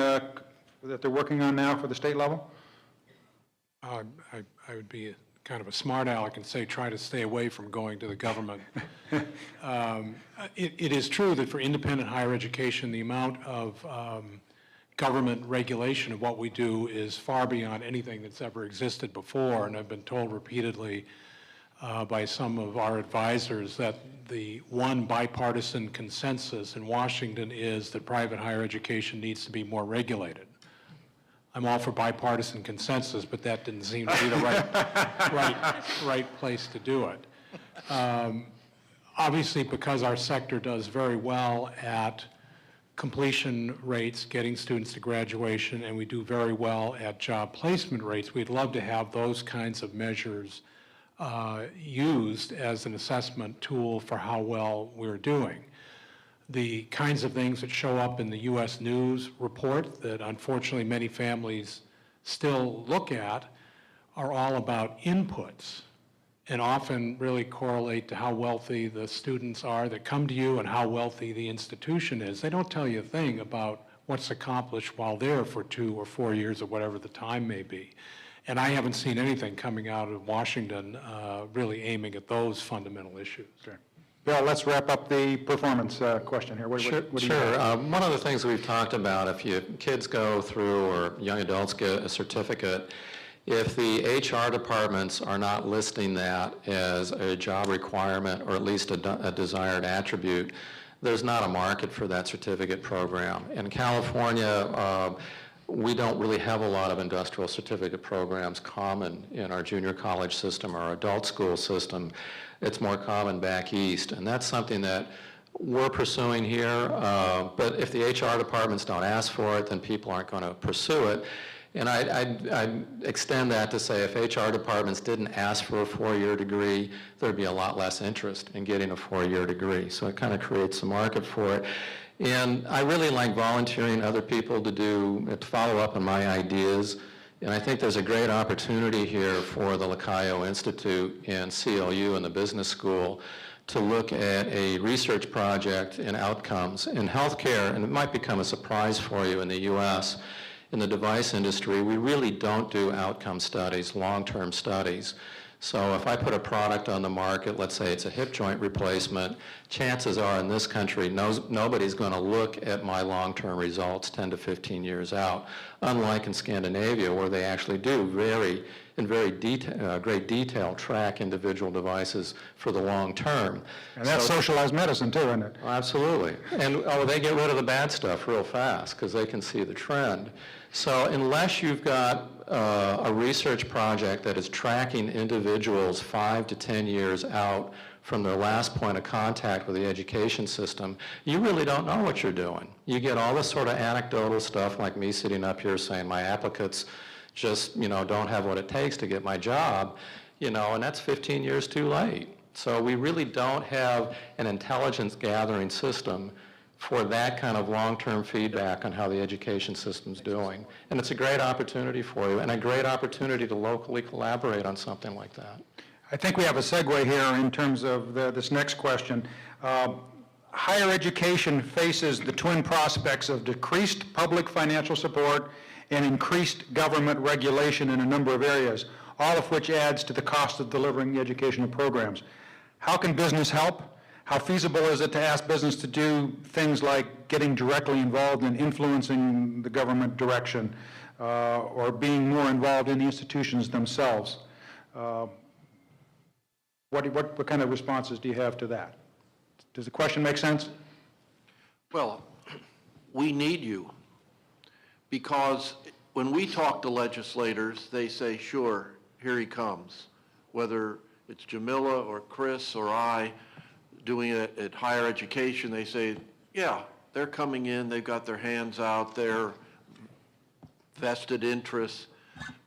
that they're working on now for the state level? I would be kind of a smart aleck and say try to stay away from going to the government. It is true that for independent higher education, the amount of government regulation of what we do is far beyond anything that's ever existed before, and I've been told repeatedly by some of our advisors that the one bipartisan consensus in Washington is that private higher education needs to be more regulated. I'm all for bipartisan consensus, but that didn't seem to be the right place to do it. Obviously, because our sector does very well at completion rates, getting students to graduation, and we do very well at job placement rates, we'd love to have those kinds of measures used as an assessment tool for how well we're doing. The kinds of things that show up in the U.S. News report that unfortunately many families still look at are all about inputs and often really correlate to how wealthy the students are that come to you and how wealthy the institution is. They don't tell you a thing about what's accomplished while there for 2 or 4 years or whatever the time may be. And I haven't seen anything coming out of Washington really aiming at those fundamental issues. Sure. Bill, let's wrap up the performance question here. What do you have? One of the things we've talked about, if kids go through or young adults get a certificate, if the HR departments are not listing that as a job requirement or at least a desired attribute, there's not a market for that certificate program. In California, we don't really have a lot of industrial certificate programs common in our junior college system or adult school system. It's more common back east, and that's something that we're pursuing here, but if the HR departments don't ask for it, then people aren't going to pursue it. And I'd extend that to say if HR departments didn't ask for a 4-year degree, there'd be a lot less interest in getting a 4-year degree. So it kind of creates a market for it. And I really like volunteering other people to follow up on my ideas. And I think there's a great opportunity here for the Lacayo Institute and CLU and the business school to look at a research project in outcomes in healthcare, and it might become a surprise for you in the U.S. In the device industry, we really don't do outcome studies, long-term studies. So if I put a product on the market, let's say it's a hip joint replacement, chances are in this country, nobody's going to look at my long-term results 10 to 15 years out, unlike in Scandinavia where they actually do in very great detail track individual devices for the long term. And that's socialized medicine too, isn't it? Absolutely. And they get rid of the bad stuff real fast because they can see the trend. So unless you've got a research project that is tracking individuals 5 to 10 years out from their last point of contact with the education system, you really don't know what you're doing. You get all this sort of anecdotal stuff like me sitting up here saying my applicants just, don't have what it takes to get my job, and that's 15 years too late. So we really don't have an intelligence gathering system for that kind of long-term feedback on how the education system's doing. And it's a great opportunity for you and a great opportunity to locally collaborate on something like that. I think we have a segue here in terms of this next question. Higher education faces the twin prospects of decreased public financial support and increased government regulation in a number of areas, all of which adds to the cost of delivering educational programs. How can business help? How feasible is it to ask business to do things like getting directly involved in influencing the government direction or being more involved in the institutions themselves? What kind of responses do you have to that? Does the question make sense? Well, we need you, because when we talk to legislators, they say, sure, here he comes. Whether it's Jamila or Chris or I doing it at higher education, they say, yeah, they're coming in, they've got their hands out, they're vested interests.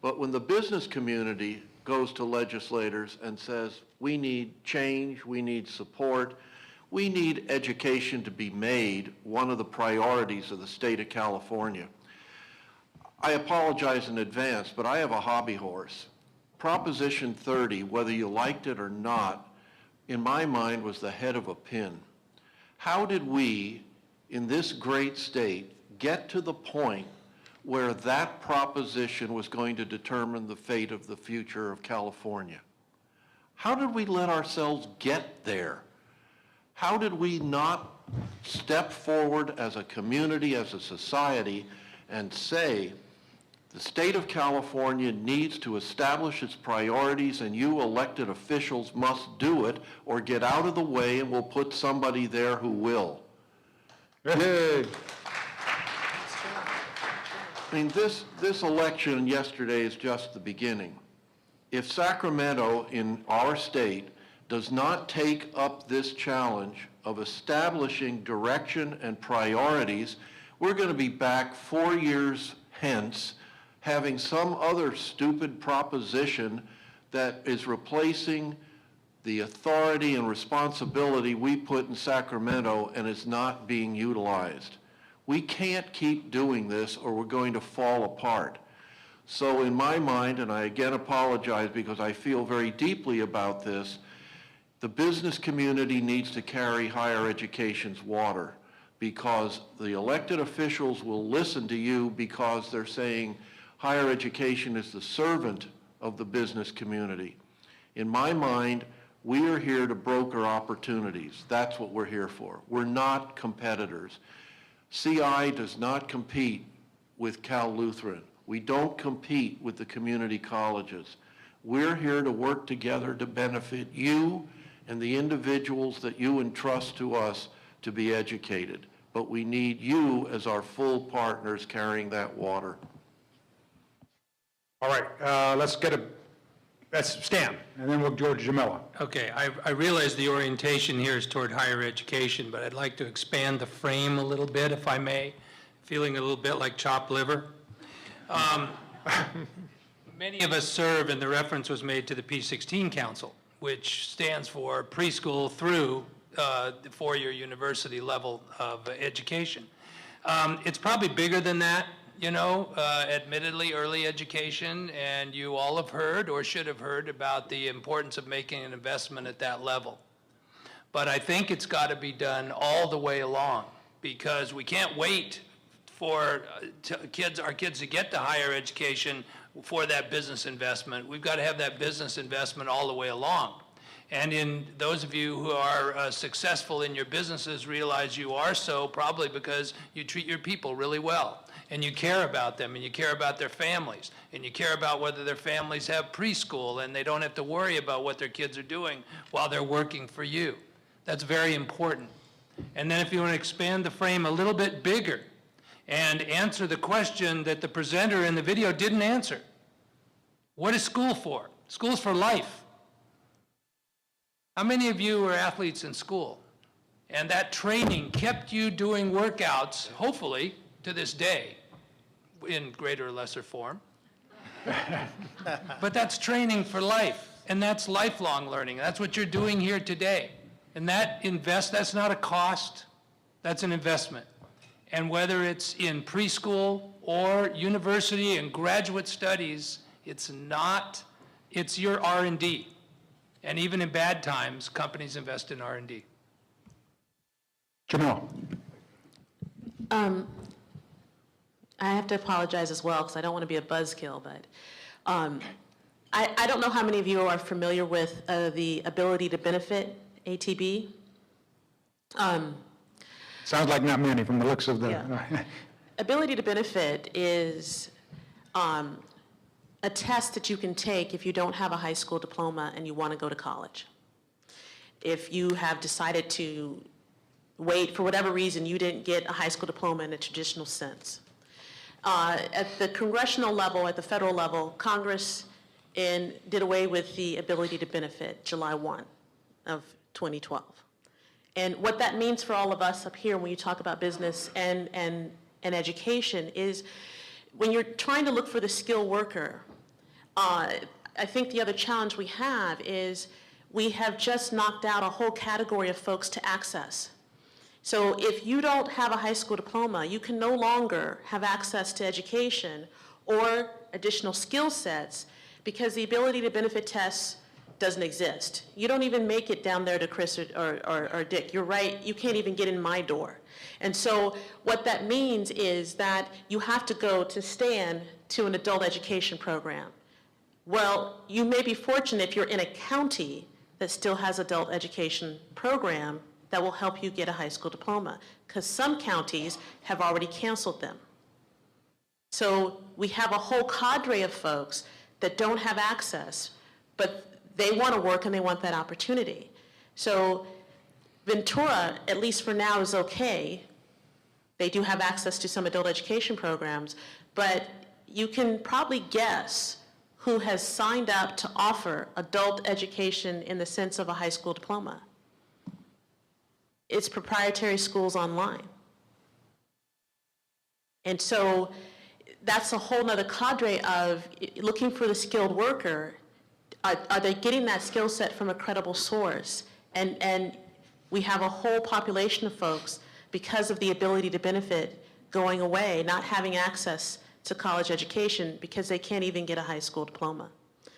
But when the business community goes to legislators and says, we need change, we need support, we need education to be made one of the priorities of the state of California. I apologize in advance, but I have a hobby horse. Proposition 30, whether you liked it or not, in my mind was the head of a pin. How did we, in this great state, get to the point where that proposition was going to determine the fate of the future of California? How did we let ourselves get there? How did we not step forward as a community, as a society, and say, the state of California needs to establish its priorities, and you elected officials must do it, or get out of the way and we'll put somebody there who will. Yay. I mean, this election yesterday is just the beginning. If Sacramento in our state does not take up this challenge of establishing direction and priorities, we're going to be back 4 years hence having some other stupid proposition that is replacing the authority and responsibility we put in Sacramento and is not being utilized. We can't keep doing this or we're going to fall apart. So in my mind, and I again apologize because I feel very deeply about this, the business community needs to carry higher education's water, because the elected officials will listen to you because they're saying higher education is the servant of the business community. In my mind, we are here to broker opportunities. That's what we're here for. We're not competitors. CI does not compete with Cal Lutheran. We don't compete with the community colleges. We're here to work together to benefit you and the individuals that you entrust to us to be educated. But we need you as our full partners carrying that water. All right, let's Stan, and then we'll go to Jamila. Okay, I realize the orientation here is toward higher education, but I'd like to expand the frame a little bit, if I may. Feeling a little bit like chopped liver. Many of us serve, and the reference was made to the P16 Council, which stands for preschool through the four-year university level of education. It's probably bigger than that, you know, admittedly early education, and you all have heard or should have heard about the importance of making an investment at that level. But I think it's got to be done all the way along, because we can't wait for our kids to get to higher education for that business investment. We've got to have that business investment all the way along. And in those of you who are successful in your businesses realize you are so probably because you treat your people really well, and you care about them, and you care about their families, and you care about whether their families have preschool and they don't have to worry about what their kids are doing while they're working for you. That's very important. And then if you want to expand the frame a little bit bigger and answer the question that the presenter in the video didn't answer. What is school for? School's for life. How many of you were athletes in school? And that training kept you doing workouts, hopefully, to this day, in greater or lesser form. But that's training for life, and that's lifelong learning. That's what you're doing here today. And that's not a cost, that's an investment. And whether it's in preschool or university and graduate studies, it's your R&D. And even in bad times, companies invest in R&D. Jamal. I have to apologize as well, because I don't want to be a buzzkill, but I don't know how many of you are familiar with the ability to benefit, ATB. Sounds like not many from the looks of the... Yeah. Ability to benefit is a a test that you can take if you don't have a high school diploma and you want to go to college. If you have decided to wait, for whatever reason, you didn't get a high school diploma in a traditional sense. At the congressional level, at the federal level, Congress did away with the ability to benefit July 1 of 2012. And what that means for all of us up here when you talk about business and education is when you're trying to look for the skilled worker, I think the other challenge we have is we have just knocked out a whole category of folks to access. So if you don't have a high school diploma, you can no longer have access to education or additional skill sets because the ability to benefit tests doesn't exist. You don't even make it down there to Chris or Dick. You're right, you can't even get in my door. And so what that means is that you have to go to Stan to an adult education program. Well, you may be fortunate if you're in a county that still has adult education program that will help you get a high school diploma, because some counties have already canceled them. So we have a whole cadre of folks that don't have access, but they want to work and they want that opportunity. So Ventura, at least for now, is okay. They do have access to some adult education programs, but you can probably guess who has signed up to offer adult education in the sense of a high school diploma. It's proprietary schools online. And so that's a whole nother cadre of looking for the skilled worker. Are they getting that skill set from a credible source? And we have a whole population of folks, because of the ability to benefit, going away, not having access to college education because they can't even get a high school diploma.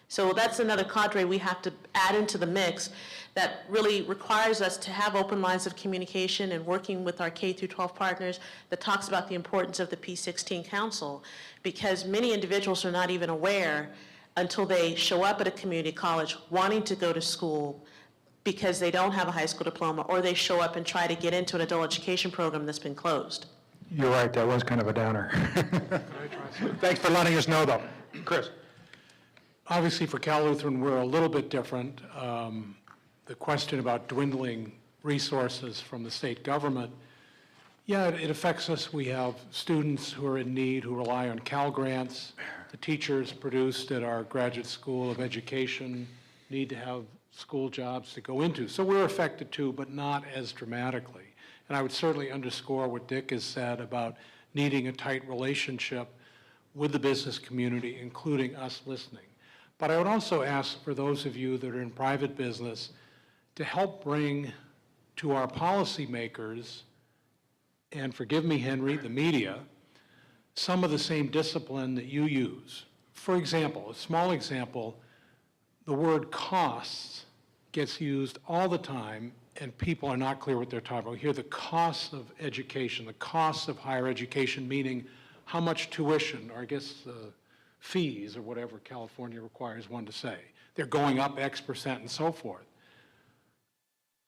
So that's another cadre we have to add into the mix that really requires us to have open lines of communication and working with our K through 12 partners that talks about the importance of the P16 Council, because many individuals are not even aware until they show up at a community college wanting to go to school because they don't have a high school diploma, or they show up and try to get into an adult education program that's been closed. You're right, that was kind of a downer. Thanks for letting us know, though. Chris? Obviously, for Cal Lutheran, we're a little bit different. The question about dwindling resources from the state government, yeah, it affects us. We have students who are in need who rely on Cal grants. The teachers produced at our Graduate School of Education need to have school jobs to go into. So we're affected too, but not as dramatically. And I would certainly underscore what Dick has said about needing a tight relationship with the business community, including us listening. But I would also ask for those of you that are in private business to help bring to our policymakers, and forgive me, Henry, the media, some of the same discipline that you use. For example, a small example, the word costs gets used all the time and people are not clear what they're talking about. We hear the costs of education, the costs of higher education, meaning how much tuition, or I guess fees, or whatever California requires one to say. They're going up X% and so forth.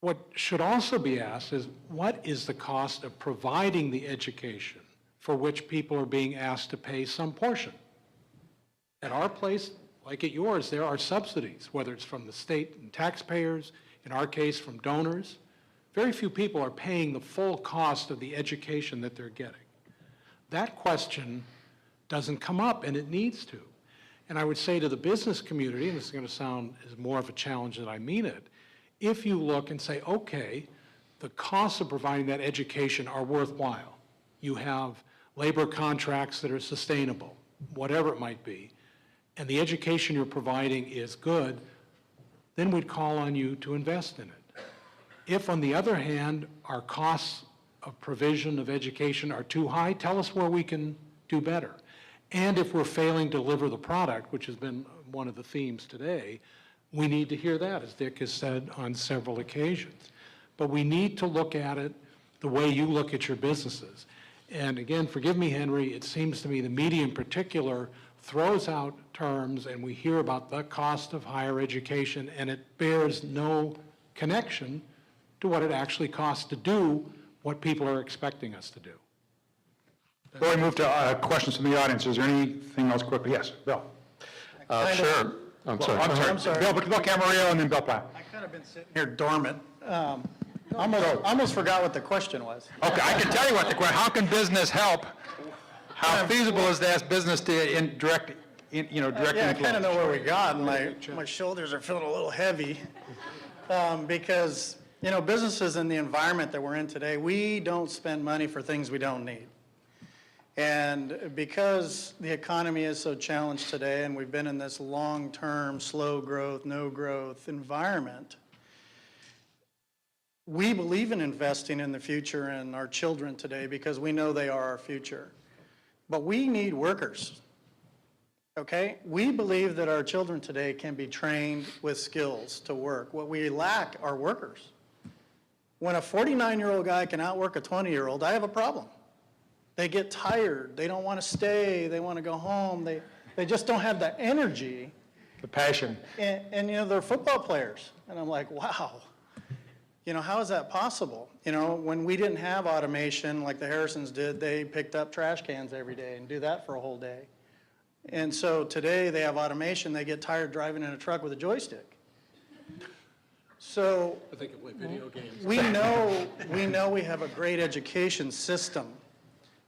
What should also be asked is, what is the cost of providing the education for which people are being asked to pay some portion? At our place, like at yours, there are subsidies, whether it's from the state and taxpayers, in our case from donors. Very few people are paying the full cost of the education that they're getting. That question doesn't come up, and it needs to. And I would say to the business community, and this is going to sound as more of a challenge than I mean it, if you look and say, okay, the costs of providing that education are worthwhile. You have labor contracts that are sustainable, whatever it might be, and the education you're providing is good, then we'd call on you to invest in it. If, on the other hand, our costs of provision of education are too high, tell us where we can do better. And if we're failing to deliver the product, which has been one of the themes today, we need to hear that, as Dick has said on several occasions. But we need to look at it the way you look at your businesses. And again, forgive me, Henry, it seems to me the media in particular throws out terms, and we hear about the cost of higher education, and it bears no connection to what it actually costs to do what people are expecting us to do. Before we move to questions from the audience, is there anything else quickly? Yes, Bill. Sure. I'm sorry. I'm sorry. Bill Camarillo and then Bill Platt. I've kind of been sitting here dormant. Almost forgot what the question was. Okay, I can tell you what the question, how can business help? How feasible is that business to direct influence? Yeah, I kind of know where we got, and my shoulders are feeling a little heavy. Because, businesses in the environment that we're in today, we don't spend money for things we don't need. And because the economy is so challenged today, and we've been in this long-term, slow growth, no growth environment, we believe in investing in the future and our children today because we know they are our future. But we need workers, okay? We believe that our children today can be trained with skills to work. What we lack are workers. When a 49-year-old guy can outwork a 20-year-old, I have a problem. They get tired. They don't want to stay. They want to go home. They just don't have the energy. The passion. And they're football players. And I'm like, wow. How is that possible? When we didn't have automation like the Harrisons did, they picked up trash cans every day and do that for a whole day. And so today they have automation. They get tired driving in a truck with a joystick. So I think it play video games. we know we have a great education system,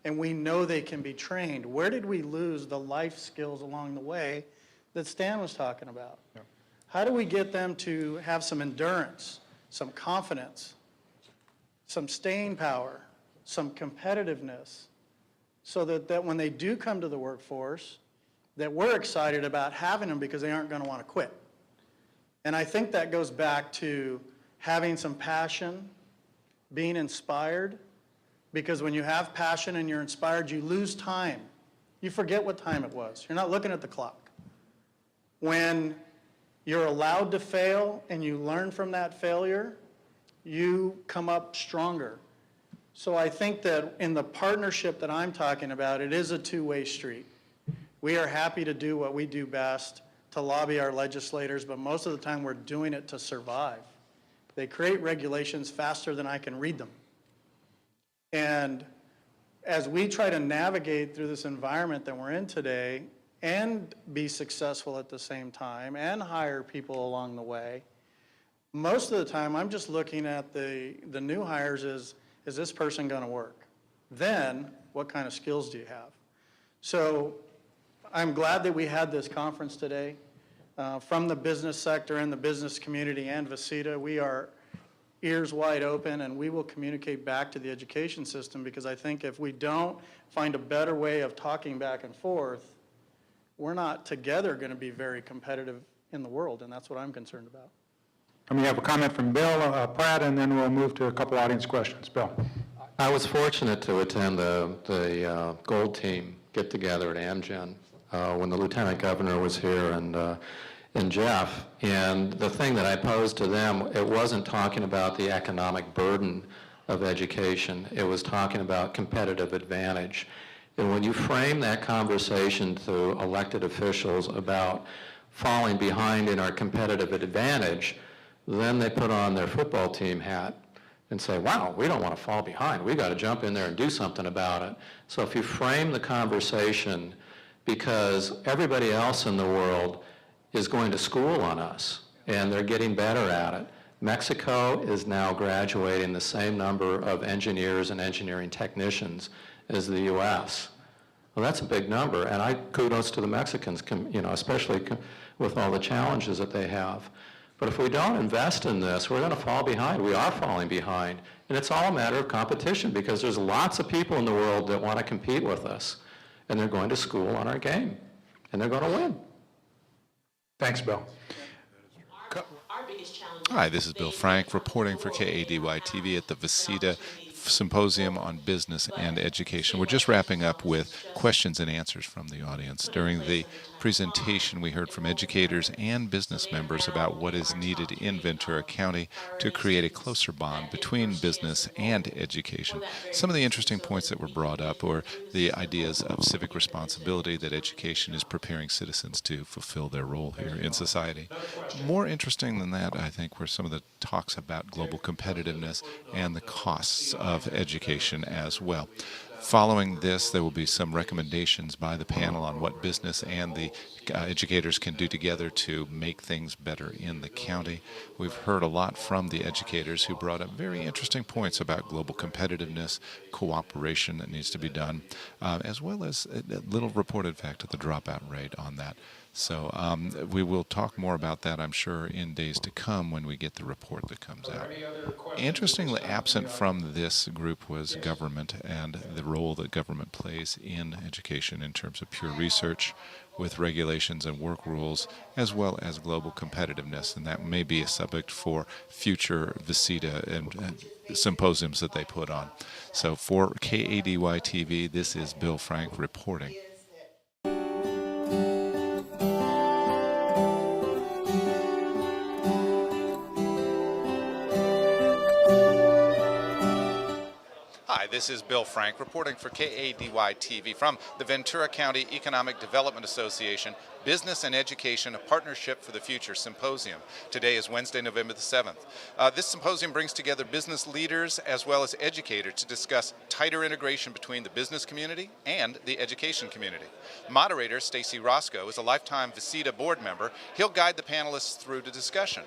and we know they can be trained. Where did we lose the life skills along the way that Stan was talking about? Yeah. How do we get them to have some endurance, some confidence, some staying power, some competitiveness, so that when they do come to the workforce, that we're excited about having them because they aren't going to want to quit. And I think that goes back to having some passion, being inspired, because when you have passion and you're inspired, you lose time. You forget what time it was. You're not looking at the clock. When you're allowed to fail and you learn from that failure, you come up stronger. So I think that in the partnership that I'm talking about, it is a two-way street. We are happy to do what we do best, to lobby our legislators, but most of the time we're doing it to survive. They create regulations faster than I can read them. And as we try to navigate through this environment that we're in today and be successful at the same time and hire people along the way, most of the time I'm just looking at the new hires is this person going to work? Then what kind of skills do you have? So I'm glad that we had this conference today. From the business sector and the business community and VCEDA, we are ears wide open, and we will communicate back to the education system, because I think if we don't find a better way of talking back and forth, we're not together going to be very competitive in the world, and that's what I'm concerned about. And we have a comment from Bill Pratt, and then we'll move to a couple audience questions. Bill. I was fortunate to attend the Gold Team get-together at Amgen when the Lieutenant Governor was here and Jeff. And the thing that I posed to them, it wasn't talking about the economic burden of education. It was talking about competitive advantage. And when you frame that conversation to elected officials about falling behind in our competitive advantage, then they put on their football team hat and say, wow, we don't want to fall behind. We've got to jump in there and do something about it. So if you frame the conversation, because everybody else in the world is going to school on us, and they're getting better at it. Mexico is now graduating the same number of engineers and engineering technicians as the U.S. Well, that's a big number, and I kudos to the Mexicans, especially with all the challenges that they have. But if we don't invest in this, we're going to fall behind. We are falling behind, and it's all a matter of competition, because there's lots of people in the world that want to compete with us, and they're going to school on our game, and they're going to win. Thanks, Bill. Hi, this is Bill Frank reporting for KADY-TV at the VCEDA Symposium on Business and Education. We're just wrapping up with questions and answers from the audience. During the presentation, we heard from educators and business members about what is needed in Ventura County to create a closer bond between business and education. Some of the interesting points that were brought up were the ideas of civic responsibility that education is preparing citizens to fulfill their role here in society. More interesting than that, I think, were some of the talks about global competitiveness and the costs of education as well. Following this, there will be some recommendations by the panel on what business and the educators can do together to make things better in the county. We've heard a lot from the educators who brought up very interesting points about global competitiveness, cooperation that needs to be done, as well as a little reported fact of the dropout rate on that. So we will talk more about that, I'm sure, in days to come when we get the report that comes out. Interestingly, absent from this group was government and the role that government plays in education in terms of pure research with regulations and work rules, as well as global competitiveness. And that may be a subject for future VCEDA and symposiums that they put on. So for KADY TV, this is Bill Frank reporting. Hi, this is Bill Frank reporting for KADY TV from the Ventura County Economic Development Association Business and Education, a Partnership for the Future Symposium. Today is Wednesday, November the 7th. This symposium brings together business leaders as well as educators to discuss tighter integration between the business community and the education community. Moderator Stacy Roscoe is a lifetime VCEDA board member. He'll guide the panelists through the discussion.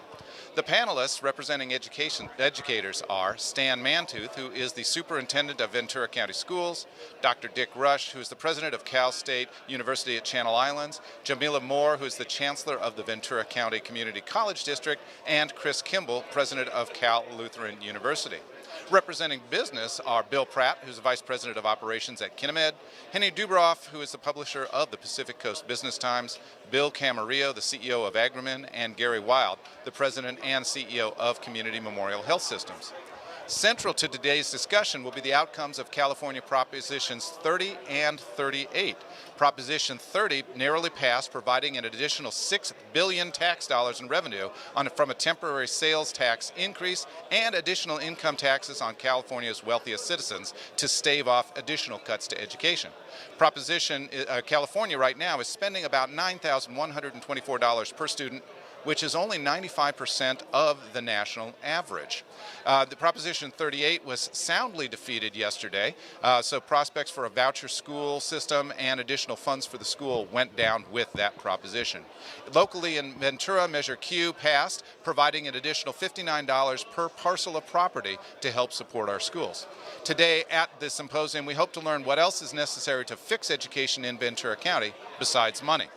The panelists representing educators are Stan Mantooth, who is the superintendent of Ventura County Schools, Dr. Dick Rush, who is the president of Cal State University at Channel Islands, Jamila Moore, who is the chancellor of the Ventura County Community College District, and Chris Kimball, president of Cal Lutheran University. Representing business are Bill Pratt, who's the Vice President of Operations at Kinemed, Henny Dubroff, who is the publisher of the Pacific Coast Business Times, Bill Camarillo, the CEO of Agrimin, and Gary Wild, the President and CEO of Community Memorial Health Systems. Central to today's discussion will be the outcomes of California Propositions 30 and 38. Proposition 30 narrowly passed, providing an additional $6 billion tax dollars in revenue from a temporary sales tax increase and additional income taxes on California's wealthiest citizens to stave off additional cuts to education. California right now is spending about $9,124 per student, which is only 95% of the national average. The Proposition 38 was soundly defeated yesterday, so prospects for a voucher school system and additional funds for the school went down with that proposition. Locally in Ventura, Measure Q passed, providing an additional $59 per parcel of property to help support our schools. Today at this symposium, we hope to learn what else is necessary to fix education in Ventura County besides money.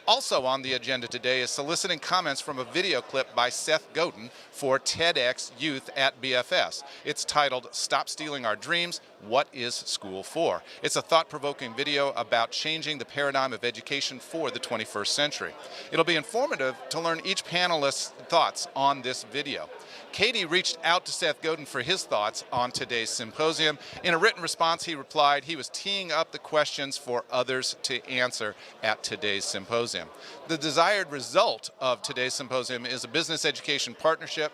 Also on the agenda today is soliciting comments from a video clip by Seth Godin for TEDx Youth at BFS. It's titled, "Stop Stealing Our Dreams, What is School For?" It's a thought-provoking video about changing the paradigm of education for the 21st century. It'll be informative to learn each panelist's thoughts on this video. Katie reached out to Seth Godin for his thoughts on today's symposium. In a written response, he replied he was teeing up the questions for others to answer at today's symposium. The desired result of today's symposium is a business education partnership.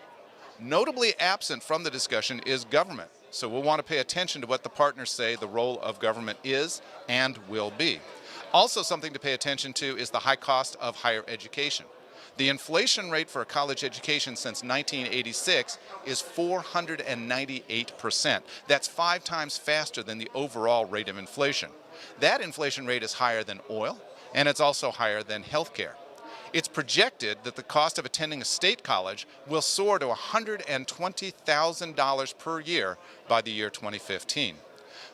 Notably absent from the discussion is government, so we'll want to pay attention to what the partners say the role of government is and will be. Also something to pay attention to is the high cost of higher education. The inflation rate for a college education since 1986 is 498%. That's 5 times faster than the overall rate of inflation. That inflation rate is higher than oil, and it's also higher than healthcare. It's projected that the cost of attending a state college will soar to $120,000 per year by the year 2015.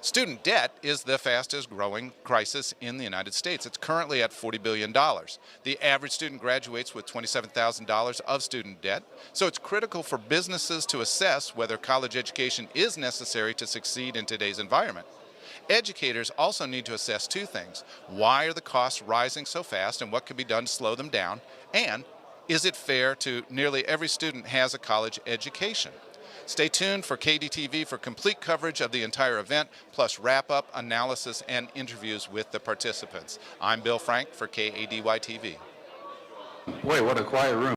Student debt is the fastest growing crisis in the United States. It's currently at $40 billion. The average student graduates with $27,000 of student debt, so it's critical for businesses to assess whether college education is necessary to succeed in today's environment. Educators also need to assess 2 things. Why are the costs rising so fast and what can be done to slow them down? And is it fair to nearly every student has a college education? Stay tuned for KDTV for complete coverage of the entire event, plus wrap-up, analysis, and interviews with the participants. I'm Bill Frank for KADY TV. Boy, what a quiet room.